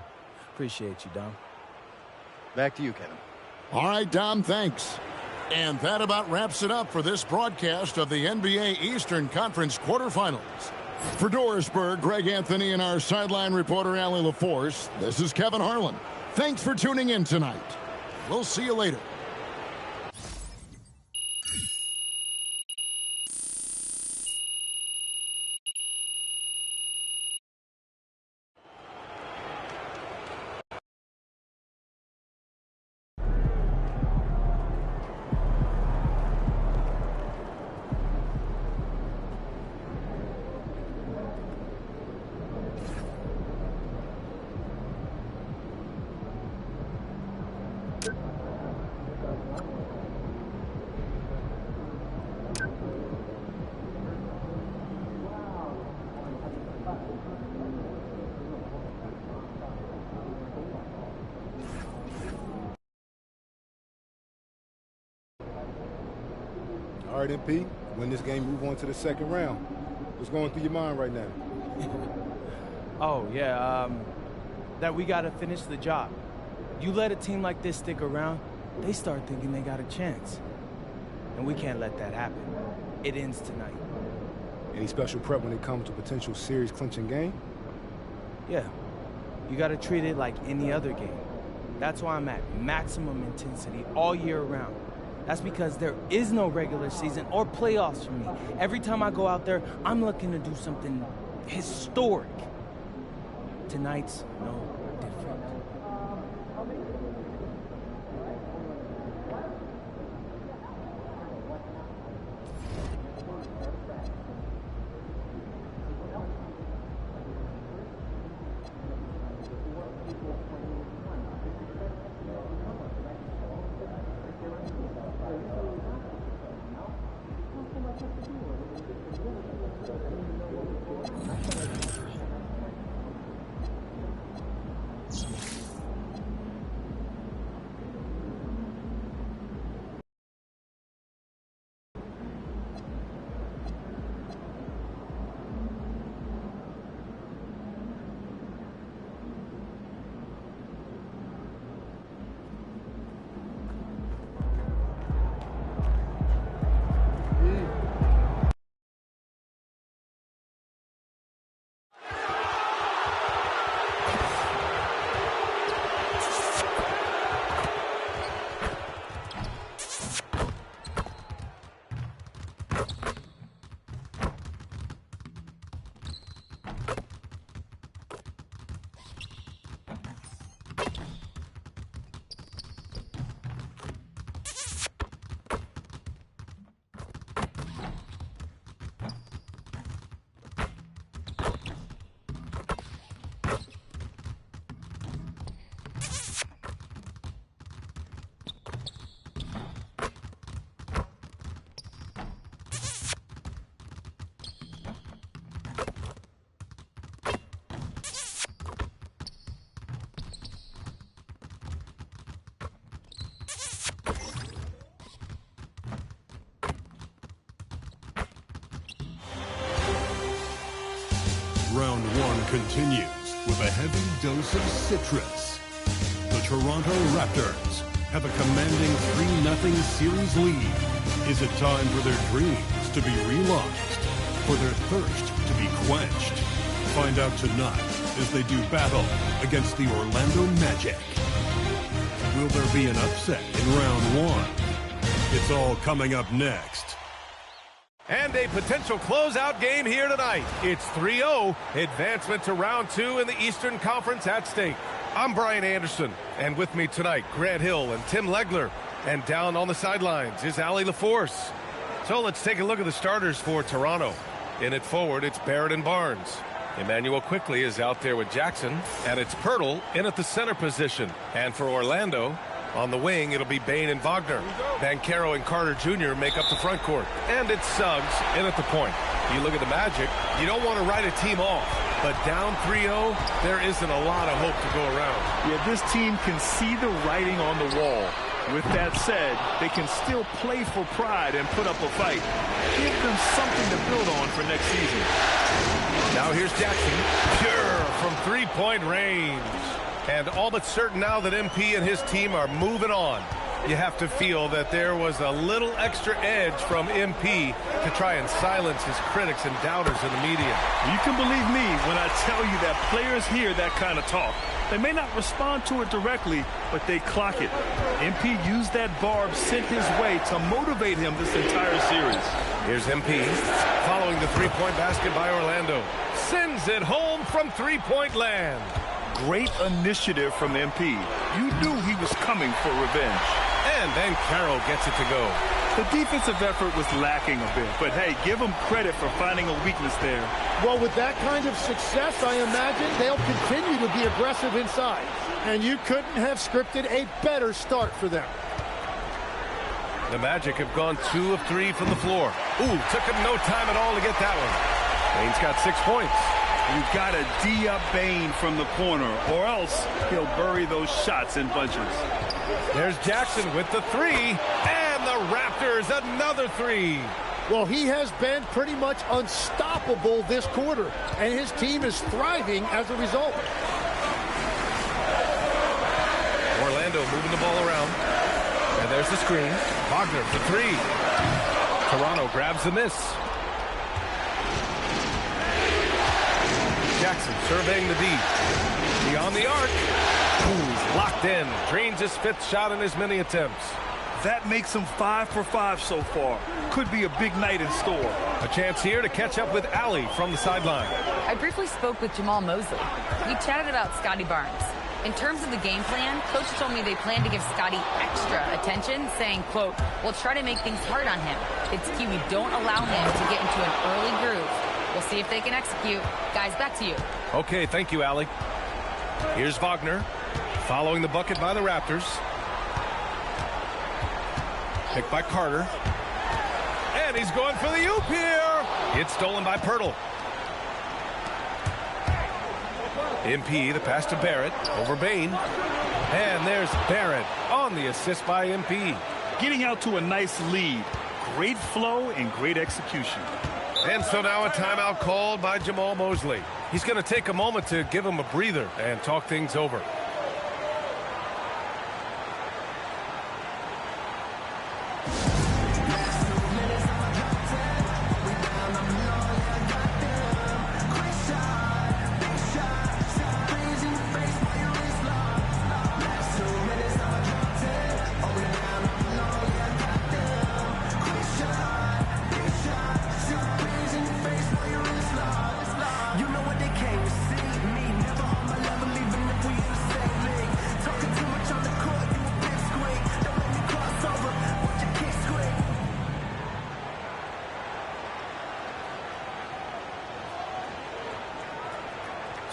Appreciate you, Dom. Back to you, Kevin. All right, Dom, thanks. And that about wraps it up for this broadcast of the NBA Eastern Conference quarterfinals. For Dorisburg, Greg Anthony, and our sideline reporter, Allie LaForce, this is Kevin Harlan. Thanks for tuning in tonight. We'll see you later. All right, MP, win this game, move on to the second round. What's going through your mind right now? Oh, yeah, that we got to finish the job. You let a team like this stick around, they start thinking they got a chance. And we can't let that happen. It ends tonight. Any special prep when it comes to potential series clinching game? Yeah, you got to treat it like any other game. That's why I'm at maximum intensity all year round. That's because there is no regular season or playoffs for me. Every time I go out there, I'm looking to do something historic. Tonight's no different. Round one continues with a heavy dose of citrus. The Toronto Raptors have a commanding 3-0 series lead. Is it time for their dreams to be realized? For their thirst to be quenched? Find out tonight as they do battle against the Orlando Magic. Will there be an upset in round one? It's all coming up next. And a potential closeout game here tonight. It's 3-0, advancement to round two in the Eastern Conference at stake. I'm Brian Anderson, and with me tonight, Grant Hill and Tim Legler. And down on the sidelines is Allie LaForce. So let's take a look at the starters for Toronto. In it forward, it's Barrett and Barnes. Emmanuel Quickly is out there with Jackson, and it's Pirtle in at the center position. And for Orlando, on the wing, it'll be Bane and Wagner. Banchero and Carter Jr. make up the front court. And it's Suggs in at the point. You look at the Magic, you don't want to write a team off. But down 3-0, there isn't a lot of hope to go around. Yeah, this team can see the writing on the wall. With that said, they can still play for pride and put up a fight. Give them something to build on for next season. Now here's Jackson, pure from three-point range. And all but certain now that MP and his team are moving on. You have to feel that there was a little extra edge from MP to try and silence his critics and doubters in the media. You can believe me when I tell you that players hear that kind of talk. They may not respond to it directly, but they clock it. MP used that barb sent his way to motivate him this entire series. Here's MP following the three-point basket by Orlando. Sends it home from three-point land. Great initiative from MP. You knew he was coming for revenge. And then Carroll gets it to go. The defensive effort was lacking a bit, but hey, give them credit for finding a weakness there. Well, with that kind of success, I imagine they'll continue to be aggressive inside. And you couldn't have scripted a better start for them. The Magic have gone 2 of 3 from the floor. Ooh, took him no time at all to get that one. Bane's got 6 points. You've got to D up Bane from the corner, or else he'll bury those shots in bunches. There's Jackson with the three, and the Raptors another three. Well, he has been pretty much unstoppable this quarter, and his team is thriving as a result. Orlando moving the ball around, and there's the screen. Wagner for three. Toronto grabs the miss. Jackson surveying the D. Beyond the arc. Ooh, locked in. Drains his 5th shot in as many attempts. That makes him 5 for 5 so far. Could be a big night in store. A chance here to catch up with Allie from the sideline. I briefly spoke with Jamal Mosley. We chatted about Scotty Barnes. In terms of the game plan, Coach told me they plan to give Scotty extra attention, saying, quote, we'll try to make things hard on him. It's key we don't allow him to get into an early groove. We'll see if they can execute. Guys, back to you. Okay, thank you, Allie. Here's Wagner, following the bucket by the Raptors. Picked by Carter. And he's going for the oop here. It's stolen by Pirtle. MP, the pass to Barrett, over Bane. And there's Barrett on the assist by MP. Getting out to a nice lead. Great flow and great execution. And so now a timeout called by Jamal Mosley. He's going to take a moment to give him a breather and talk things over.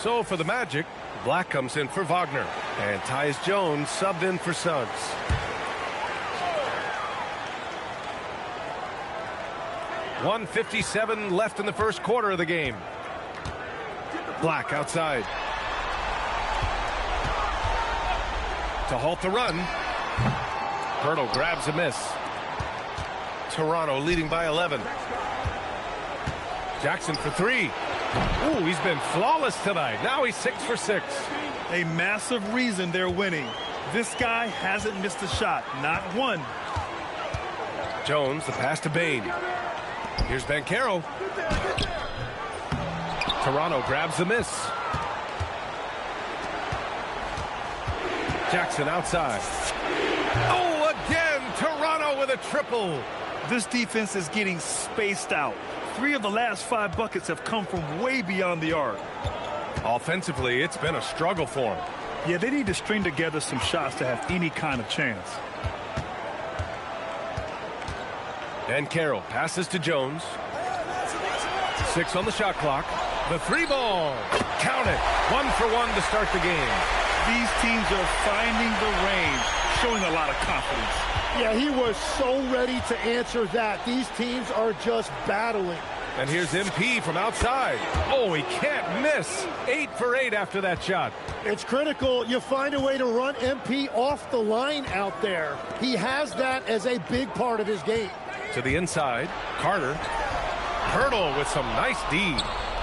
So for the Magic, Black comes in for Wagner. And Tyus Jones subbed in for Suggs. .157 left in the first quarter of the game. Black outside. To halt the run. Hurdle grabs a miss. Toronto leading by 11. Jackson for three. Ooh, he's been flawless tonight. Now he's 6 for 6. A massive reason they're winning. This guy hasn't missed a shot. Not one. Jones, the pass to Bain. Here's Banchero. Toronto grabs the miss. Jackson outside. Oh, again, Toronto with a triple. This defense is getting spaced out. 3 of the last 5 buckets have come from way beyond the arc. Offensively, it's been a struggle for them. Yeah, they need to string together some shots to have any kind of chance. And Carroll passes to Jones. 6 on the shot clock. The 3 ball. Count it. 1 for 1 to start the game. These teams are finding the range, showing a lot of confidence. Yeah, he was so ready to answer that. These teams are just battling. And here's MP from outside. Oh, he can't miss. 8 for 8 after that shot. It's critical. You find a way to run MP off the line out there. He has that as a big part of his game. To the inside, Carter. Hurdle with some nice D.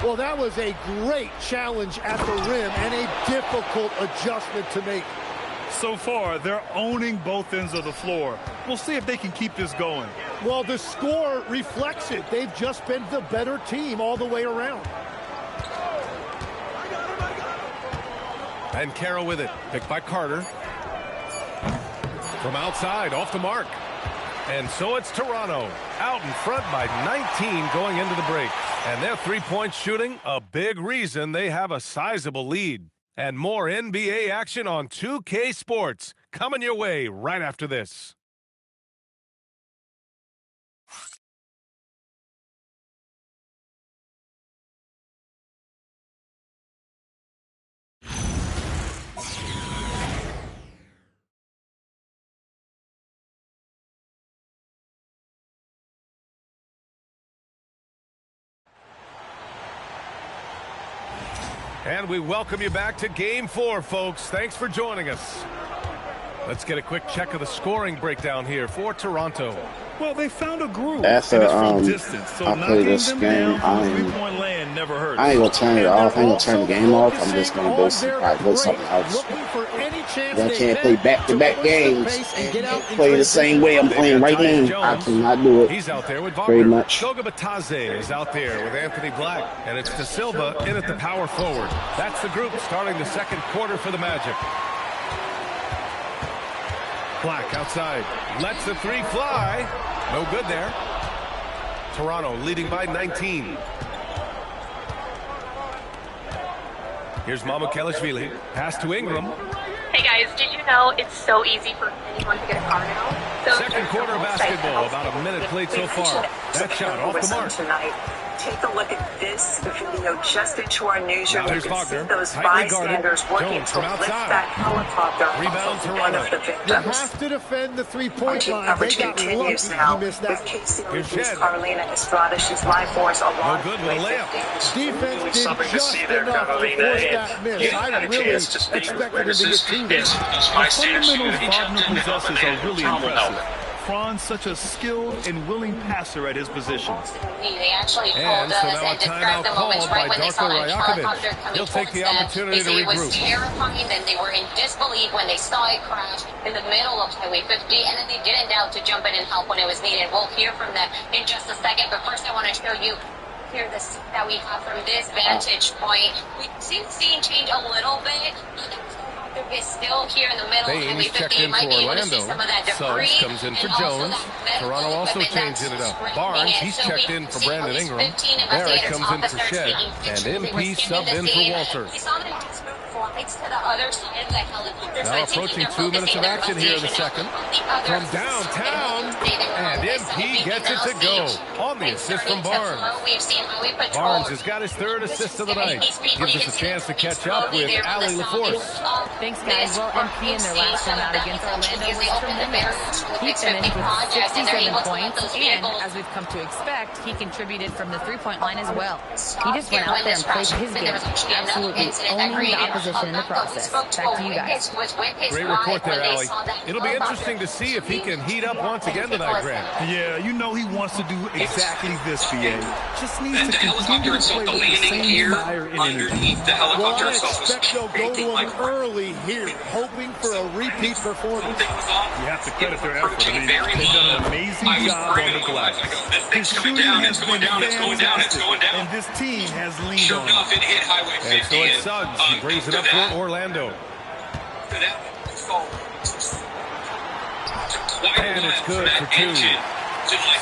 Well, that was a great challenge at the rim and a difficult adjustment to make. So far, they're owning both ends of the floor. We'll see if they can keep this going. Well, the score reflects it. They've just been the better team all the way around. And Carroll with it. Picked by Carter. From outside, off the mark. And so it's Toronto out in front by 19 going into the break. And their three-point shooting, a big reason they have a sizable lead. And more NBA action on 2K Sports coming your way right after this. And we welcome you back to Game 4, folks. Thanks for joining us. Let's get a quick check of the scoring breakdown here for Toronto. Well, they found a groove. After distance, so I play this game, I ain't gonna turn it off. I ain't gonna turn the game off. I'm just gonna go something else. I can't play back-to-back games and play the same way I'm playing right now. I cannot do it. He's out there with Very much. Goga Batadze is out there with Anthony Black, and it's De Silva in at the power forward. That's the group starting the second quarter for the Magic. Black outside, lets the three fly. No good there. Toronto leading by 19. Here's Mamukelashvili. Pass to Ingram. Hey guys, did you know it's so easy for anyone to get a car now? So second quarter basketball, about a minute played so far. That shot off the mark. Tonight. Take a look at this video just into our newsroom. Now you can Wagner, see those tightly bystanders guarded. working Jones to from lift outside. that helicopter Rebound off of one of the Toronto. victims. You have to defend the three-point line. They Coverage got continues lucky now he missed with that. Casey Here's Louise, Jed. Carolina Estrada. She's live for us along good with a layup. Defense did just enough to force that miss. I really expected him to get two there. The fundamentals Wagner possesses are really impressive. Fran's such a skilled and willing passer at his position. They actually And called so us now a and described the timeout moments called right by when they saw Darko that helicopter Rajakovic. coming He'll take towards the them. opportunity They to say it was regroup. terrifying, then they were in disbelief when they saw it crash in the middle of Highway 50, and then they didn't doubt to jump in and help when it was needed. We'll hear from them in just a second, but first I want to show you here the scene that we have from this vantage point. We see the scene change a little bit. Is still here in the middle of Highway Baines 50. checked You in might for be able to see Orlando. some of that Suggs debris. comes in for and also Jones. that medical Toronto also equipment changing it that's up. scraping Barnes, it. he's So checked we in for see Brandon at least Ingram. 15 Barrett investigators, comes in for officers Shed. taking And pictures. They were MP skimming subbed the in for scene. Walter. We saw them just move forward It's to the other side of the helicopter. Now approaching 2 minutes of action here in the second. From downtown, and MP gets it to go on the assist from Barnes. Barnes has got his third assist of the night. Gives us a chance to catch up with Ali LaForce. Thanks, guys. Well, MP in their last time out against Orlando was tremendous. He finished with 67 points, and as we've come to expect, he contributed from the three-point line as well. He just went out there and played his game, absolutely owning the opposition in the process. Back to you guys. Great report there, Ali. It'll be interesting to see if he can heat up once again tonight, Grant. Yeah, you know he wants to do exactly this, BA. Just needs to continue to play with the same fire and energy. Well, I expect they'll go to him early here, hoping for a repeat performance. You have to credit their effort. I mean, they've done an amazing job on the glass. His shooting has been fantastic, and this team has leaned on him. And so it's Suggs. He brings it up for Orlando. And it's good for two.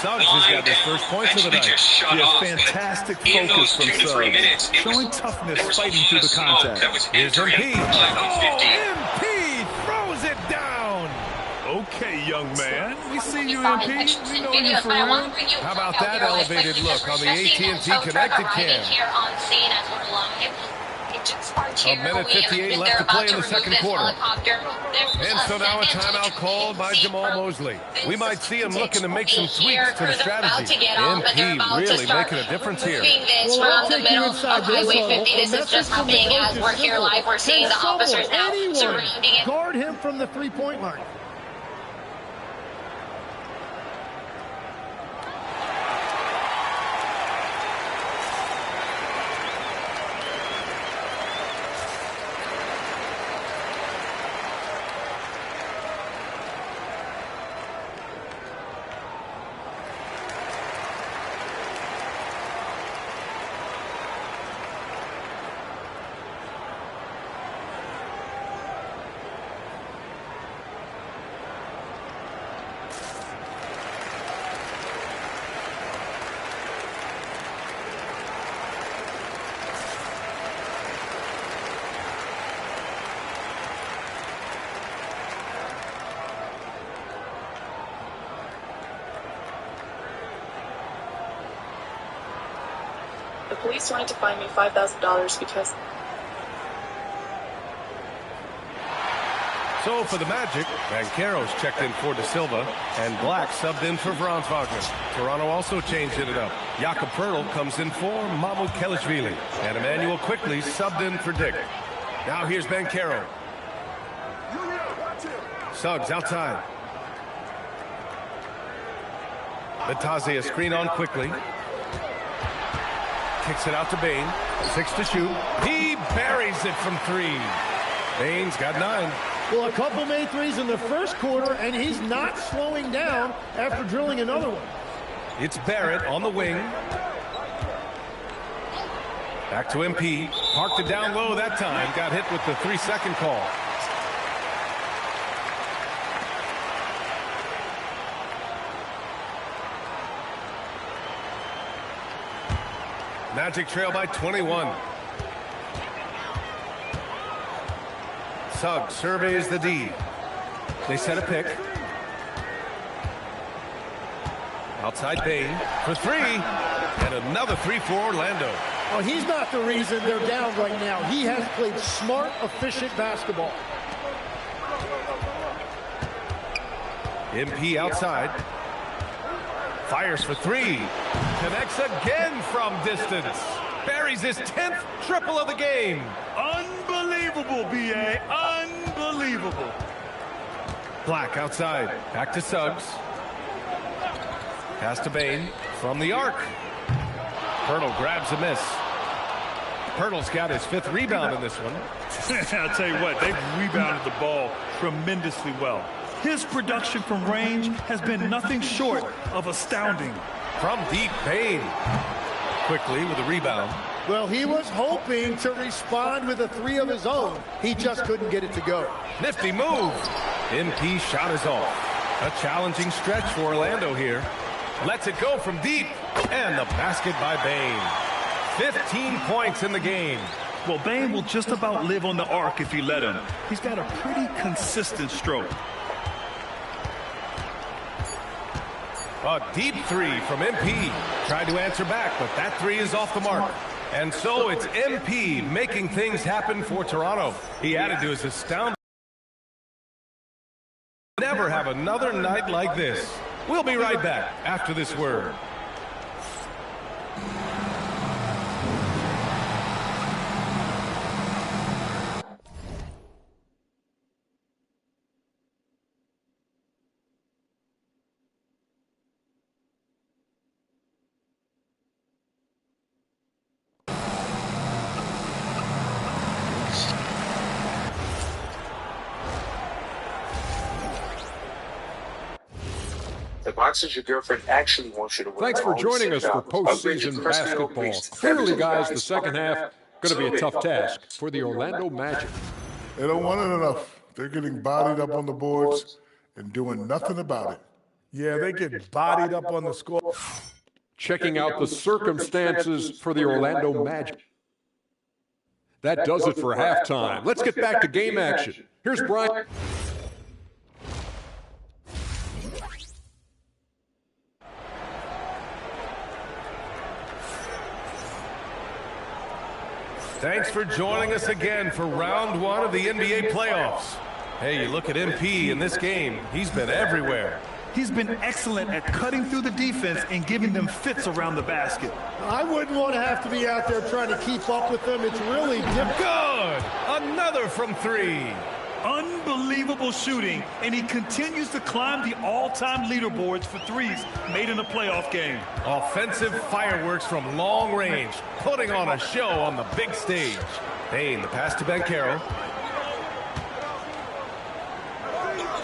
Suggs has got his first points of the night. Yeah, fantastic focus from Suggs. Showing toughness, fighting through the contact. Here's MP. Oh, MP throws it down. Okay, young man. We see you, MP. We know you for real. How about that elevated look on the AT&T Connected cam? A minute 58 left to play in the second quarter. And so now a timeout called by Jamal Mosley. We might see him looking to make some tweaks to the strategy. MP really making a difference here. Well, I'll take you inside this hole. This is just happening as we're here live. We're seeing the officers now surrounding it. Guard him from the three-point line. The police wanted to fine me $5,000 because... So for the Magic, Banchero's checked in for De Silva, and Black subbed in for Franz Wagner. Toronto also changed it up. Jakob Poeltl comes in for Mamu Kelishvili, and Emmanuel quickly subbed in for Dick. Now here's Banchero. Suggs outside. Batazzi a screen on quickly. Kicks it out to Bane. 6 to shoot. He buries it from 3. Bane's got 9. Well, a couple made threes in the first quarter, and he's not slowing down after drilling another one. It's Barrett on the wing. Back to MP. Parked it down low that time. Got hit with the 3-second call. Magic trail by 21. Suggs surveys the D. They set a pick. Outside Bane for 3. And another 3 for Orlando. Well, he's not the reason they're down right now. He has played smart, efficient basketball. MP outside. Fires for 3. Connects again from distance. Buries his 10th triple of the game. Unbelievable, B.A. Unbelievable. Black outside. Back to Suggs. Pass to Bane from the arc. Poeltl grabs a miss. Poeltl's got his 5th rebound in this one. I'll tell you what, they've rebounded the ball tremendously well. His production from range has been nothing short of astounding. From deep, Bane quickly with a rebound. Well, he was hoping to respond with a 3 of his own. He just couldn't get it to go. Nifty move. MP shot is off. A challenging stretch for Orlando here. Lets it go from deep. And the basket by Bane. 15 points in the game. Well, Bane will just about live on the arc if you let him. He's got a pretty consistent stroke. A deep three from MP. Tried to answer back, but that three is off the mark. And so it's MP making things happen for Toronto. He added to his astounding. Never have another night like this. We'll be right back after this word. The boxers your girlfriend actually wants you to wear. Thanks for joining us for postseason basketball. Clearly, guys, the second half going to be a tough task for the Orlando Magic. They don't want it enough. They're getting bodied up on the boards and doing nothing about it. Yeah, they get bodied up on the score. Checking out the circumstances for the Orlando Magic. That does it for halftime. Let's get back to game action. Here's Brian. Thanks for joining us again for round one of the NBA playoffs. Hey, you look at MP in this game, he's been everywhere. He's been excellent at cutting through the defense and giving them fits around the basket. I wouldn't want to have to be out there trying to keep up with them. It's really difficult. Good! Another from three. Unbelievable shooting, and he continues to climb the all-time leaderboards for threes made in a playoff game. Offensive fireworks from long range, putting on a show on the big stage. Bane, the pass to Banchero.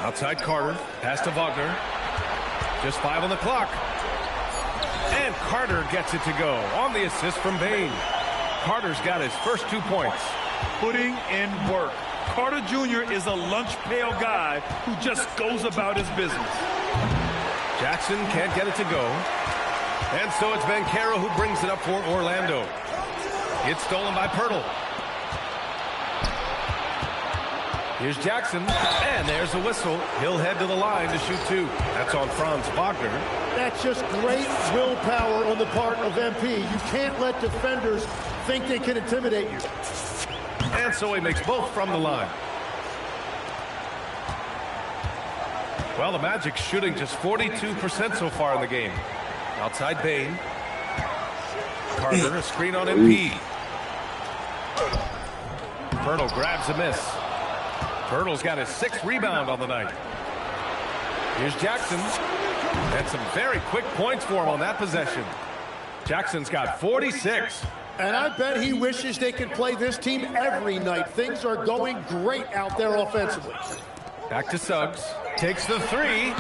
Outside Carter, pass to Wagner. Just 5 on the clock. And Carter gets it to go on the assist from Bane. Carter's got his first 2 points. Putting in work. Carter Jr. is a lunch pail guy who just goes about his business. Jackson can't get it to go. And so it's Banchero who brings it up for Orlando. It's stolen by Pirtle. Here's Jackson, and there's a whistle. He'll head to the line to shoot 2. That's on Franz Wagner. That's just great willpower on the part of MP. You can't let defenders think they can intimidate you. And so he makes both from the line. Well, the Magic shooting just 42% so far in the game. Outside Bane. Carter, a screen on MP. Pirtle grabs a miss. Pirtle's got his 6th rebound on the night. Here's Jackson. And some very quick points for him on that possession. Jackson's got 46. And I bet he wishes they could play this team every night. Things are going great out there offensively. Back to Suggs. Takes the 3.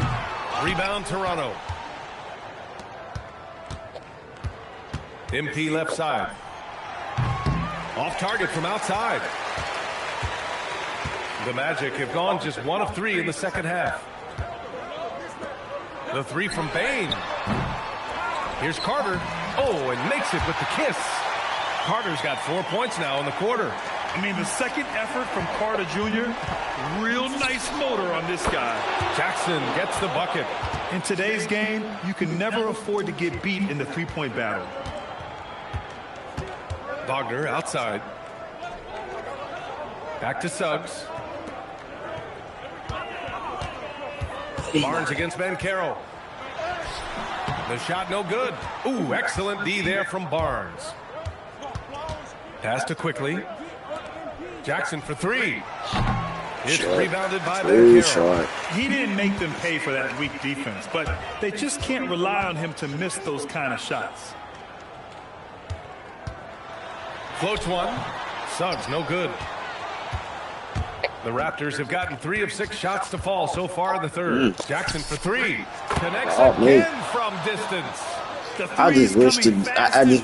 Rebound Toronto. MP left side. Off target from outside. The Magic have gone just 1 of 3 in the second half. The 3 from Bane. Here's Carter. Oh, and makes it with the kiss. Carter's got 4 points now in the quarter. I mean, the second effort from Carter Jr., real nice motor on this guy. Jackson gets the bucket. In today's game, you can never afford to get beat in the three-point battle. Wagner outside. Back to Suggs. Barnes against Banchero. The shot no good. Ooh, excellent D there from Barnes. Pass to Quickly. Jackson for 3. It's rebounded by Banchero. He didn't make them pay for that weak defense, but they just can't rely on him to miss those kind of shots. Floats one. Suggs no good. The Raptors have gotten 3 of 6 shots to fall so far in the third. Jackson for 3. Connects again from distance. I just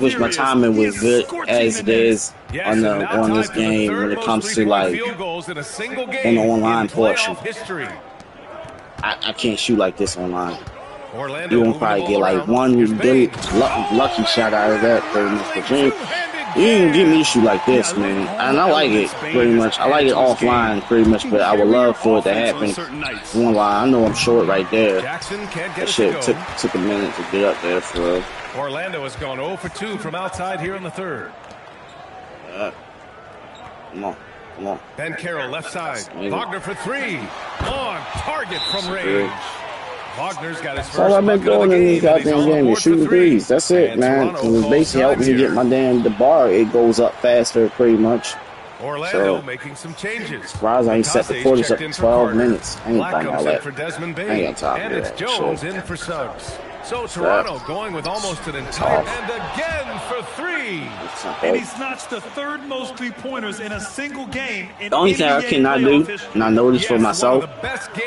wish my timing was good as it is on this game when it comes to like on the online portion. I can't shoot like this online. You won't probably get like one good lucky shot out of that. You didn't get me to shoot like this, man. And I like it pretty much. I like it offline pretty much, but I would love for it to happen. One line, I know I'm short right there. That shit took a minute to get up there for real. Orlando has gone 0 for 2 from outside here in the third. Come on. Come on. Ben Carroll left side. Wagner for 3. On target from range. Wagner's got his first. That's all I've been doing in this goddamn game is shooting threes. That's it, man. Because it basically helped me get my the bar. It goes up faster pretty much. Orlando making some changes. Surprised I ain't set the quarters up to 12 minutes. I ain't thinking all that. For Desmond Bain. I ain't got time and for it's that. Jones in for Suggs. So Toronto going with almost an entire and again for 3. And he's notched the third most 3-pointers in a single game. The only thing I cannot do, and I know this for myself,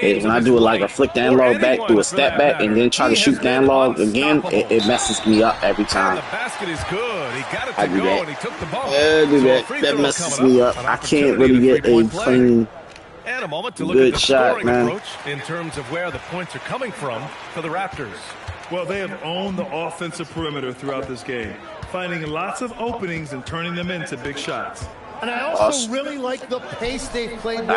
is when I do like a flick the analog back, do a step back, and then try to shoot the analog again, it messes me up every time. The basket is good. He got it I to do go that. and he took the ball. I do that. That messes me up. I can't really get a clean, and a moment to look good at the shot, scoring man. approach in terms of where the points are coming from for the Raptors. Well, they have owned the offensive perimeter throughout this game, finding lots of openings and turning them into big shots. And I also really like the pace they've played with in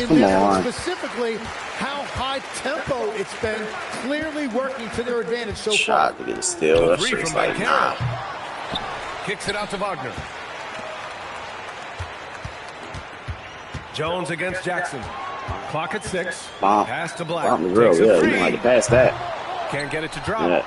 come this on. one, specifically how high tempo it's been, clearly working to their advantage so far. Shot to get a steal. That shit's like, nah. Kicks it out to Wagner. Jones against Jackson. Clock at 6. Bomb. Pass to Black. Bomb the grill, yeah. You might have passed that. Can't get it to drop. Yeah.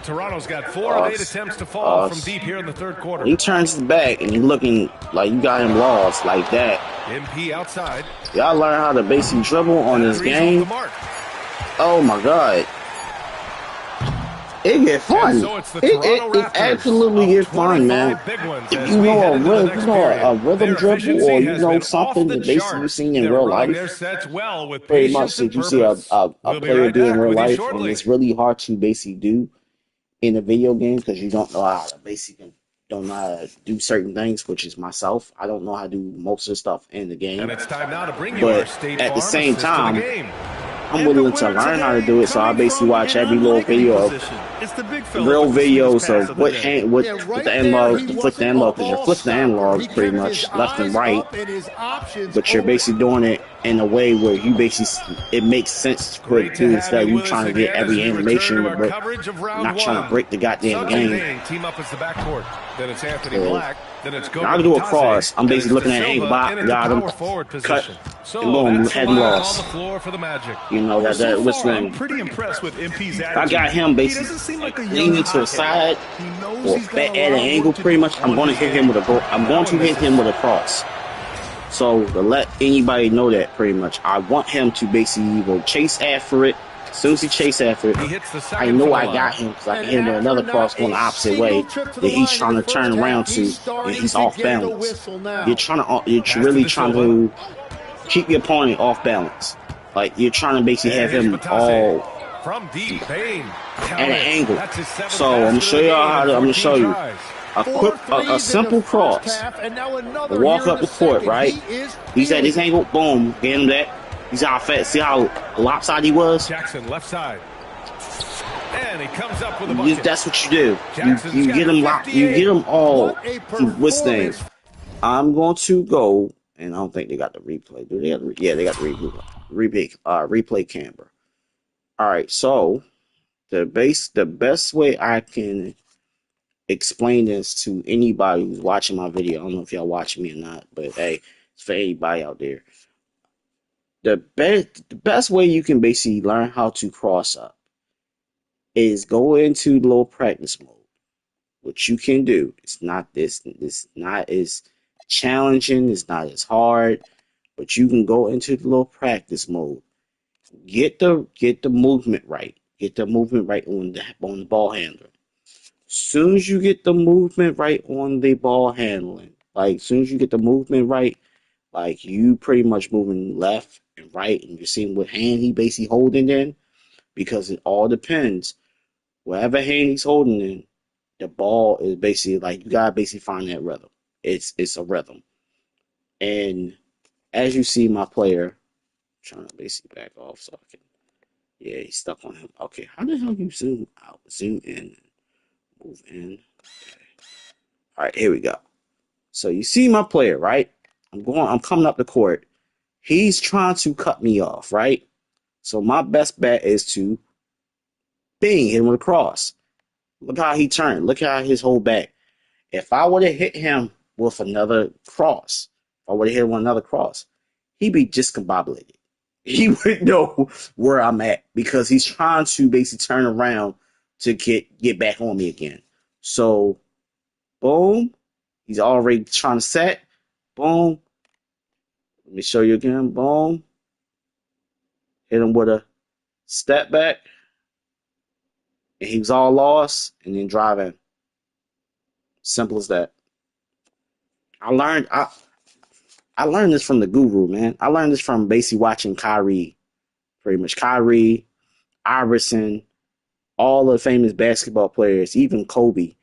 Toronto's got 4 of 8 attempts to fall from deep here in the third quarter. He turns the back and he's looking like you got him lost like that. MP outside. Y'all learn how to basically dribble on this game. Oh my God. It get fun. So it absolutely get fun, man. If you know a rhythm dribble or you know something that basically you've seen in real life, pretty much that you see a player do in real life, and it's really hard to basically do in a video game because you don't know how to basically don't know how to do certain things, which is myself. I don't know how to do most of the stuff in the game. And it's time now to bring you our State at the Farm same assist time, to the game. I'm willing to learn how to do it, so I basically watch every little video of real videos of what the analog, to flip the analog, because you're flipping the analog pretty much left and right, but you're basically doing it in a way where you basically, it makes sense to quick too, instead of you trying to get every animation, not trying to break the goddamn game. Team up as the backcourt. Then it's Anthony Black. Then it's I can do a cross. I'm basically looking at angle bot, got him, cut, and boom, head loss. You know, that what's I'm pretty impressed with MP's attitude. I got him basically leaning to the side or at an angle pretty much. I'm going to hit him with a cross. So to let anybody know that pretty much, I want him to basically either chase after it. As soon as he chases after it, I know I got him because I can hit him with another cross going the opposite way that he's trying to turn around to, and he's off balance. You're really trying to keep your opponent off balance. Like you're trying to basically have him all from deep at an angle. So I'm gonna show y'all how to. I'm gonna show you a simple cross. Walk up the court, right? He's at this angle. Boom, get him that. He's out fast. See how lopsided he was? Jackson left side. And he comes up with a bucket. That's what you do. You get him locked. You get them all to withstand. I'm going to go, and I don't think they got the replay. Do they have they got the replay camera. All right, so the best way I can explain this to anybody who's watching my video, I don't know if y'all watching me or not, but hey, it's for anybody out there. The best way you can basically learn how to cross up is go into low practice mode. What you can do, it's not as challenging, it's not as hard, but you can go into the low practice mode. Get the movement right. Get the movement right on the ball handler. Soon as you get the movement right on the ball handling, like soon as you get the movement right, like you pretty much moving left and right, and you're seeing what hand he basically holding in, because it all depends. Whatever hand he's holding in, the ball is basically like you gotta basically find that rhythm. It's a rhythm, and as you see my player, I'm trying to basically back off so I can. Yeah, he's stuck on him. Okay, how the hell do you zoom out, zoom in, move in? Okay. All right, here we go. So you see my player, right? I'm coming up the court. He's trying to cut me off, right? So my best bet is to hit him with a cross. Look how he turned. Look how his whole back. If I would have hit him with another cross, he'd be discombobulated. He wouldn't know where I'm at because he's trying to basically turn around to get back on me again. So, boom. He's already trying to set. Boom. Let me show you again. Boom. Hit him with a step back. And he was all lost. And then drive in. Simple as that. I learned this from the guru, man. I learned this from basically watching Kyrie. Pretty much Kyrie, Iverson, all the famous basketball players, even Kobe,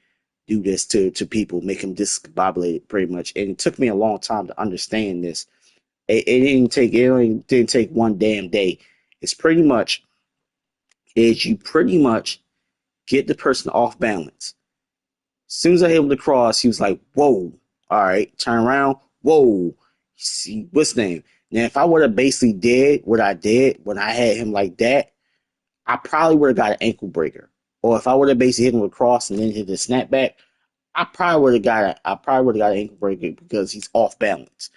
do this to people, make them discombobulated pretty much. And it took me a long time to understand this. It didn't take one damn day. You pretty much get the person off balance. As soon as I hit him with the cross, he was like, whoa. All right, turn around. Whoa. See, what's his name? Now, if I would have basically did what I did when I had him like that, I probably would have got an ankle breaker. Or if I would have basically hit him with a cross and then hit the snapback, I probably would have got an ankle breaker because he's off balance.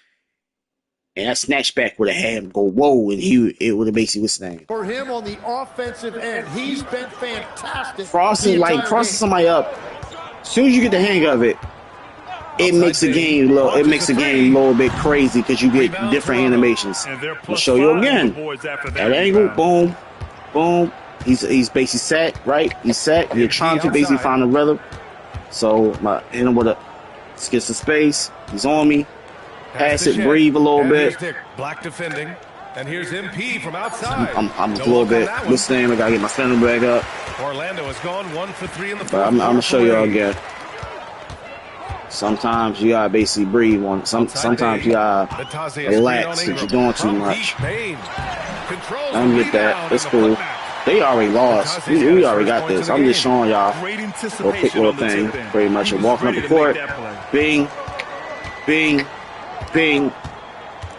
And that snatchback would have had him go whoa, and it would have basically what's his name? For him on the offensive end, he's been fantastic. Crossing somebody up. As soon as you get the hang of it, it makes the game a little bit crazy because you get different animations. I'll show you again. At angle, boom, boom. He's basically set, right? He's set. You're trying to basically find a rhythm. So hit him with let's get some space. He's on me. Pass it, breathe a little bit. Black defending. And here's MP from outside. I'm a little bit. What's the name? I gotta get my center back up. Orlando has gone 1 for 3 in the fourth. I'm gonna show y'all again. Sometimes you gotta basically breathe on. Sometimes you gotta relax because you're doing too much. Let me get that. It's cool. They already lost. We already got this. I'm just showing y'all a quick little thing. Pretty much. You're walking up the court. Bing. Bing. Bing.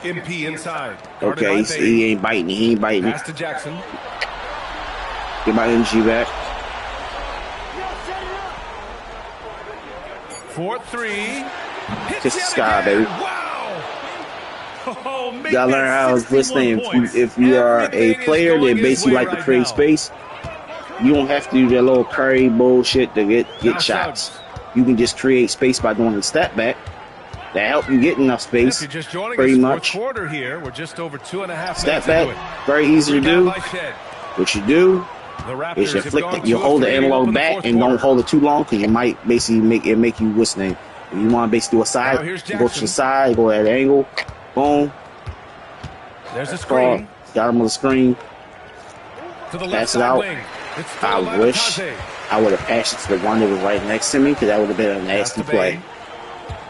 MP inside. Okay, he ain't biting. He ain't biting. Pass to Jackson. Get my energy back. 4-3. Kiss the sky, baby. Wow. You gotta learn how this thing. If you are a player that basically like to create space, you don't have to do that little Curry bullshit to get shots. You can just create space by doing the step back. That help you get enough space. Pretty much. Quarter here. We're just over 2.5 step back. Very easy to do. What you do is you hold the analog back and don't hold it too long because you might basically make you what's name. You want to basically do a side, go to the side, go at an angle, boom. There's a screen. Got him on the screen. Pass it out. I wish I would have passed it to the one that was right next to me because that would have been a nasty play.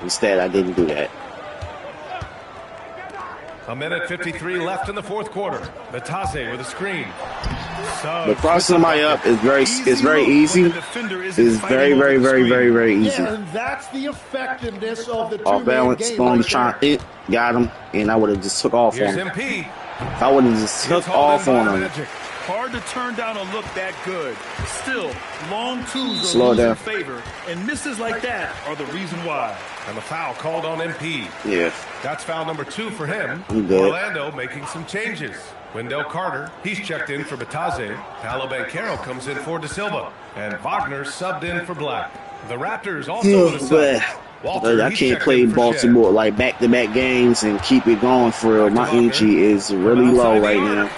Instead, I didn't do that. 1:53 left in the fourth quarter. Batase with a screen. But crossing somebody up is very easy. It's very, very easy. Yeah, and that's the effectiveness of the off balance, boom, trying it, got him, and I would have just took off on him. If I would have just took off on him. Hard to turn down a look that good. Still, long twos are in favor, and misses like that are the reason why. And the foul called on MP. Yeah. That's foul number 2 for him. Orlando making some changes. Wendell Carter, he's checked in for Batase. Paolo Banchero comes in for De Silva. And Wagner subbed in for Black. The Raptors also with a sub. Walter, I can't play Baltimore like back-to-back games and keep it going for real. My energy is really low right now.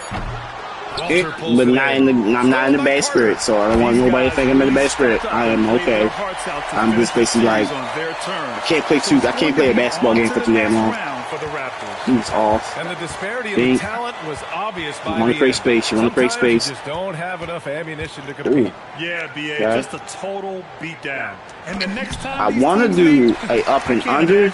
But I'm not in the bad spirit, so I don't want nobody to think I'm in the bad spirit. I am okay. I'm just basically like I can't play a basketball game for too damn long. He's off. And the disparity of talent was obvious. You want to create space. You want to create space. You just don't have enough ammunition to compete. Ooh. Yeah, BA, just a total beatdown. And the next time I want to do a up and under,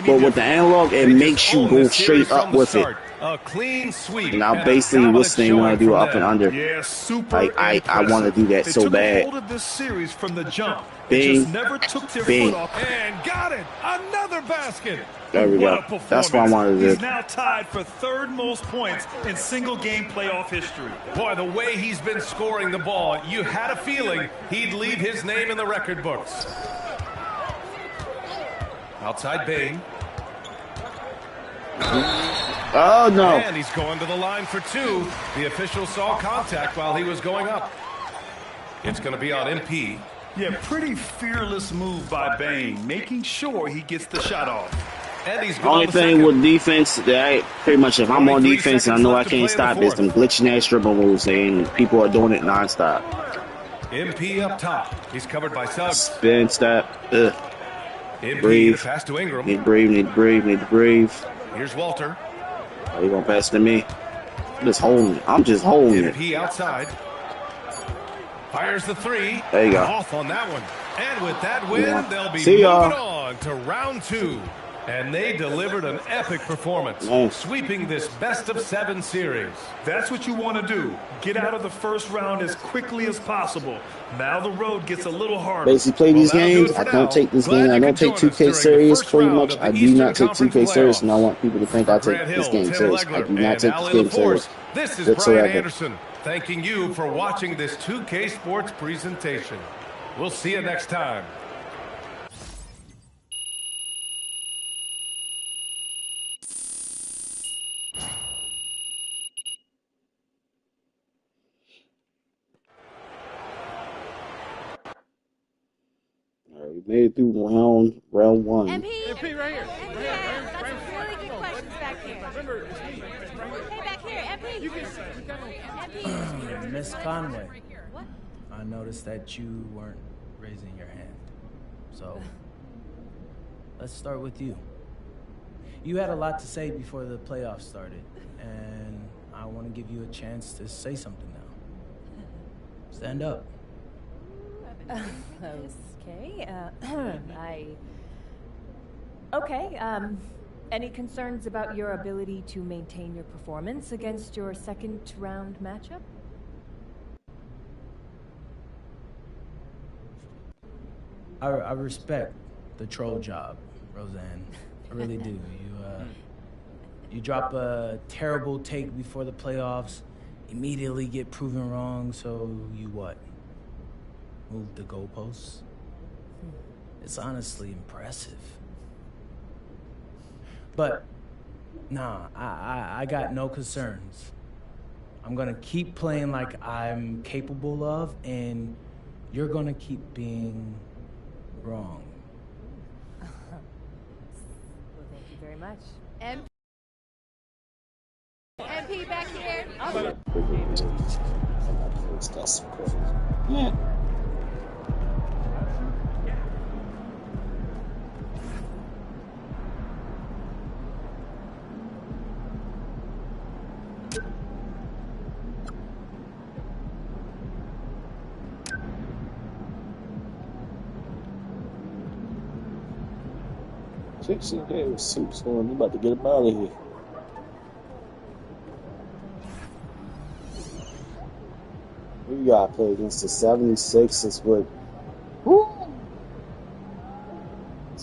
but with the analog, it makes you go straight up with it. A clean sweep. And I'll basically when want to do up and under. Yeah, super Like I want to do that so bad. They took hold of this series from the jump. Bing, just never took their bing. foot off. And got it. Another basket. There we go. That's what I wanted to do. He's now tied for third most points in single-game playoff history. Boy, the way he's been scoring the ball, you had a feeling he'd leave his name in the record books. Outside Bing. Oh, no. And he's going to the line for two. The official saw contact while he was going up. It's going to be on MP. Yeah, pretty fearless move by Bane, making sure he gets the shot off. And he's Only thing with defense, that pretty much if I'm on defense and I know I can't stop, is them glitching ass dribble moves, and people are doing it nonstop. MP up top. He's covered by Suggs. Spin step. MP Breathe. pass to Ingram. Need to breathe. Need to breathe. Need to breathe. Here's Walter. Oh, you gonna pass to me? I'm just holding it. I'm just holding it. MP outside. Fires the three. There you go. Off on that one. And with that win, they'll be See moving y'all. on to round two. And they delivered an epic performance, sweeping this best-of-7 series. That's what you want to do. Get out of the first round as quickly as possible. Now the road gets a little harder. Basically, play these games. I don't take this game. I don't take 2K serious. Pretty much, I do not take 2K serious, and I want people to think I take this game serious. I do not take this game serious. This is Brian Anderson, thanking you for watching this 2K Sports presentation. We'll see you next time. We made it through round one. MP right here. Got some really good questions back here. Hey, back here, MP. Miss Conway. What? I noticed that you weren't raising your hand. So, let's start with you. You had a lot to say before the playoffs started, and I want to give you a chance to say something now. Stand up. Okay. Any concerns about your ability to maintain your performance against your second round matchup? I respect the troll job, Roseanne. I really do. You drop a terrible take before the playoffs, immediately get proven wrong, so you what? Move the goalposts? It's honestly impressive. But, nah, I got no concerns. I'm gonna keep playing like I'm capable of, and you're gonna keep being wrong. Well, thank you very much. MP back here. Yeah. Hey, soup's going. You about to get him out of here. We got to play against the 76ers with. Woo!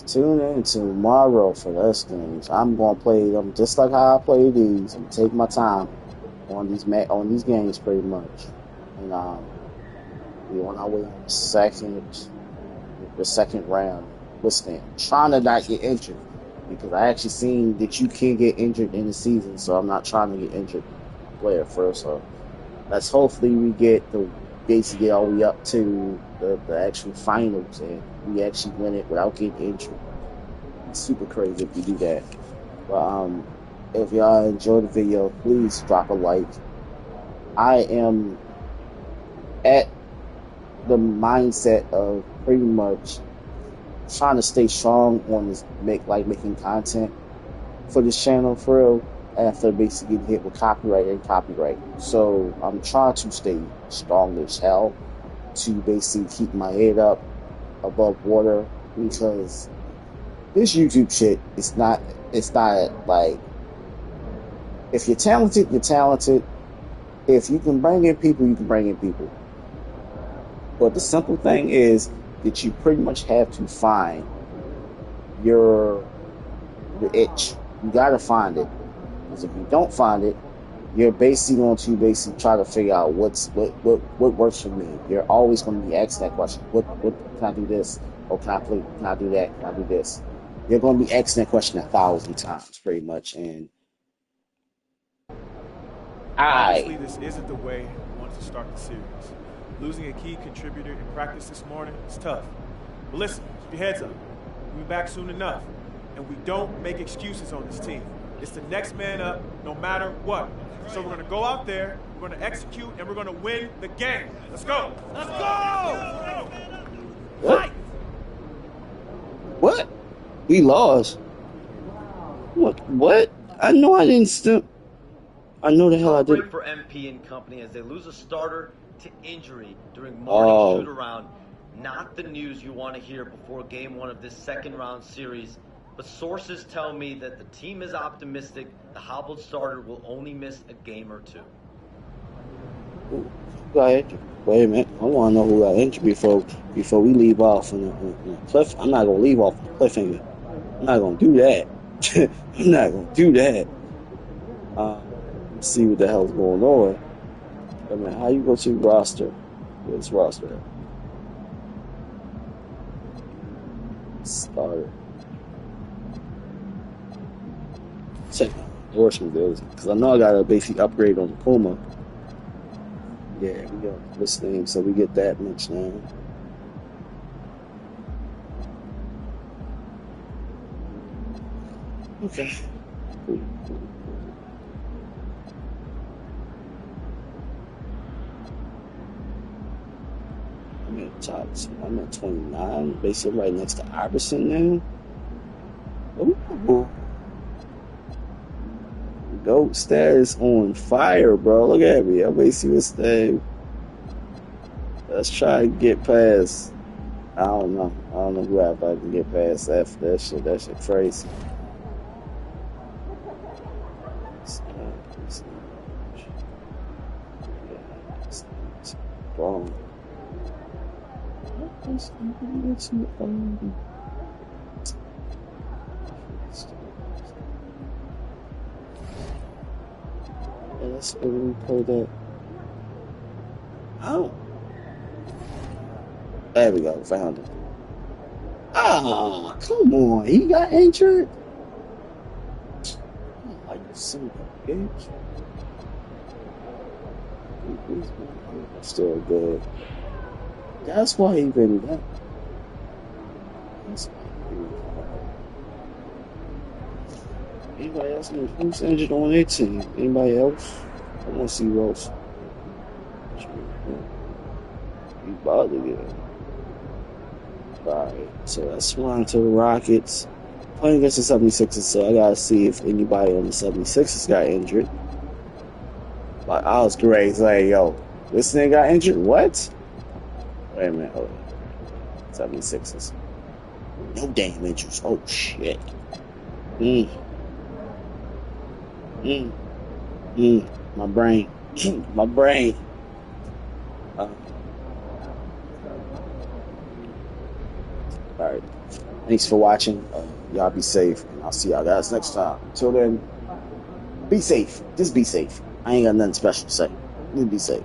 Tune in tomorrow for those games. I'm gonna play them just like how I play these. I'm take my time on these games pretty much, and we're on our way on the second round. Listen, trying to not get injured because I actually seen that you can get injured in the season, so I'm not trying to get injured player first. So let's hopefully we get the basically all the way up to the actual finals and we actually win it without getting injured. It's super crazy if we do that. But if y'all enjoyed the video, please drop a like. I am at the mindset of pretty much trying to stay strong on this making content for this channel for real after basically getting hit with copyright. So I'm trying to stay strong as hell to basically keep my head up above water because this YouTube shit it's not like if you're talented, If you can bring in people, you can bring in people. But the simple thing is that you pretty much have to find your itch. You gotta find it. Because if you don't find it, you're basically going to try to figure out what works for me. You're always going to be asked that question. What can I do this? Or can I do that? Can I do this? You're going to be asking that question 1,000 times, pretty much. And obviously, this isn't the way we wanted to start the series. Losing a key contributor in practice this morning is tough. But listen, keep your heads up. We'll be back soon enough. And we don't make excuses on this team. It's the next man up, no matter what. So we're going to go out there, we're going to execute, and we're going to win the game. Let's go! Let's go! What? What? We lost. What? I know I didn't step. I know the hell I did. For MP and company as they lose a starter to injury during morning shoot-around. Not the news you want to hear before game 1 of this second-round series. But sources tell me that the team is optimistic the hobbled starter will only miss a game or 2. Who got injured? Wait a minute. I want to know who got injured before we leave off on a cliff. I'm not going to leave off on a cliffhanger. I'm not going to do that. I'm not going to do that. Let's see what the hell's going on. I mean, how you go to roster? Where's roster? Starter. Check endorsement bills because I know I got a basic upgrade on the Puma. Yeah, we got this thing, so we get that much now. Okay. Cool. I'm at 29, basically right next to Iverson now. Ooh. GOAT status on fire, bro. Look at me. I'm basically this thing. Let's try to get past. I don't know who I can get past that shit. That shit crazy. Wrong. Let's pull that. Oh. There we go. Found it. Ah, come on. He got injured. Like the son of a bitch. Still good. That's why he been that. Anybody else who's injured on their team? Anybody else? I want to see Rose. You about to get it. Alright, so let's run to the Rockets. Playing against the 76ers, so I gotta see if anybody on the 76ers got injured. Like, I was great. Like, yo, this nigga got injured? What? Wait a minute, hold on. 76ers. No damn injuries. Oh, shit. My brain. My brain. Alright. Thanks for watching. Y'all be safe. And I'll see y'all guys next time. Until then, be safe. Just be safe. I ain't got nothing special to say. Just be safe.